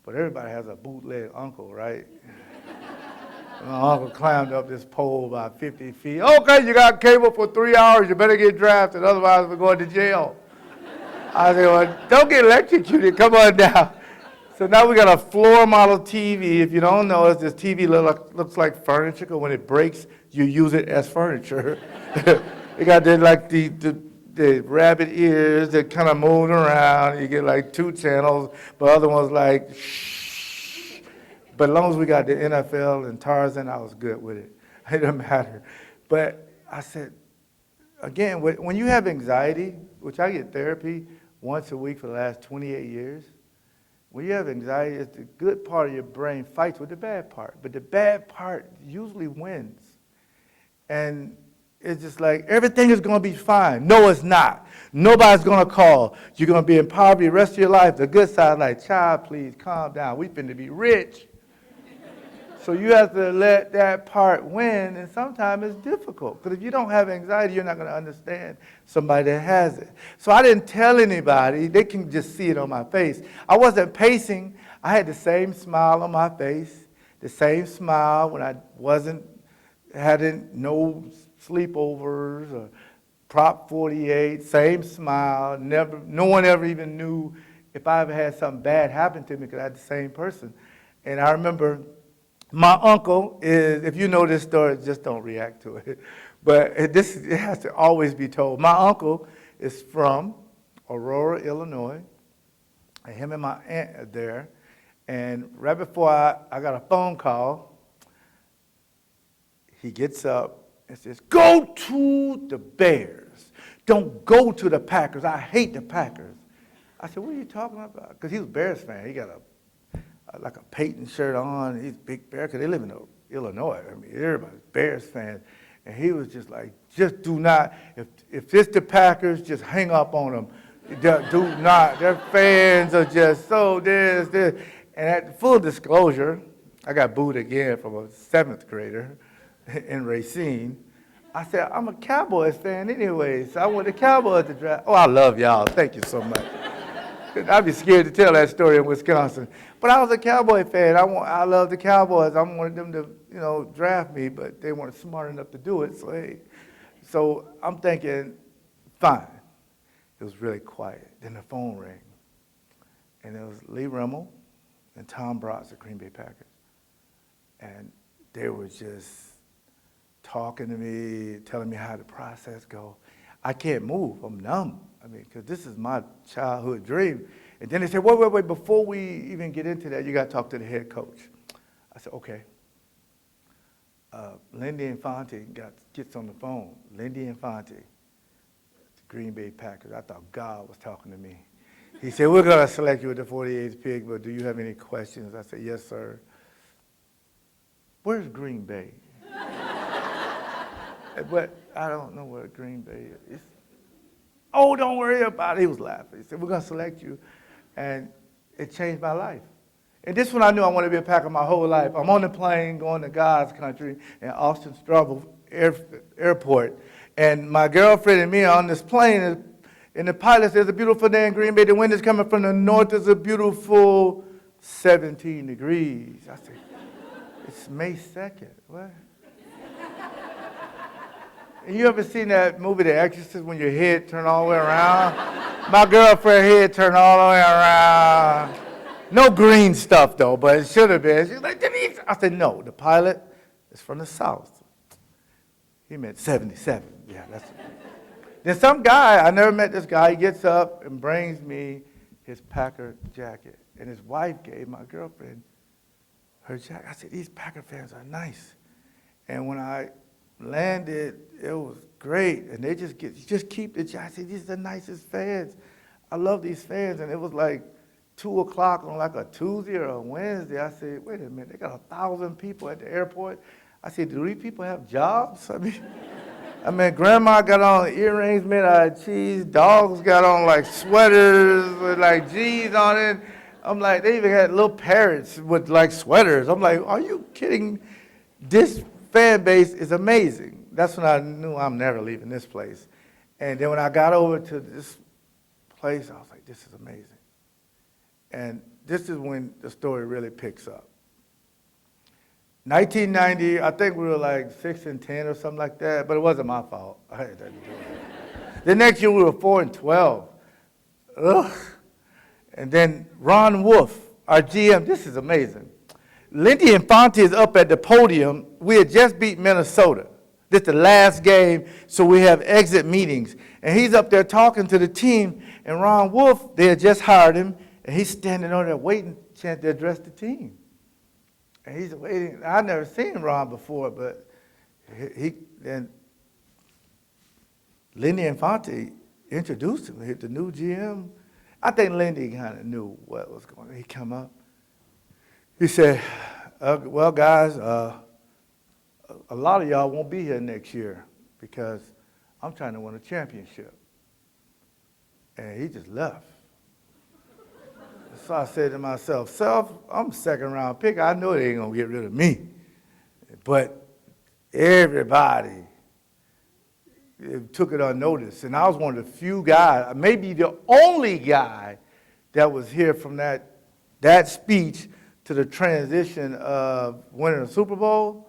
But everybody has a bootleg uncle, right? My uncle climbed up this pole about 50 feet. Okay, you got cable for 3 hours. You better get drafted, otherwise we're going to jail. I said, well, don't get electrocuted. Come on down. So now we got a floor model TV. If you don't know, this TV looks like furniture, because when it breaks, you use it as furniture. It got the rabbit ears that kind of move around. You get like 2 channels, but other ones like shh. But as long as we got the NFL and Tarzan, I was good with it. It didn't matter. But I said, again, when you have anxiety, which I get therapy once a week for the last 28 years, when you have anxiety, it's the good part of your brain fights with the bad part. But the bad part usually wins. And it's just like, everything is going to be fine. No, it's not. Nobody's going to call. You're going to be in poverty the rest of your life. The good side, like, child, please calm down. We finna be rich. So you have to let that part win, and sometimes it's difficult. Because if you don't have anxiety, you're not going to understand somebody that has it. So I didn't tell anybody. They can just see it on my face. I wasn't pacing. I had the same smile on my face, the same smile when I hadn't no sleepovers or Prop 48, same smile. No one ever even knew if I ever had something bad happen to me, because I had the same person. And I remember my uncle is, if you know this story, just don't react to it. But it has to always be told. My uncle is from Aurora, Illinois. And him and my aunt are there. And right before I got a phone call, he gets up and says, go to the Bears. Don't go to the Packers. I hate the Packers. I said, what are you talking about? Because he was a Bears fan. He got like a Peyton shirt on. He's a big Bear, because they live in Illinois. I mean, everybody's Bears fans. And he was just like, just do not, if it's the Packers, just hang up on them. Do not. Their fans are just so this. And at full disclosure, I got booed again from a 7th grader in Racine. I said, I'm a Cowboys fan anyway, so I want the Cowboys to draft. Oh, I love y'all. Thank you so much. I'd be scared to tell that story in Wisconsin. But I was a Cowboy fan. I love the Cowboys. I wanted them to, draft me, but they weren't smart enough to do it. So, hey. So I'm thinking, fine. It was really quiet. Then the phone rang. And it was Lee Rimmel and Tom Brotz at Green Bay Packers. And they were just talking to me, telling me how the process go. I can't move. I'm numb. I mean, because this is my childhood dream. And then they said, wait, before we even get into that, you got to talk to the head coach. I said, okay. Lindy Infante gets on the phone. Lindy Infante, the Green Bay Packers. I thought God was talking to me. He said, we're going to select you with the 48th pick, but do you have any questions? I said, yes, sir. Where's Green Bay? But I don't know where Green Bay is. Oh, don't worry about it. He was laughing. He said, we're going to select you. And it changed my life. And this one I knew I wanted to be a Packer my whole life. I'm on the plane going to God's country in Austin Strobel Airport. And my girlfriend and me are on this plane. And the pilot says, it's a beautiful day in Green Bay. The wind is coming from the north. It's a beautiful 17 degrees. I said, it's May 2nd. What? And you ever seen that movie, The Exorcist, when your head turned all the way around? My girlfriend's head turned all the way around. No green stuff, though, but it should have been. She was like, Denise. I said, no, the pilot is from the South. He meant 77. Yeah, that's it. Then some guy, I never met this guy, he gets up and brings me his Packer jacket. And his wife gave my girlfriend her jacket. I said, these Packer fans are nice. And when I landed, it was great. And they just keep the jacket. I said, these are the nicest fans. I love these fans. And it was like 2 o'clock on like a Tuesday or a Wednesday. I said, wait a minute, they got 1,000 people at the airport. I said, do these people have jobs? I mean, grandma got on earrings made out of cheese. Dogs got on like sweaters with like G's on it. I'm like, they even had little parrots with like sweaters. I'm like, are you kidding? This fan base is amazing. That's when I knew I'm never leaving this place. And then when I got over to this place, I was like, this is amazing. And this is when the story really picks up. 1990, I think we were like 6-10 or something like that, but it wasn't my fault. I had nothing to do with it. The next year we were 4-12. Ugh. And then Ron Wolf, our GM, this is amazing. Lindy Infante is up at the podium. We had just beat Minnesota. This is the last game, so we have exit meetings. And he's up there talking to the team, and Ron Wolf, they had just hired him, and he's standing on there waiting chance to address the team. And he's waiting. I'd never seen Ron before, but then Lindy Infante introduced him, the new GM. I think Lindy kind of knew what was going on. He come up. He said, well, guys, a lot of y'all won't be here next year because I'm trying to win a championship. And he just left. So I said to myself, I'm a second-round pick. I know they ain't going to get rid of me. But everybody took it unnoticed. And I was one of the few guys, maybe the only guy that was here from that speech to the transition of winning a Super Bowl,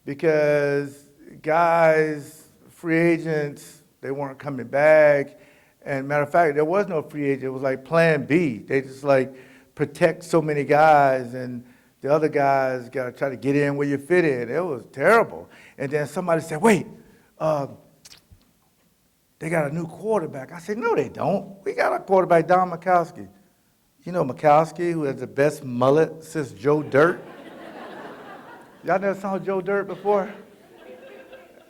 because guys, free agents, they weren't coming back. And matter of fact, there was no free agent. It was like plan B. They just like protect so many guys, and the other guys got to try to get in where you fit in. It was terrible. And then somebody said, wait, they got a new quarterback. I said, no, they don't. We got a quarterback, Don Mikowski. You know Mikowski, who has the best mullet since Joe Dirt? Y'all never saw Joe Dirt before?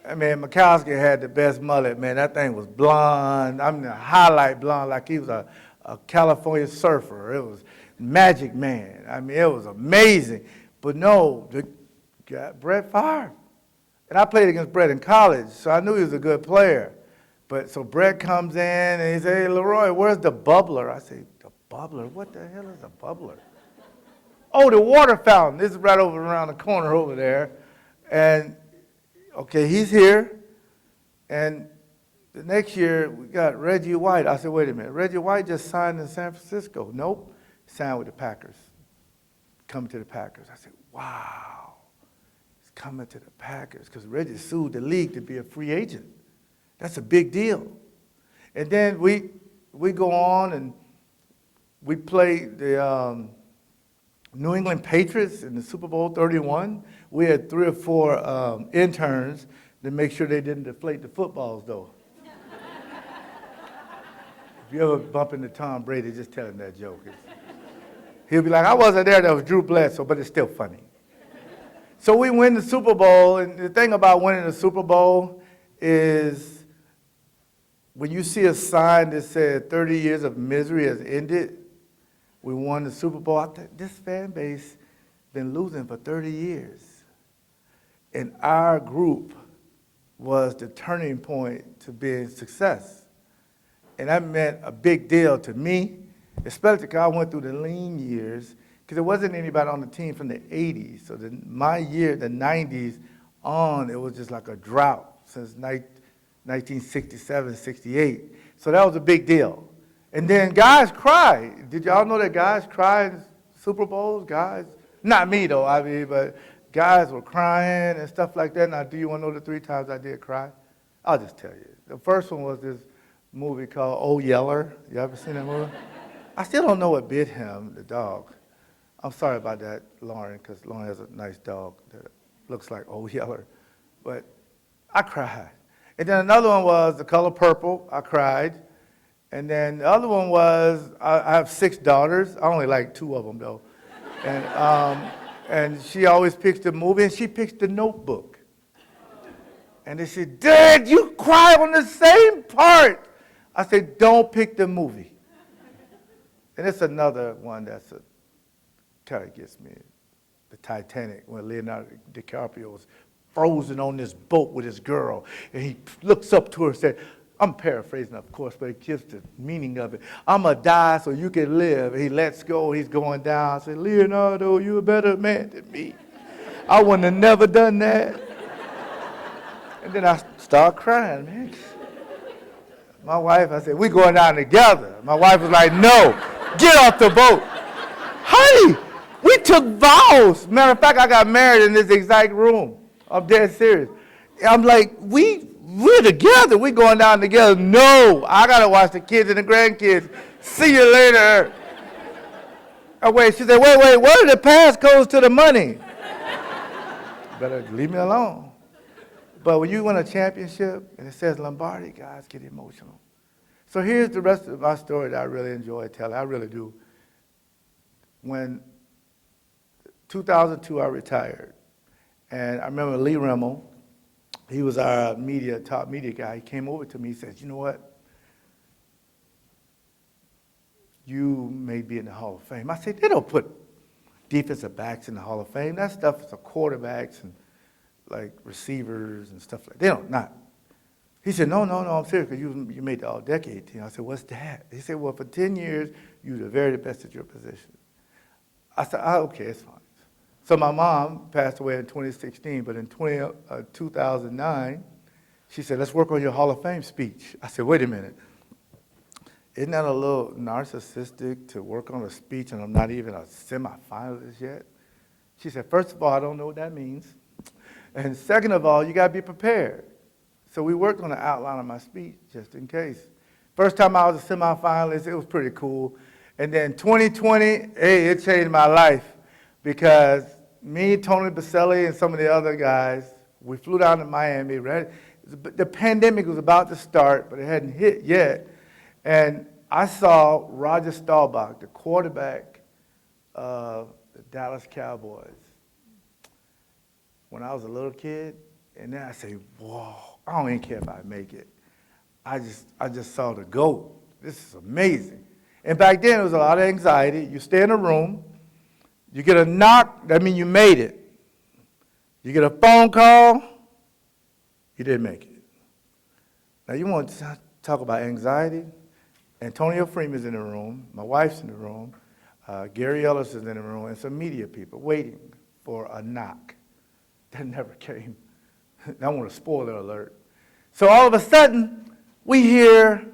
I mean, Mikowski had the best mullet, man. That thing was blonde. I mean, a highlight blonde, like he was a California surfer. It was Magic Man. I mean, it was amazing. But no, got Brett Favre. And I played against Brett in college, so I knew he was a good player. But so Brett comes in and he said, hey, Leroy, where's the bubbler? I say, the bubbler? What the hell is a bubbler? Oh, the water fountain. This is right over around the corner over there. And okay, he's here, and the next year we got Reggie White. I said, wait a minute, Reggie White just signed in San Francisco. Nope, signed with the Packers, coming to the Packers. I said, wow, he's coming to the Packers, because Reggie sued the league to be a free agent. That's a big deal. And then we go on and we play the New England Patriots in the Super Bowl 31. We had 3 or 4 interns to make sure they didn't deflate the footballs, though. If you ever bump into Tom Brady, just tell him that joke. He'll be like, I wasn't there, that was Drew Bledsoe, but it's still funny. So we win the Super Bowl, and the thing about winning the Super Bowl is when you see a sign that said 30 years of misery has ended, we won the Super Bowl. I thought, this fan base been losing for 30 years. And our group was the turning point to being success. And that meant a big deal to me, especially because I went through the lean years, because there wasn't anybody on the team from the 80s. So my year, the 90s on, it was just like a drought since 1967, 68. So that was a big deal. And then guys cry. Did y'all know that guys cry in Super Bowls? Guys, not me though, but guys were crying and stuff like that. Now, do you want to know the 3 times I did cry? I'll just tell you. The first one was this movie called Oh Yeller. You ever seen that movie? I still don't know what bit him, the dog. I'm sorry about that, Lauren, because Lauren has a nice dog that looks like Oh Yeller. But I cried. And then another one was The Color Purple. I cried. And then the other one was, I have 6 daughters. I only like 2 of them, though. And she always picks the movie, and she picks The Notebook. And they said, Dad, you cry on the same part. I said, don't pick the movie. And it's another one that's kind of gets me. The Titanic, when Leonardo DiCaprio was frozen on this boat with his girl, and he looks up to her and said, I'm paraphrasing, of course, but it gives the meaning of it. I'm going to die so you can live. And he lets go. He's going down. I said, Leonardo, you're a better man than me. I wouldn't have never done that. And then I start crying, man. My wife, I said, we're going down together. My wife was like, no, get off the boat. Honey, we took vows. Matter of fact, I got married in this exact room. I'm dead serious. I'm like, we're together. We're going down together. No, I got to watch the kids and the grandkids. See you later. Oh, wait, she said, wait, what are the passcodes to the money? Better leave me alone. But when you win a championship and it says Lombardi, guys get emotional. So here's the rest of my story that I really enjoy telling. I really do. When 2002, I retired. And I remember Lee Rimmel, he was our top media guy. He came over to me and said, you know what? You may be in the Hall of Fame. I said, they don't put defensive backs in the Hall of Fame. That stuff is for quarterbacks and like receivers and stuff like that. They don't, not. He said, no, I'm serious, because you made the all-decade team. I said, what's that? He said, well, for 10 years, you were the very best at your position. I said, okay, it's fine. So my mom passed away in 2016, but in 2009, she said, let's work on your Hall of Fame speech. I said, wait a minute. Isn't that a little narcissistic to work on a speech and I'm not even a semifinalist yet? She said, first of all, I don't know what that means. And second of all, you got to be prepared. So we worked on the outline of my speech just in case. First time I was a semifinalist, it was pretty cool. And then 2020, hey, it changed my life because me, Tony Baselli, and some of the other guys, we flew down to Miami. Right? The pandemic was about to start, but it hadn't hit yet. And I saw Roger Staubach, the quarterback of the Dallas Cowboys, when I was a little kid. And then I say, whoa, I don't even care if I make it. I just saw the GOAT. This is amazing. And back then, there was a lot of anxiety. You stay in a room. You get a knock, that means you made it. You get a phone call, you didn't make it. Now, you want to talk about anxiety? Antonio Freeman's in the room. My wife's in the room. Gary Ellis is in the room. And some media people waiting for a knock. That never came. I want a spoiler alert. So all of a sudden, we hear,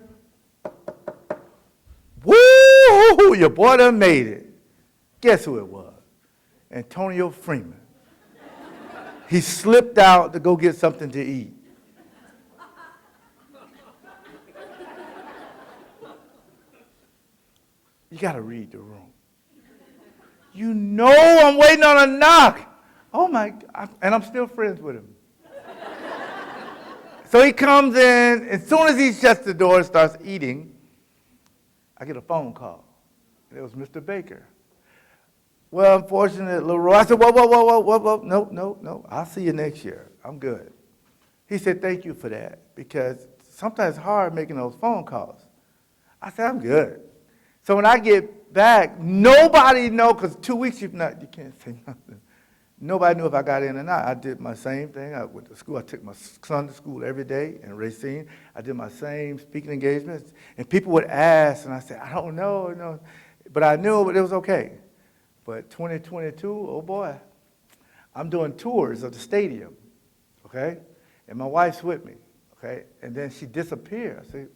woo, your boy done made it. Guess who it was? Antonio Freeman. He slipped out to go get something to eat. You got to read the room. You know I'm waiting on a knock. Oh my God, and I'm still friends with him. So he comes in, as soon as he shuts the door and starts eating, I get a phone call. And it was Mr. Baker. Well, unfortunately, Leroy, I said, whoa, no, I'll see you next year. I'm good. He said, thank you for that, because sometimes it's hard making those phone calls. I said, I'm good. So when I get back, nobody knows, because 2 weeks you can't say nothing. Nobody knew if I got in or not. I did my same thing. I went to school. I took my son to school every day in Racine. I did my same speaking engagements. And people would ask, and I said, I don't know. But I knew it was okay. But 2022, oh boy, I'm doing tours of the stadium, okay? And my wife's with me, okay? And then she disappeared. I said,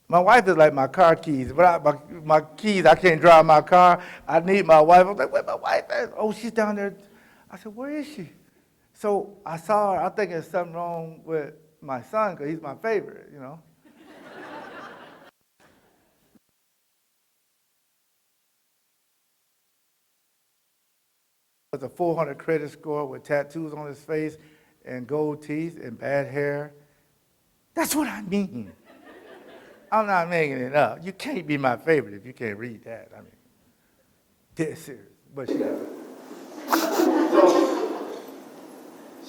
my wife is like my car keys. But my keys, I can't drive my car. I need my wife. I was like, where my wife at? Oh, she's down there. I said, where is she? So I saw her. I think there's something wrong with my son because he's my favorite, you know. With a 400 credit score with tattoos on his face and gold teeth and bad hair. That's what I mean. I'm not making it up. You can't be my favorite if you can't read that. I mean, dead serious. But she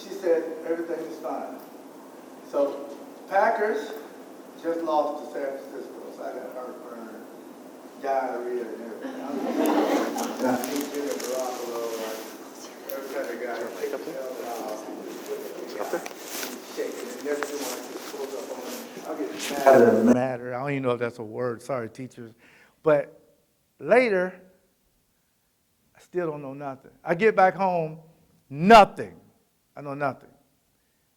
said everything is fine. So Packers just lost to San Francisco, so I got heartburn, diarrhea, and everything. And I hate Jimmy Garoppolo. Every time the guy takes his helmet off, he's shaking and everything like this pulls up on him. I'll get madder. I don't even know if that's a word. Sorry, teachers. But later, I still don't know nothing. I get back home, nothing. I know nothing.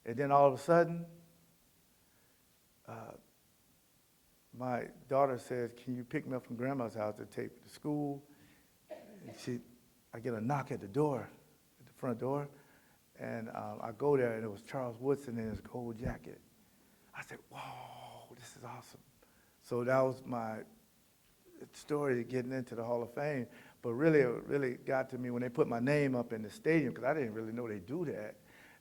And then all of a sudden, my daughter says, "Can you pick me up from grandma's house to take to school?" And I get a knock at the door, at the front door, and I go there, and it was Charles Woodson in his gold jacket. I said, "Whoa, this is awesome." So that was my story to getting into the Hall of Fame. But really, it really got to me when they put my name up in the stadium, because I didn't really know they do that.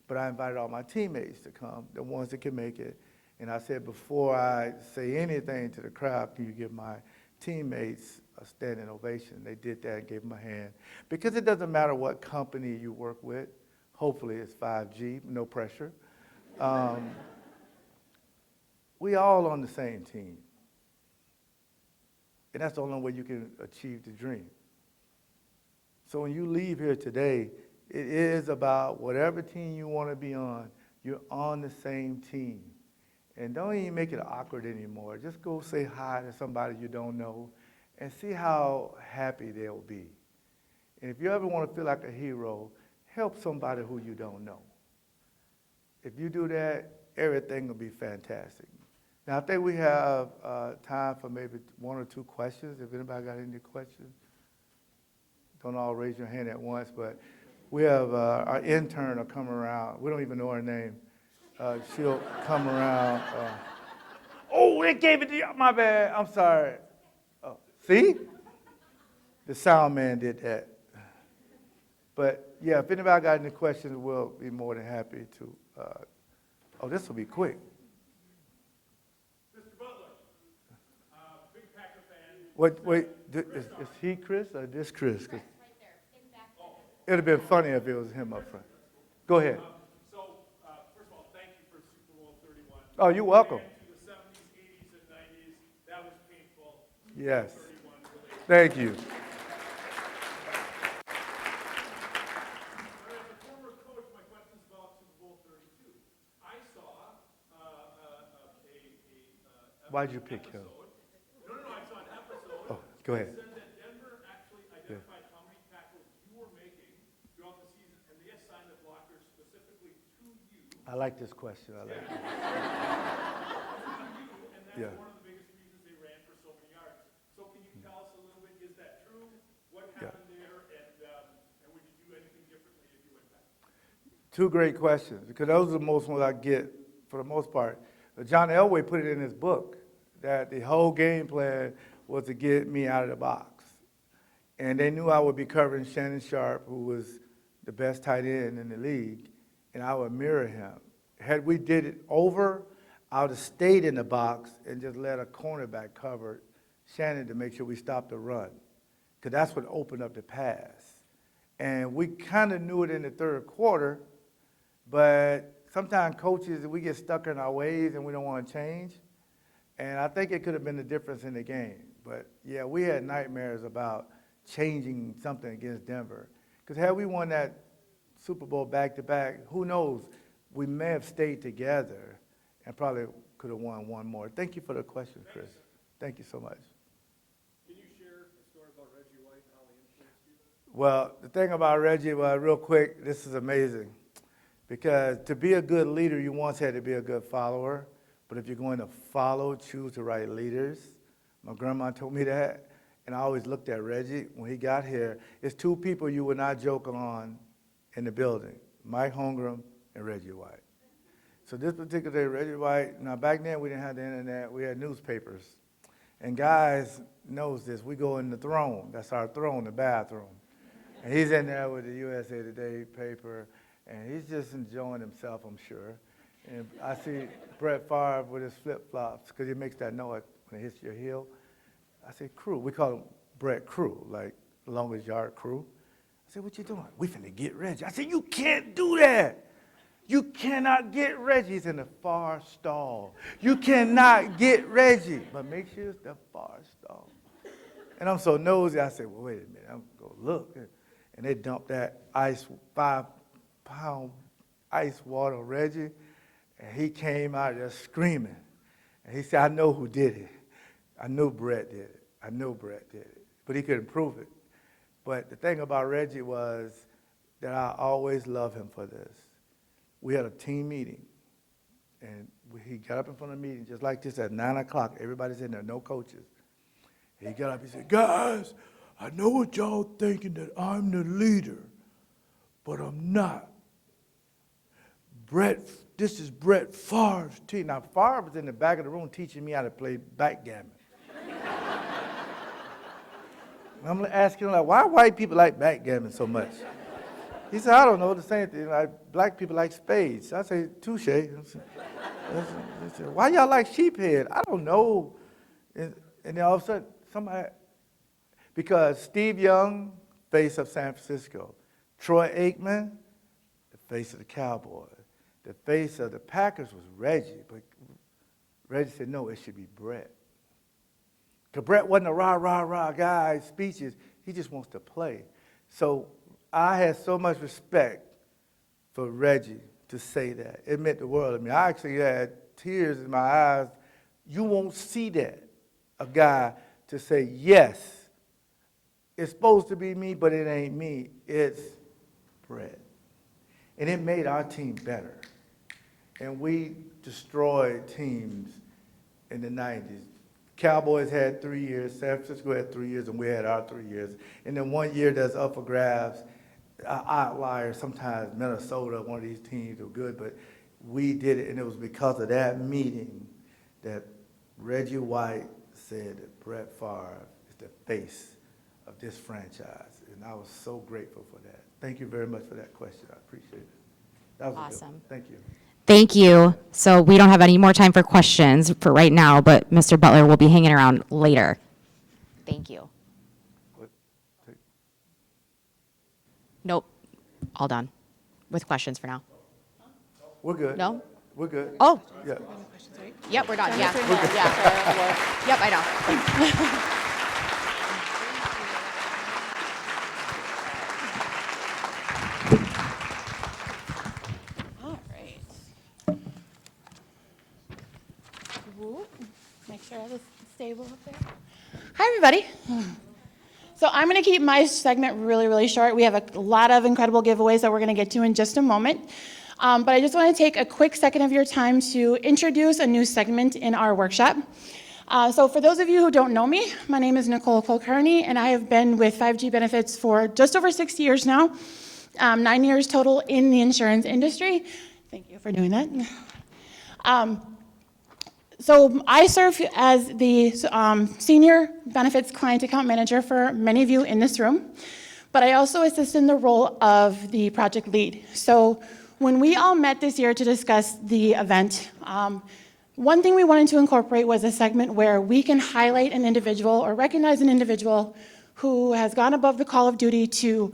But I invited all my teammates to come, the ones that could make it. And I said, before I say anything to the crowd, can you give my teammates a standing ovation? They did that and gave them a hand. Because it doesn't matter what company you work with. Hopefully it's 5G, no pressure. We all on the same team. And that's the only way you can achieve the dream. So when you leave here today, it is about whatever team you want to be on, you're on the same team. And don't even make it awkward anymore. Just go say hi to somebody you don't know and see how happy they'll be. And if you ever want to feel like a hero, help somebody who you don't know. If you do that, everything will be fantastic. Now, I think we have time for maybe one or two questions. If anybody got any questions, don't all raise your hand at once, but we have our intern will come around. We don't even know her name. She'll come around. Oh, they gave it to you. My bad. I'm sorry. See? The sound man did that. But, yeah, if anybody got any questions, we'll be more than happy to. Oh, this will be quick. Mr. Butler, big Packer fan. Wait, is he Chris or this Chris? 'Cause it would have been funny if it was him up front. Go ahead. First of all, thank you for Super Bowl 31. Oh, you're welcome. To the 70s, 80s, and 90s, that was painful. Yes. 31 really. Thank you. As a former coach, my question is about Super Bowl 32. I saw Why'd you pick him? No, I saw an episode. Oh, go ahead. That said that Denver actually identified how many tackles you were making throughout the season, and they assigned the blockers specifically to you. I like this question. I like it. And that's Yeah. one of the biggest reasons they ran for so many yards. So can you tell us a little bit, is that true? What happened there? And would you do anything differently if you went back? Two great questions, because those are the most ones I get for the most part. John Elway put it in his book that the whole game plan was to get me out of the box. And they knew I would be covering Shannon Sharp, who was the best tight end in the league, and I would mirror him. Had we did it over, I would have stayed in the box and just let a cornerback cover Shannon to make sure we stopped the run, because that's what opened up the pass. And we kind of knew it in the third quarter, but sometimes coaches, we get stuck in our ways and we don't want to change. And I think it could have been the difference in the game. But, yeah, we had nightmares about changing something against Denver. Because had we won that Super Bowl back-to-back, who knows, we may have stayed together and probably could have won one more. Thank you for the question, Chris. Thank you so much. Can you share a story about Reggie White and how he influenced you? Well, the thing about Reggie, real quick, this is amazing. Because to be a good leader, you once had to be a good follower. But if you're going to follow, choose the right leaders. My grandma told me that. And I always looked at Reggie when he got here. It's two people you would not joke on in the building, Mike Holmgren and Reggie White. So this particular day, Reggie White, now back then we didn't have the internet, we had newspapers. And guys knows this, we go in the throne, that's our throne, the bathroom. And he's in there with the USA Today paper, and he's just enjoying himself, I'm sure. And I see Brett Favre with his flip-flops, because he makes that noise when it hits your heel. I say, crew, we call him Brett Crew, like the longest yard crew. I said, what you doing? We finna get Reggie. I said, you can't do that. You cannot get Reggie. He's in the far stall. You cannot get Reggie. But make sure it's the far stall. And I'm so nosy, I said, well, wait a minute. I'm going to look. And they dumped that 5-pound ice water on Reggie. And he came out there screaming. And he said, I know who did it. I knew Brett did it. I knew Brett did it. But he couldn't prove it. But the thing about Reggie was that I always loved him for this. We had a team meeting, and he got up in front of the meeting just like this at 9 o'clock. Everybody's in there, no coaches. He got up, he said, guys, I know what y'all thinking that I'm the leader, but I'm not. This is Brett Favre's team. Now, Favre was in the back of the room teaching me how to play backgammon. I'm asking him, like, why white people like backgammon so much? He said, I don't know, the same thing. Like, black people like spades. I say, touche. He said, why y'all like sheephead? I don't know. And then all of a sudden, somebody, because Steve Young, face of San Francisco. Troy Aikman, the face of the Cowboys. The face of the Packers was Reggie, but Reggie said, no, it should be Brett. Because Brett wasn't a rah, rah, rah guy, speeches. He just wants to play. So I had so much respect for Reggie to say that. It meant the world to me. I actually had tears in my eyes. You won't see that, a guy to say, yes, it's supposed to be me, but it ain't me. It's Brett. And it made our team better. And we destroyed teams in the 90s. Cowboys had 3 years, San Francisco had 3 years, and we had our 3 years. And then 1 year that's up for grabs. Outliers, sometimes Minnesota, one of these teams were good, but we did it, and it was because of that meeting that Reggie White said that Brett Favre is the face of this franchise, and I was so grateful for that. Thank you very much for that question. I appreciate it. That was a good Awesome. one. Thank you. Thank you. So we don't have any more time for questions for right now, but Mr. Butler will be hanging around later. Thank you. Nope, all done with questions for now. We're good. No? We're good. Oh, Yeah. yep, we're done, yeah. Yeah. Yep, I know. All right. Whoop. Make sure I was stable up there. Hi, everybody. So I'm going to keep my segment really, really short. We have a lot of incredible giveaways that we're going to get to in just a moment. But I just want to take a quick second of your time to introduce a new segment in our workshop. So for those of you who don't know me, my name is Nicole Kulkarni, and I have been with 5G Benefits for just over 6 years now, 9 years total in the insurance industry. Thank you for doing that. So I serve as the Senior Benefits Client Account Manager for many of you in this room, but I also assist in the role of the project lead. So when we all met this year to discuss the event, one thing we wanted to incorporate was a segment where we can highlight an individual or recognize an individual who has gone above the call of duty to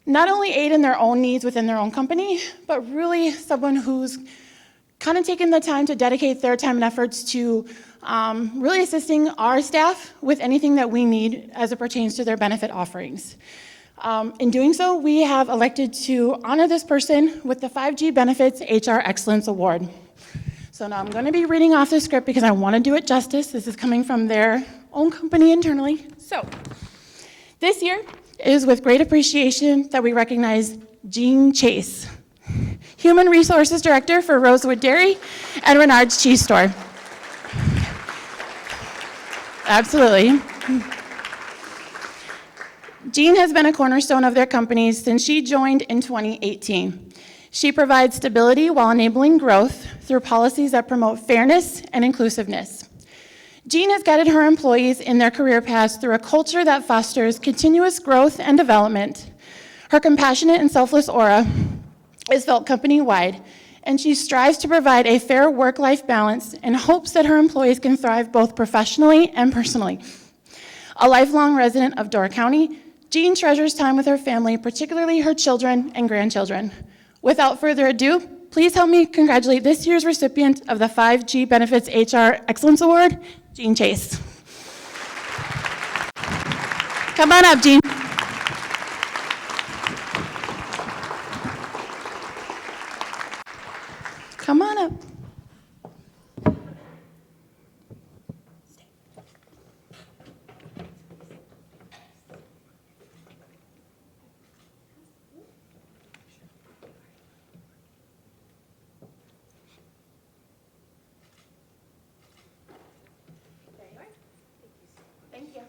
not only aid in their own needs within their own company, but really someone who's kind of taken the time to dedicate their time and efforts to really assisting our staff with anything that we need as it pertains to their benefit offerings. In doing so, we have elected to honor this person with the 5G Benefits HR Excellence Award. So now I'm going to be reading off the script because I want to do it justice. This is coming from their own company internally. So this year is with great appreciation that we recognize Jean Chase, Human Resources Director for Rosewood Dairy and Renard's Cheese Store. Absolutely. Jean has been a cornerstone of their company since she joined in 2018. She provides stability while enabling growth through policies that promote fairness and inclusiveness. Jean has guided her employees in their career paths through a culture that fosters continuous growth and development. Her compassionate and selfless aura is felt company-wide, and she strives to provide a fair work-life balance in hopes that her employees can thrive both professionally and personally. A lifelong resident of Door County, Jean treasures time with her family, particularly her children and grandchildren. Without further ado, please help me congratulate this year's recipient of the 5G Benefits HR Excellence Award, Jean Chase. Come on up, Jean. Come on up. Thank you.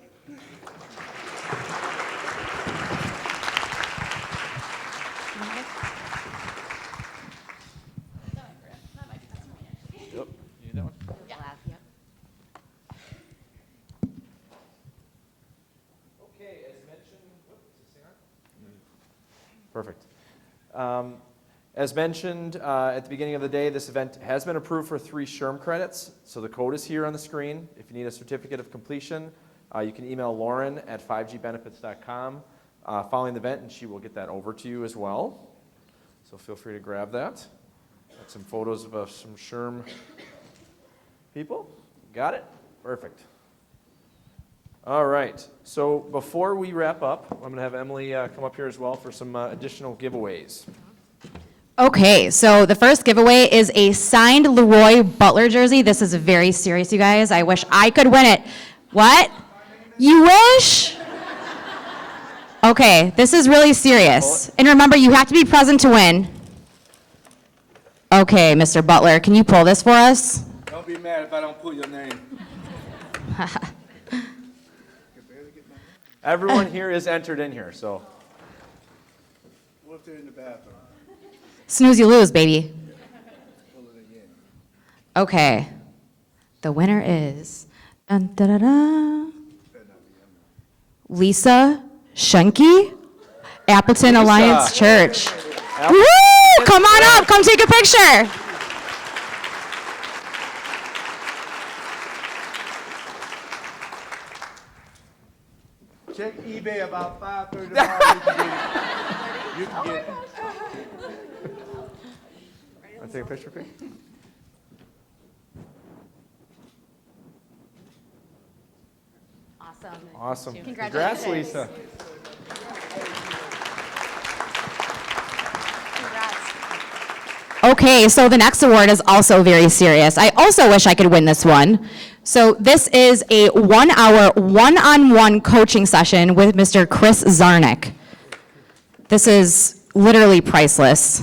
Yep. You need that one? Okay, as mentioned, is this thing on? Perfect. As mentioned at the beginning of the day, this event has been approved for 3 SHRM credits. So the code is here on the screen. If you need a certificate of completion, you can email Lauren at 5gbenefits.com following the event, and she will get that over to you as well. So feel free to grab that. Got some photos of some SHRM people. Got it? Perfect. All right. So before we wrap up, I'm going to have Emily come up here as well for some additional giveaways. Okay, so the first giveaway is a signed Leroy Butler jersey. This is very serious, you guys. I wish I could win it. What? You wish? Okay, this is really serious. And remember, you have to be present to win. Okay, Mr. Butler, can you pull this for us? Don't be mad if I don't pull your name. Everyone here is entered in here, so. What if they're in the bathroom? Snooze, you lose, baby. Pull it again. Okay, the winner is dun, da, da, da, Lisa Schenke, Appleton Lisa. Alliance Church. Woo! Come on up, come take a picture. Check eBay about 5:30 tomorrow. You can get it. Want to take a picture quick? Awesome. Awesome. Congratulations. Congrats, Lisa. Okay, so the next award is also very serious. I also wish I could win this one. So this is a 1-hour, one-on-one coaching session with Mr. Chris Zarnick. This is literally priceless.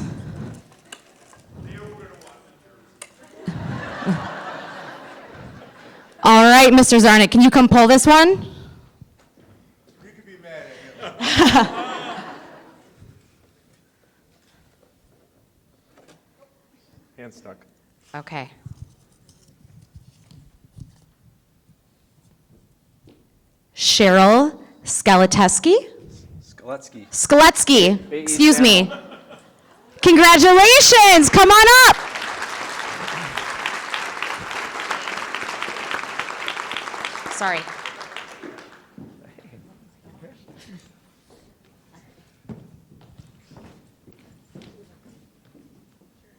All right, Mr. Zarnick, can you come pull this one? You can be mad at him. Hand stuck. Okay. Cheryl Skeleteski? Skoletsky. Excuse me. Congratulations, come on up. Sorry.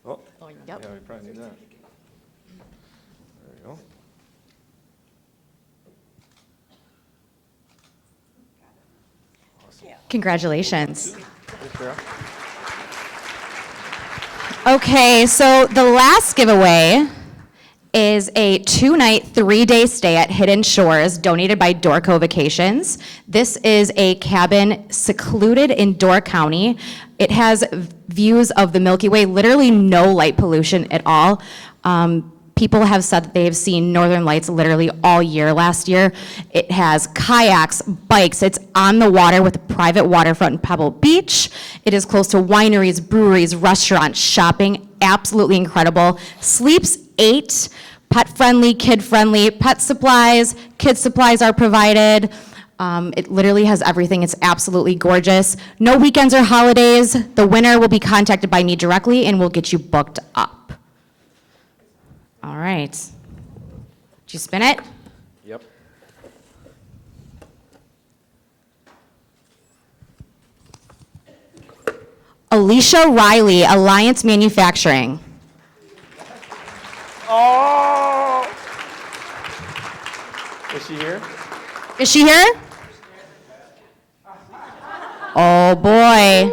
Oh, Yep. yeah, we probably need that. There you go. Congratulations. Hey, Cheryl. Okay, so the last giveaway is a 2-night, 3-day stay at Hidden Shores donated by Dorco Vacations. This is a cabin secluded in Door County. It has views of the Milky Way, literally no light pollution at all. People have said that they have seen northern lights literally all year last year. It has kayaks, bikes. It's on the water with a private waterfront in Pebble Beach. It is close to wineries, breweries, restaurants, shopping. Absolutely incredible. Sleeps 8, pet-friendly, kid-friendly. Pet supplies, kid supplies are provided. It literally has everything. It's absolutely gorgeous. No weekends or holidays. The winner will be contacted by me directly and we'll get you booked up. All right. Did you spin it? Yep. Alicia Riley, Alliance Manufacturing. Oh! Is she here? Is she here? Oh, boy.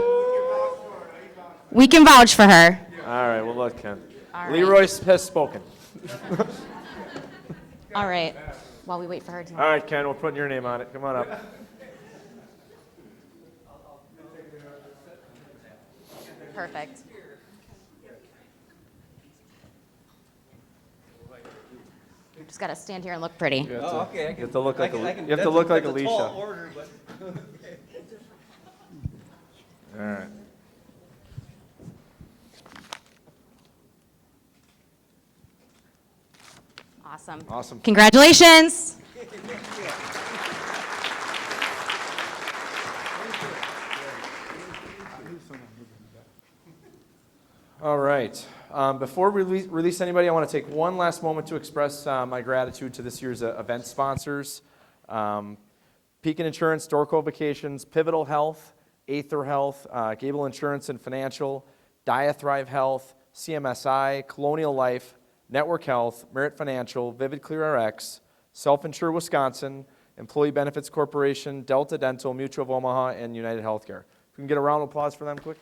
We can vouch for her. All right, well, look, Ken. All right. Leroy has spoken. All right. While we wait for her to. All right, Ken, we're putting your name on it. Come on up. Perfect. You just got to stand here and look pretty. You have to, Oh, okay. you have to look like, I can- you have to look like that's a Alicia. tall order, but All right. Awesome. Awesome. Congratulations. All right. Before we release anybody, I want to take one last moment to express my gratitude to this year's event sponsors. Pekin Insurance, Dorco Vacations, Pivotal Health, Aether Health, Gable Insurance and Financial, Diathrive Health, CMSI, Colonial Life, Network Health, Merit Financial, Vivid Clear RX, Self-Insure Wisconsin, Employee Benefits Corporation, Delta Dental, Mutual of Omaha, and United Healthcare. If we can get a round of applause for them quick.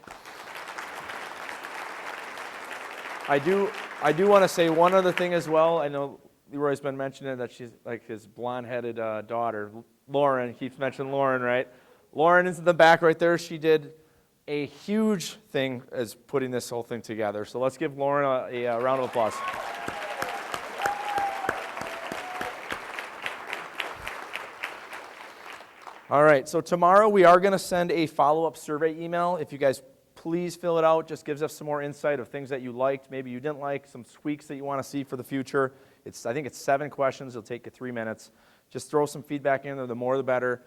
I do want to say one other thing as well. I know Leroy's been mentioning that she's like his blonde-headed daughter, Lauren. He keeps mentioning Lauren, right? Lauren is in the back right there. She did a huge thing as putting this whole thing together. So let's give Lauren a round of applause. All right, so tomorrow we are going to send a follow-up survey email. If you guys please fill it out. Just gives us some more insight of things that you liked, maybe you didn't like, some tweaks that you want to see for the future. I think it's 7 questions. It'll take you 3 minutes. Just throw some feedback in there. The more, the better.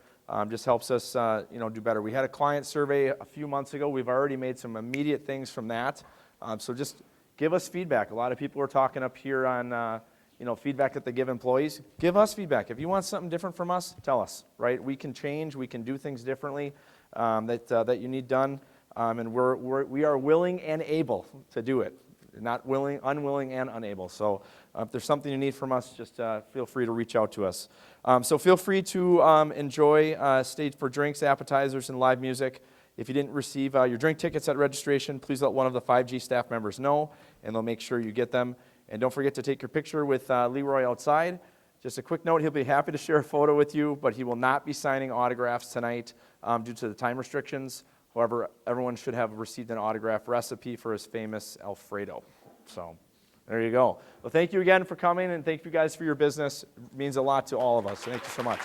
Just helps us, do better. We had a client survey a few months ago. We've already made some immediate things from that. So just give us feedback. A lot of people are talking up here on, feedback that they give employees. Give us feedback. If you want something different from us, tell us, right? We can change. We can do things differently that you need done. And we are willing and able to do it. Not unwilling and unable. So if there's something you need from us, just feel free to reach out to us. So feel free to enjoy stage for drinks, appetizers, and live music. If you didn't receive your drink tickets at registration, please let one of the 5G staff members know, and they'll make sure you get them. And don't forget to take your picture with Leroy outside. Just a quick note, he'll be happy to share a photo with you, but he will not be signing autographs tonight due to the time restrictions. However, everyone should have received an autograph recipe for his famous Alfredo. So there you go. Well, thank you again for coming, and thank you guys for your business. It means a lot to all of us. Thank you so much.